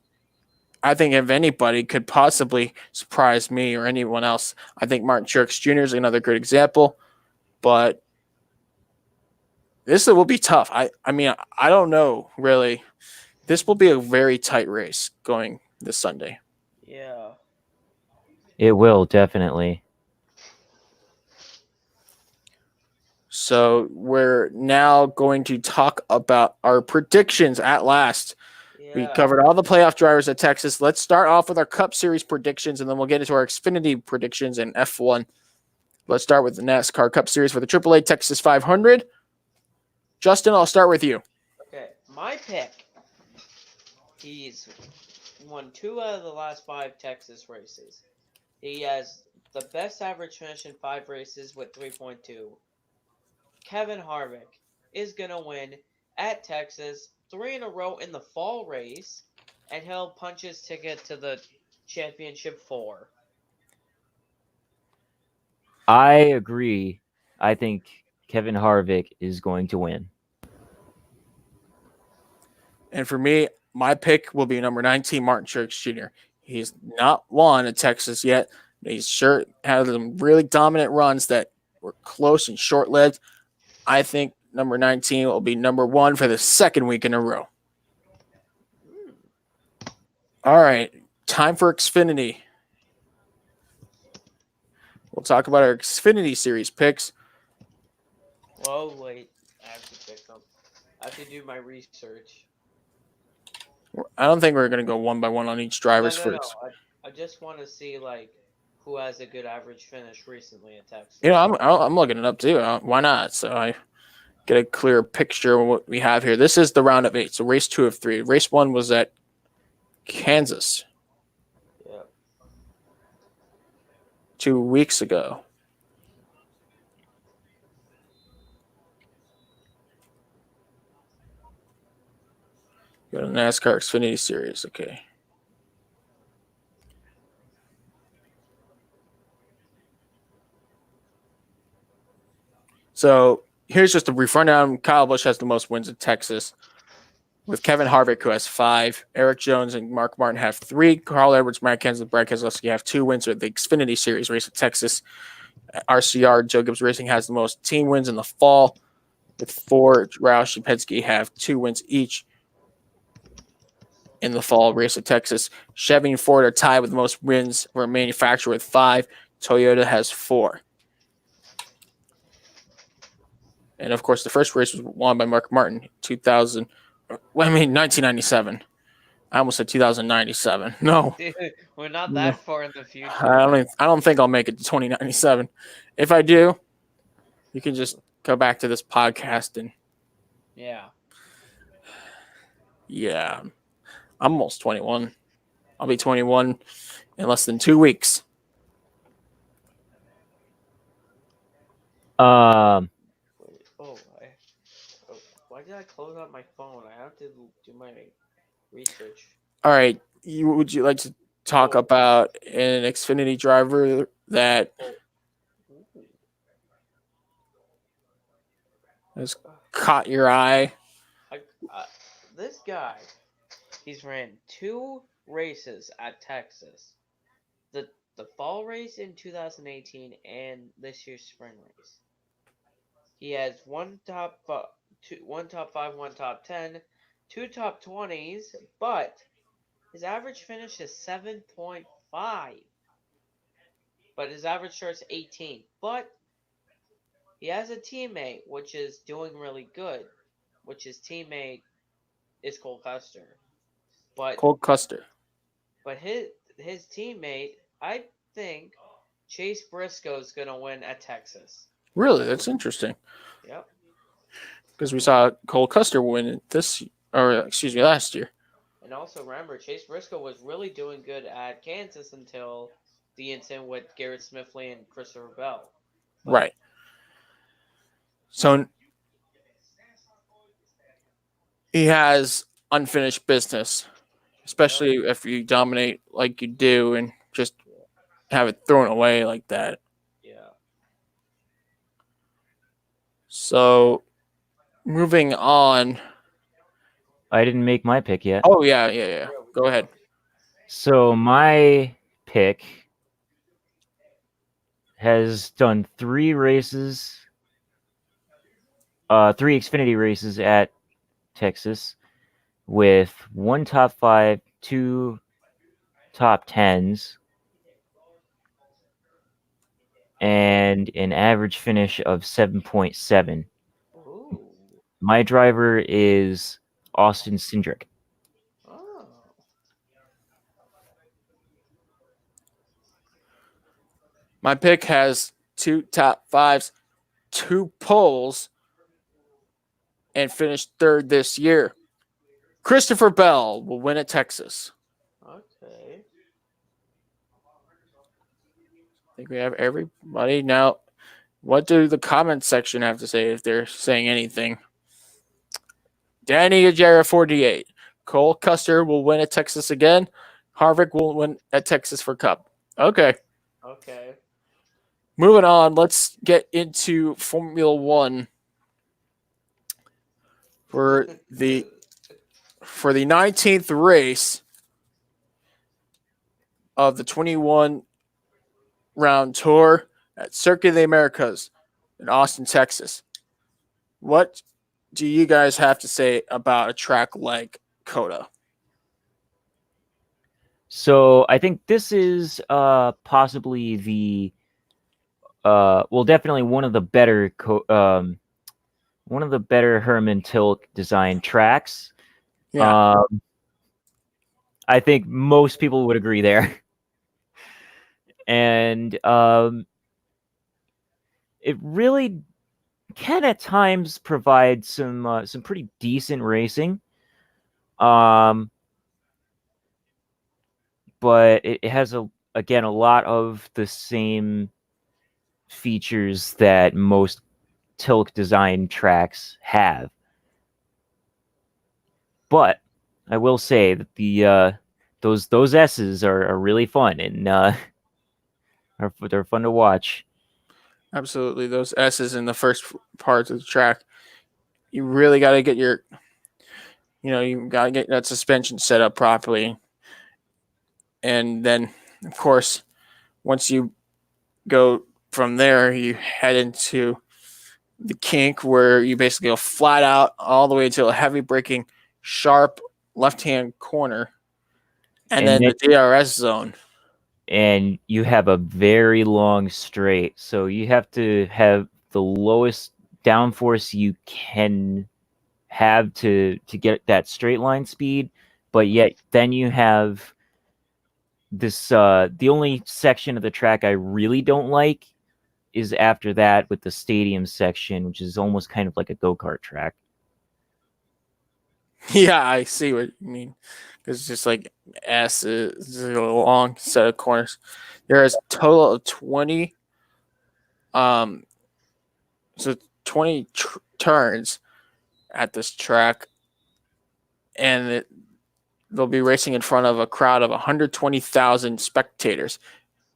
I think if anybody could possibly surprise me or anyone else, I think Martin Truex Jr. is another good example. But this will be tough. I mean, I don't know, really. This will be a very tight race going this Sunday. Yeah. It will, definitely. So we're now going to talk about our predictions at last. We Yeah. covered all the playoff drivers at Texas. Let's start off with our Cup Series predictions, and then we'll get into our Xfinity predictions and F1. Let's start with the NASCAR Cup Series for the AAA Texas 500. Justin, I'll start with you. Okay, my pick. He's won 2 out of the last 5 Texas races. He has the best average finish in 5 races with 3.2. Kevin Harvick is gonna win at Texas 3 in a row in the fall race, and he'll punch his ticket to the championship 4. I agree. I think Kevin Harvick is going to win. And for me, my pick will be number 19, Martin Truex Jr. He's not won at Texas yet. He's sure had some really dominant runs that were close and short-lived. I think number 19 will be number 1 for the second week in a row. All right, time for Xfinity. We'll talk about our Xfinity Series picks. Whoa, wait. I have to pick them. I have to do my research. I don't think we're going to go one by one on each driver's No. first. I just want to see, like, who has a good average finish recently at Texas. I'm looking it up too. Why not? So I get a clear picture of what we have here. This is the round of 8. So race 2 of 3. Race 1 was at Kansas. Yeah. 2 weeks ago. Go to NASCAR Xfinity Series. Okay. So here's just a brief rundown. Kyle Busch has the most wins in Texas, with Kevin Harvick, who has 5. Eric Jones and Mark Martin have 3. Carl Edwards, Matt Kenseth, and Brad Keselowski have 2 wins with the Xfinity Series race at Texas. RCR, Joe Gibbs Racing has the most team wins in the fall, with 4. Roush and Penske have 2 wins each in the fall race at Texas. Chevy and Ford are tied with the most wins for a manufacturer with 5. Toyota has 4. And of course, the first race was won by Mark Martin, 1997. I almost said 2097. No, Dude, we're not that far in the future. I don't think I'll make it to 2097. If I do, you can just go back to this podcast and Yeah. I'm almost 21. I'll be 21 in less than 2 weeks. Why did I close out my phone? I have to do my research. All right, would you like to talk about an Xfinity driver that has caught your eye? This guy, he's ran 2 races at Texas. The fall race in 2018 and this year's spring race. He has one top five, one top 10, two top 20s, but his average finish is 7.5. But his average start's 18. But he has a teammate which is doing really good, which his teammate is Cole Custer. But Cole Custer. But his teammate, I think Chase Briscoe's gonna win at Texas. Really, that's interesting Yep. because we saw Cole Custer win last year. And also remember, Chase Briscoe was really doing good at Kansas until the incident with Garrett Smithley and Christopher Bell. But Right. So he has unfinished business, especially if you dominate like you do and just have it thrown away like that. Yeah. So moving on. I didn't make my pick yet. Oh, yeah. Go ahead. So my pick has done 3 races, 3 Xfinity races at Texas, with 1 top 5, 2 top 10s, and an average finish of 7.7. Ooh. My driver is Austin Cindric. Oh. My pick has 2 top 5s, 2 poles, and finished 3rd this year. Christopher Bell will win at Texas. Okay. I think we have everybody. Now, what do the comment section have to say if they're saying anything? Danny Ajera 48. Cole Custer will win at Texas again. Harvick will win at Texas for Cup. Okay. Okay. Moving on, let's get into Formula One for the 19th race of the 21 round tour at Circuit of the Americas in Austin, Texas. What do you guys have to say about a track like COTA? So I think this is possibly the definitely one of the better Herman Tilke design tracks. Yeah. I think most people would agree there. And it really can at times provide some pretty decent racing. But it has a lot of the same features that most Tilke design tracks have. But I will say that the those S's are really fun and they're fun to watch. Absolutely. Those S's in the first parts of the track, you really got to get you got to get that suspension set up properly. And then, of course, once you go from there, you head into the kink where you basically go flat out all the way to a heavy braking, sharp left-hand corner, and then the DRS zone. And you have a very long straight, so you have to have the lowest downforce you can have to get that straight line speed, but yet then you have this the only section of the track I really don't like is after that with the stadium section, which is almost kind of like a go-kart track. Yeah, I see what you mean. It's just like S is a long set of corners. There is a total of 20 turns at this track, and they'll be racing in front of a crowd of 120,000 spectators.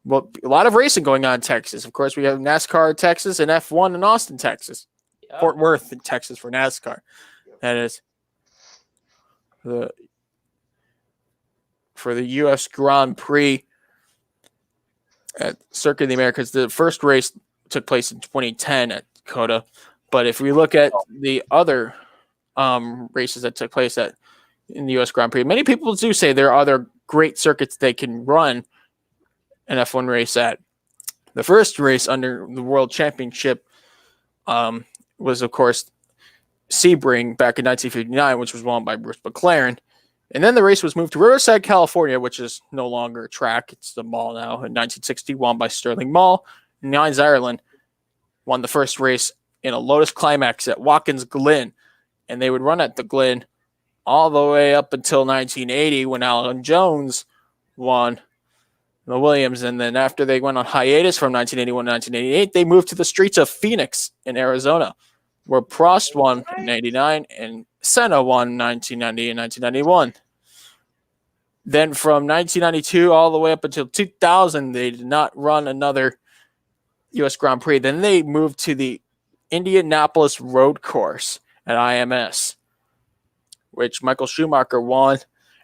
Well, a lot of racing going on in Texas. Of course, we have NASCAR in Texas and F1 in Austin, Texas. Yep. Fort Worth in Texas for NASCAR. That is for the U.S. Grand Prix at Circuit of the Americas. The first race took place in 2010 at COTA. But if we look at the other races that took place in the U.S. Grand Prix, many people do say there are other great circuits they can run an F1 race at. The first race under the World Championship was, of course, Sebring back in 1959, which was won by Bruce McLaren. And then the race was moved to Riverside, California, which is no longer a track. It's the mall now. In 1960, won by Sterling Mall. Nines Ireland won the first race in a Lotus Climax at Watkins Glen. And they would run at the Glen all the way up until 1980 when Alan Jones won the Williams. And then after they went on hiatus from 1981 to 1988, they moved to the streets of Phoenix in Arizona, where Prost won in 89 and Senna won in 1990 and 1991. Then from 1992 all the way up until 2000, they did not run another U.S. Grand Prix. Then they moved to the Indianapolis Road Course at IMS, which Michael Schumacher won,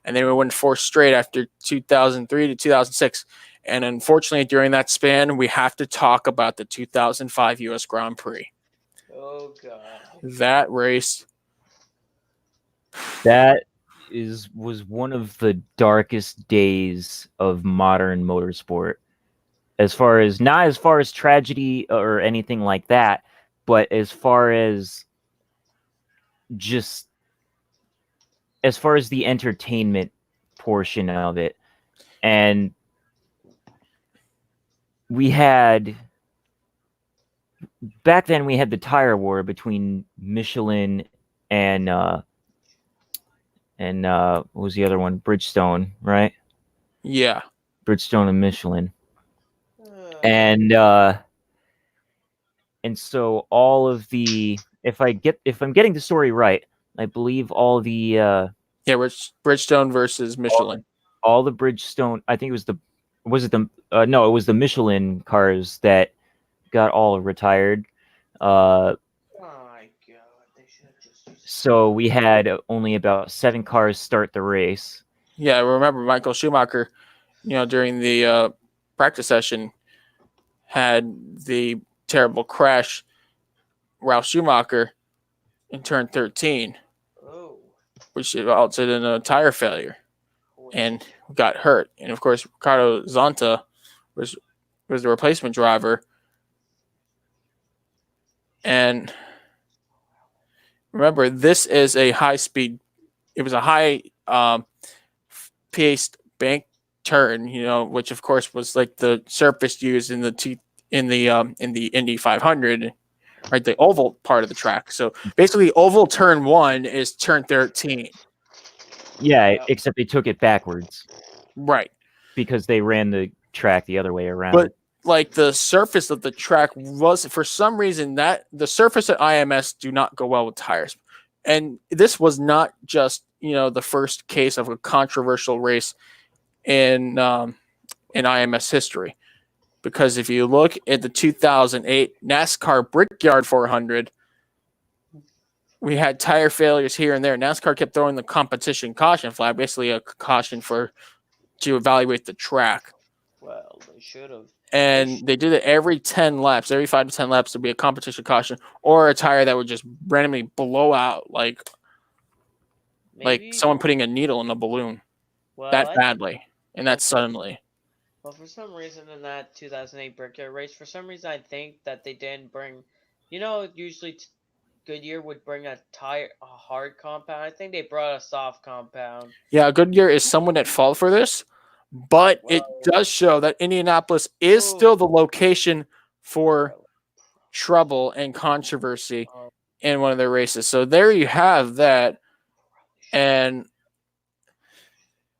and they would win 4 straight after 2003 to 2006. And unfortunately, during that span, we have to talk about the 2005 U.S. Grand Prix. Oh, God. That race. That was one of the darkest days of modern motorsport. Not as far as tragedy or anything like that, but as far as the entertainment portion of it. And back then we had the tire war between Michelin and what was the other one? Bridgestone, right? Yeah. Bridgestone and Michelin. And so all of the, if I'm getting the story right, I believe all the Bridgestone versus Michelin. All the Bridgestone, I think it was the Michelin cars that got all retired. My God, they should just. So we had only about 7 cars start the race. Yeah, I remember Michael Schumacher, during the practice session, had the terrible crash. Ralph Schumacher in turn 13, which resulted in a tire failure, and got hurt. And of course, Ricardo Zonta was the replacement driver. And remember, this is a high-speed. It was a high-paced bank turn, which of course was like the surface used in the Indy 500, right? The oval part of the track. So basically, oval turn 1 is turn 13. Yeah, except they took it backwards, right? Because they ran the track the other way around. But like the surface of the track was, for some reason, that the surface at IMS do not go well with tires. And this was not just, the first case of a controversial race in IMS history. Because if you look at the 2008 NASCAR Brickyard 400, we had tire failures here and there. NASCAR kept throwing the competition caution flag, basically a caution to evaluate the track. Well, they should have. And they did it every 10 laps, every 5 to 10 laps, there'd be a competition caution or a tire that would just randomly blow out like someone putting a needle in a balloon badly and that suddenly. Well, for some reason in that 2008 Brickyard race, for some reason I think that they didn't bring, usually Goodyear would bring a hard compound. I think they brought a soft compound. Yeah, Goodyear is somewhat at fault for this, but it does show that Indianapolis is still the location for trouble and controversy in one of their races. So there you have that. And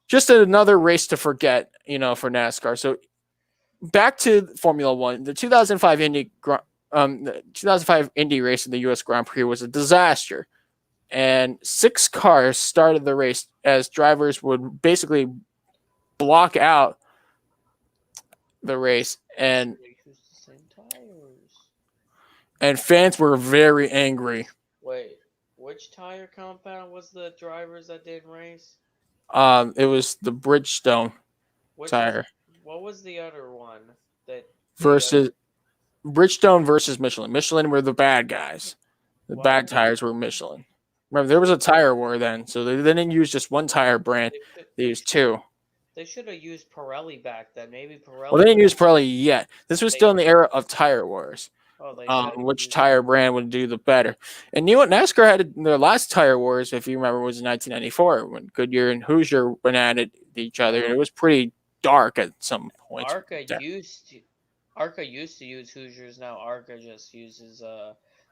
just another race to forget, for NASCAR. So back to Formula One, the 2005 Indy race in the U.S. Grand Prix was a disaster, and 6 cars started the race as drivers would basically block out the race, and fans were very angry. Wait, which tire compound was the drivers that didn't race? It was the Bridgestone tire. What was the other one that Bridgestone versus Michelin. Michelin were the bad guys. The Wow. bad tires were Michelin. Remember, there was a tire war then, so they didn't use just one tire brand. They used two. They should have used Pirelli back then. Maybe Pirelli. Well, they didn't use Pirelli yet. This was They- still in the era of tire wars. Oh, they should. Which tire brand would do the better? And you know what? NASCAR had their last tire wars, if you remember, was in 1994 when Goodyear and Hoosier went at each other, and it was pretty dark at some points. Arca used to use Hoosiers. Now Arca just uses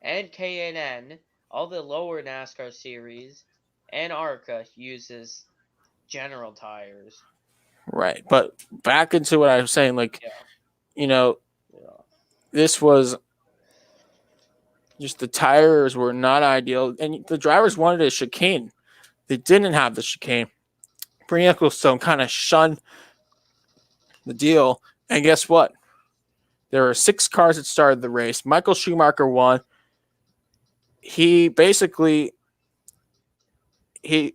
and K&N, all the lower NASCAR series, and Arca uses General tires. Right, but back into what I was saying, like, Yeah. you know, Yeah. this was just the tires were not ideal, and the drivers wanted a chicane. They didn't have the chicane. Bernie Ecclestone kind of shunned the deal, and guess what? There were 6 cars that started the race. Michael Schumacher won. He basically he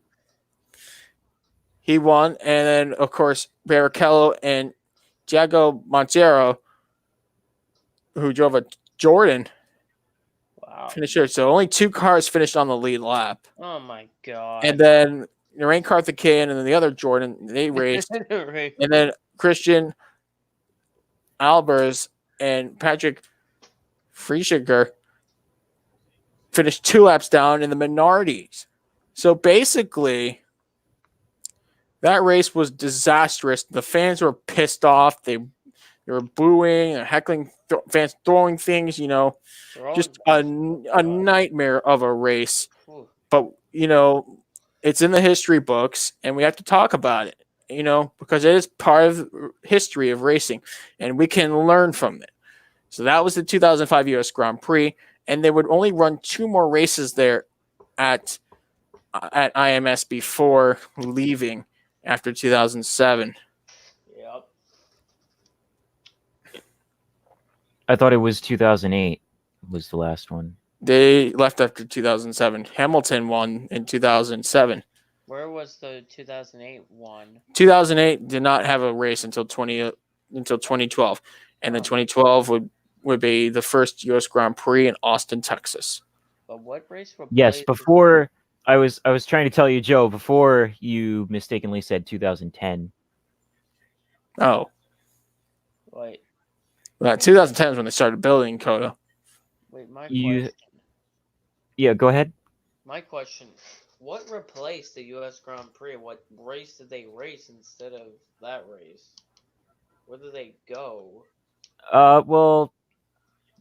won, and then of course Barrichello and Diego Montero, who drove a Jordan, Wow. finished here. So only 2 cars finished on the lead lap. Oh my god. And then Lorraine Karthikeyan and then the other Jordan, they raced. Right. And then Christian Albers and Patrick Frieschiger finished 2 laps down in the minorities. So basically, that race was disastrous. The fans were pissed off. They were booing and heckling, fans throwing things, just a nightmare of a race. Ooh. But, it's in the history books, and we have to talk about it, because it is part of history of racing, and we can learn from it. So that was the 2005 U.S. Grand Prix, and they would only run 2 more races there at IMS before leaving after 2007. Yep. I thought it was 2008 was the last one. They left after 2007. Hamilton won in 2007. Where was the 2008 one? 2008 did not have a race until 2012, and then 2012 would be the first U.S. Grand Prix in Austin, Texas. But what race were Yes, before I was trying to tell you, Joe, before you mistakenly said 2010. Oh, Wait. well, 2010 is when they started building Coda. Wait, question. Yeah, go ahead. My question: what replaced the U.S. Grand Prix? What race did they race instead of that race? Where did they go? Well,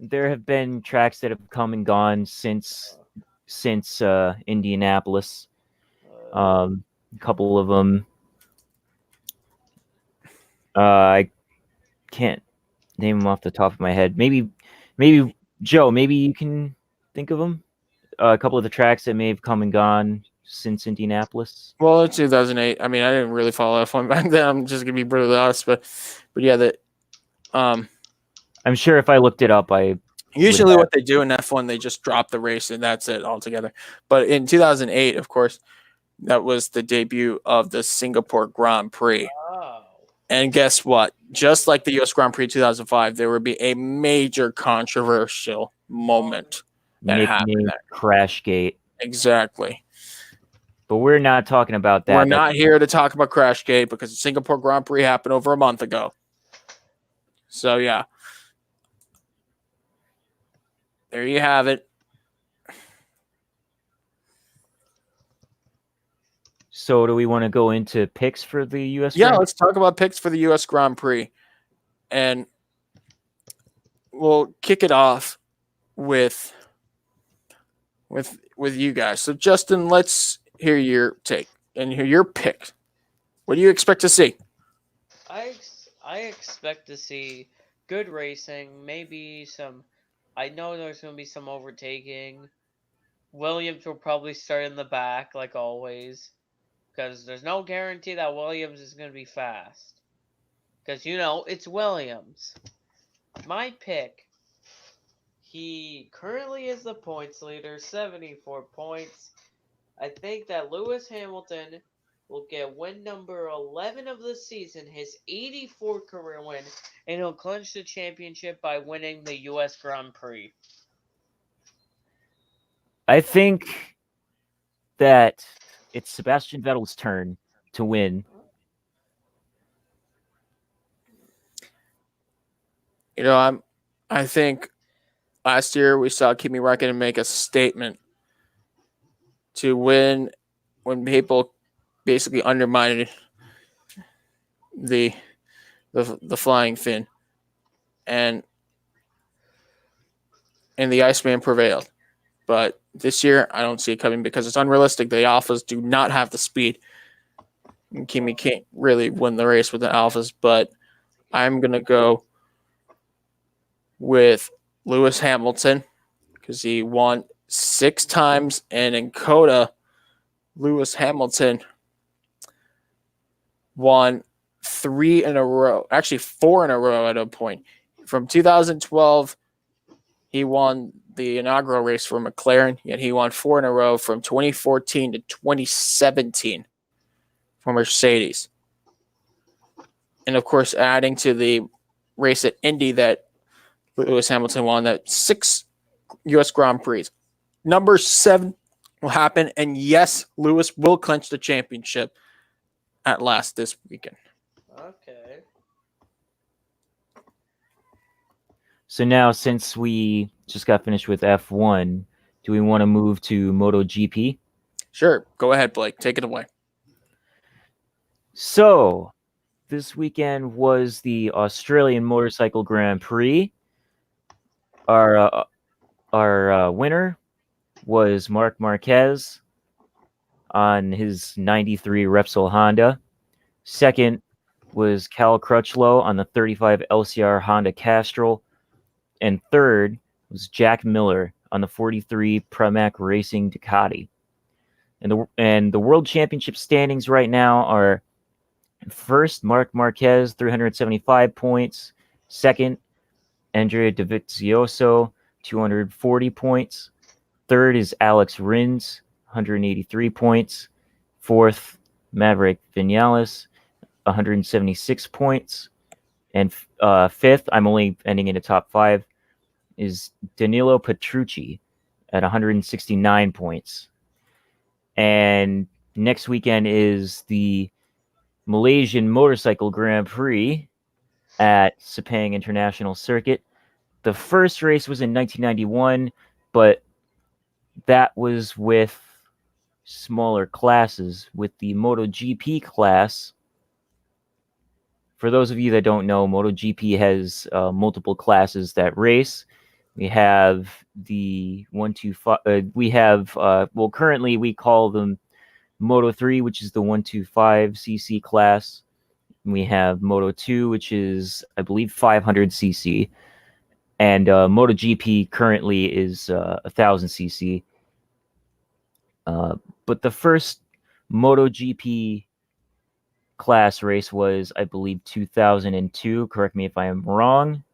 there have been tracks that have come and gone since Indianapolis. A couple of them. I can't name them off the top of my head. Maybe Joe, maybe you can think of them. A couple of the tracks that may have come and gone since Indianapolis. Well, it's 2008. I mean, I didn't really follow F1 back then. I'm just gonna be brutally honest, but yeah, I'm sure if I looked it up, usually what they do in F1, they just drop the race and that's it altogether. But in 2008, of course, that was the debut of the Singapore Grand Prix. Oh. And guess what? Just like the U.S. Grand Prix 2005, there would be a major controversial moment that happened. Crashgate. Exactly. But we're not talking about that. We're not here to talk about Crashgate because the Singapore Grand Prix happened over a month ago. So, yeah. There you have it. So do we want to go into picks for the U.S. Yeah, Grand let's talk about picks for the U.S. Grand Prix. And we'll kick it off with you guys. So, Justin, let's hear your take and hear your pick. What do you expect to see? I expect to see good racing, maybe some. I know there's going to be some overtaking. Williams will probably start in the back, like always, because there's no guarantee that Williams is going to be fast. Because, it's Williams. My pick, he currently is the points leader, 74 points. I think that Lewis Hamilton will get win number 11 of the season, his 84th career win, and he'll clinch the championship by winning the U.S. Grand Prix. I think that it's Sebastian Vettel's turn to win. I think last year we saw Kimi Räikkönen make a statement to win when people basically undermined the the flying fin, and the Iceman prevailed. But this year, I don't see it coming because it's unrealistic. The Alphas do not have the speed. And Kimi can't really win the race with the Alphas, but I'm going to go with Lewis Hamilton because he won 6 times, and in Coda, Lewis Hamilton won 3 in a row, actually 4 in a row at a point. From 2012, he won the inaugural race for McLaren, yet he won 4 in a row from 2014 to 2017 for Mercedes. And of course, adding to the race at Indy that Lewis Hamilton won, that 6 U.S. Grand Prix. Number 7 will happen, and yes, Lewis will clinch the championship at last this weekend. Okay. So now, since we just got finished with F1, do we want to move to MotoGP? Sure, go ahead, Blake. Take it away. So, this weekend was the Australian Motorcycle Grand Prix. Our winner was Marc Marquez on his 93 Repsol Honda. Second was Cal Crutchlow on the 35 LCR Honda Castrol. And third was Jack Miller on the 43 Pramac Racing Ducati. And the World Championship standings right now are: first, Marc Marquez, 375 points. Second, Andrea Dovizioso, 240 points. Third is Alex Rins, 183 points. Fourth, Maverick Vinales, 176 points. And fifth, I'm only ending in the top 5, is Danilo Petrucci at 169 points. And next weekend is the Malaysian Motorcycle Grand Prix at Sepang International Circuit. The first race was in 1991, but that was with smaller classes. With the MotoGP class, for those of you that don't know, MotoGP has multiple classes that race. We have the 125. We have currently we call them Moto 3, which is the 125cc class. We have Moto 2, which is, I believe, 500cc, and MotoGP currently is 1000cc. But the first MotoGP class race was, I believe, 2002. Correct me if I am wrong.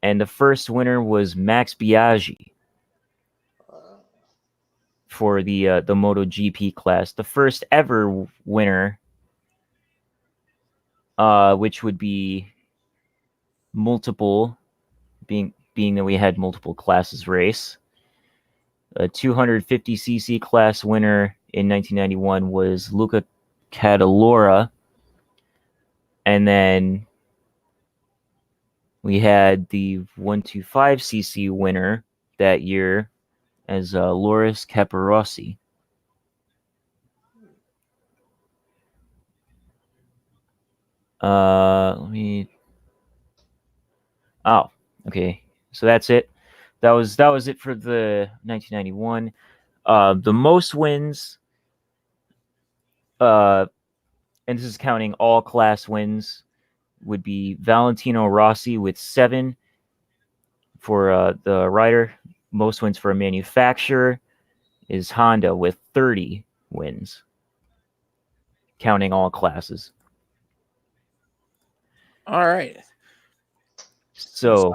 And the first winner was Max Biaggi for the MotoGP class. The first ever winner, which would be multiple, being that we had multiple classes race. A 250cc class winner in 1991 was Luca Cadalora. And then we had the 125cc winner that year as Loris Capirossi. Let me. Oh, okay. So that's it. That was it for the 1991. The most wins, and this is counting all class wins, would be Valentino Rossi with 7 for the rider. Most wins for a manufacturer is Honda with 30 wins, counting all classes. All right. So,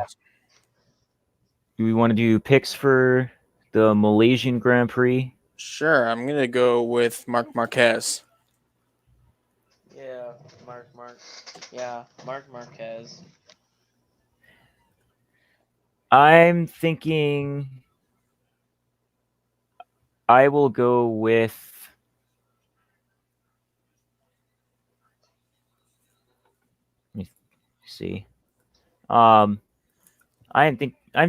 do we want to do picks for the Malaysian Grand Prix? Sure, I'm going to go with Marc Marquez. Yeah, Marc Marquez. I'm thinking I will go with. Let me see. I'm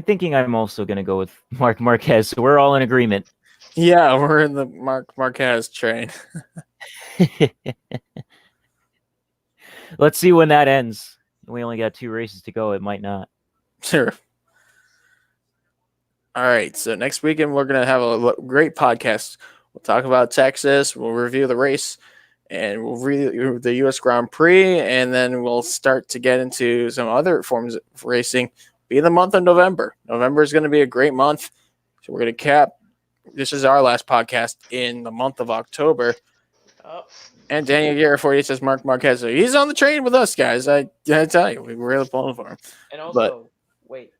thinking I'm also gonna go with Mark Marquez. So we're all in agreement. Yeah, we're in the Marquez train. Let's see when that ends. We only got 2 races to go. It might not. Sure. All right. So next weekend we're gonna have a great podcast. We'll talk about Texas. We'll review the race, and we'll review the U.S. Grand Prix, and then we'll start to get into some other forms of racing. Be the month of November. November is going to be a great month. So we're going to cap. This is our last podcast in the month of October. Oh, And Daniel Garofori says Mark Marquez. So he's on the train with us, guys. I tell you, we're really pulling for him. and also, wait,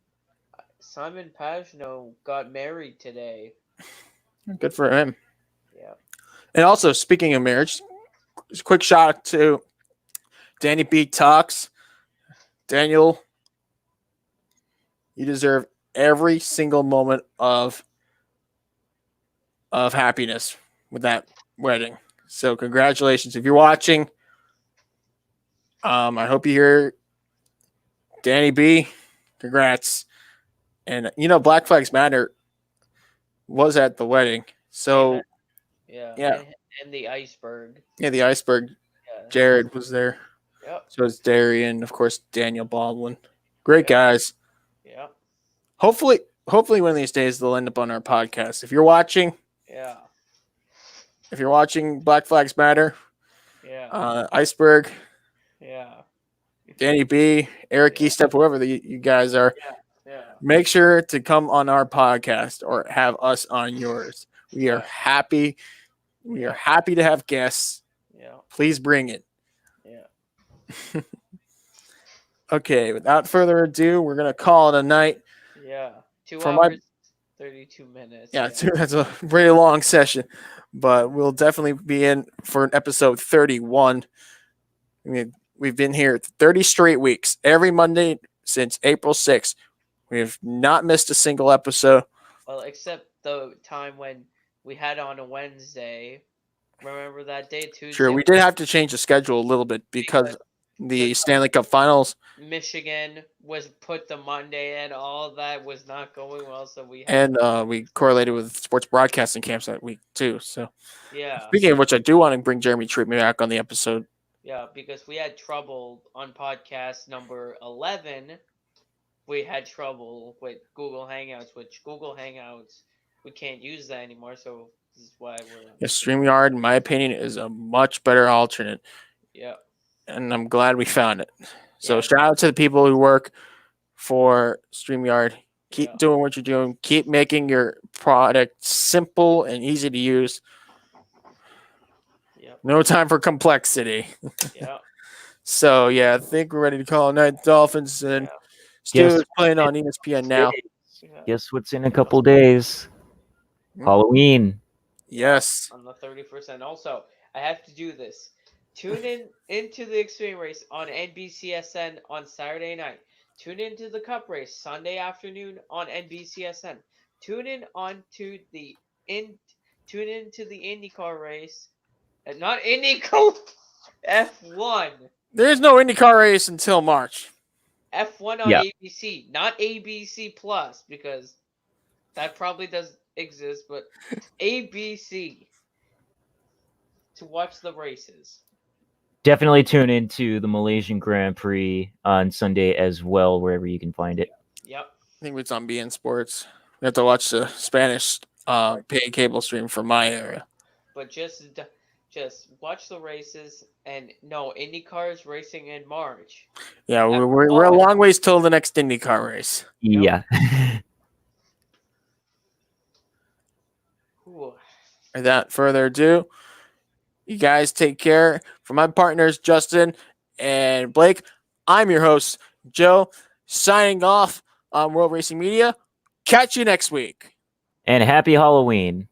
Simon Pagino got married today. Good for him. Yeah. And also, speaking of marriage, just a quick shout out to Danny B. Talks. Daniel, you deserve every single moment of happiness with that wedding. So congratulations. If you're watching, I hope you hear Danny B. Congrats. And Black Flags Matter was at the wedding. So yeah. And the iceberg. Yeah, the iceberg. Yeah. Jared was there. Yep. So it's Darian, of course, Daniel Baldwin. Great guys. Yeah. Hopefully one of these days they'll end up on our podcast. If you're watching, Black Flags Matter, Iceberg, Danny B, Eric Eastep, whoever you guys are, make sure to come on our podcast or have us on yours. We are happy. We are happy to have guests. Yeah. Please bring it. Yeah. Okay, without further ado, we're going to call it a night. Yeah. 2 hours, 32 minutes. Yeah, that's a very long session, but we'll definitely be in for episode 31. I mean, we've been here 30 straight weeks, every Monday since April 6th. We have not missed a single episode. Well, except the time when we had on a Wednesday. Remember that day, Tuesday? Sure, we did have to change the schedule a little bit because the Stanley Cup Finals. Michigan was put the Monday and all that was not going well, so we correlated with sports broadcasting camps that week too. So yeah. Speaking of which, I do want to bring Jeremy Treatme back on the episode. Yeah, because we had trouble on podcast number 11. We had trouble with Google Hangouts, which Google Hangouts we can't use that anymore. So this is why we're. StreamYard, in my opinion, is a much better alternate. Yeah. And I'm glad we found it. So shout out to the people who work for StreamYard. Keep doing what you're doing. Keep making your product simple and easy to use. Yep. No time for complexity. Yeah. So, I think we're ready to call it night. Dolphins and Steelers playing on ESPN now. Guess what's in a couple days? Halloween. Yes. On the 31st. And also, I have to do this. Tune into the Extreme Race on NBCSN on Saturday night. Tune into the Cup Race Sunday afternoon on NBCSN. Tune into the IndyCar race. Not IndyCar. F1. There's no IndyCar race until March. F1 on ABC, not ABC Plus, because that probably does exist, but ABC to watch the races. Definitely tune into the Malaysian Grand Prix on Sunday as well, wherever you can find it. Yep. I think it's on BN Sports. We have to watch the Spanish paid cable stream from my area. But just watch the races, and no, IndyCar is racing in March. Yeah, we're a long ways till the next IndyCar race. Yeah. Without further ado, you guys take care. For my partners, Justin and Blake, I'm your host, Joe, signing off on World Racing Media. Catch you next week. And happy Halloween.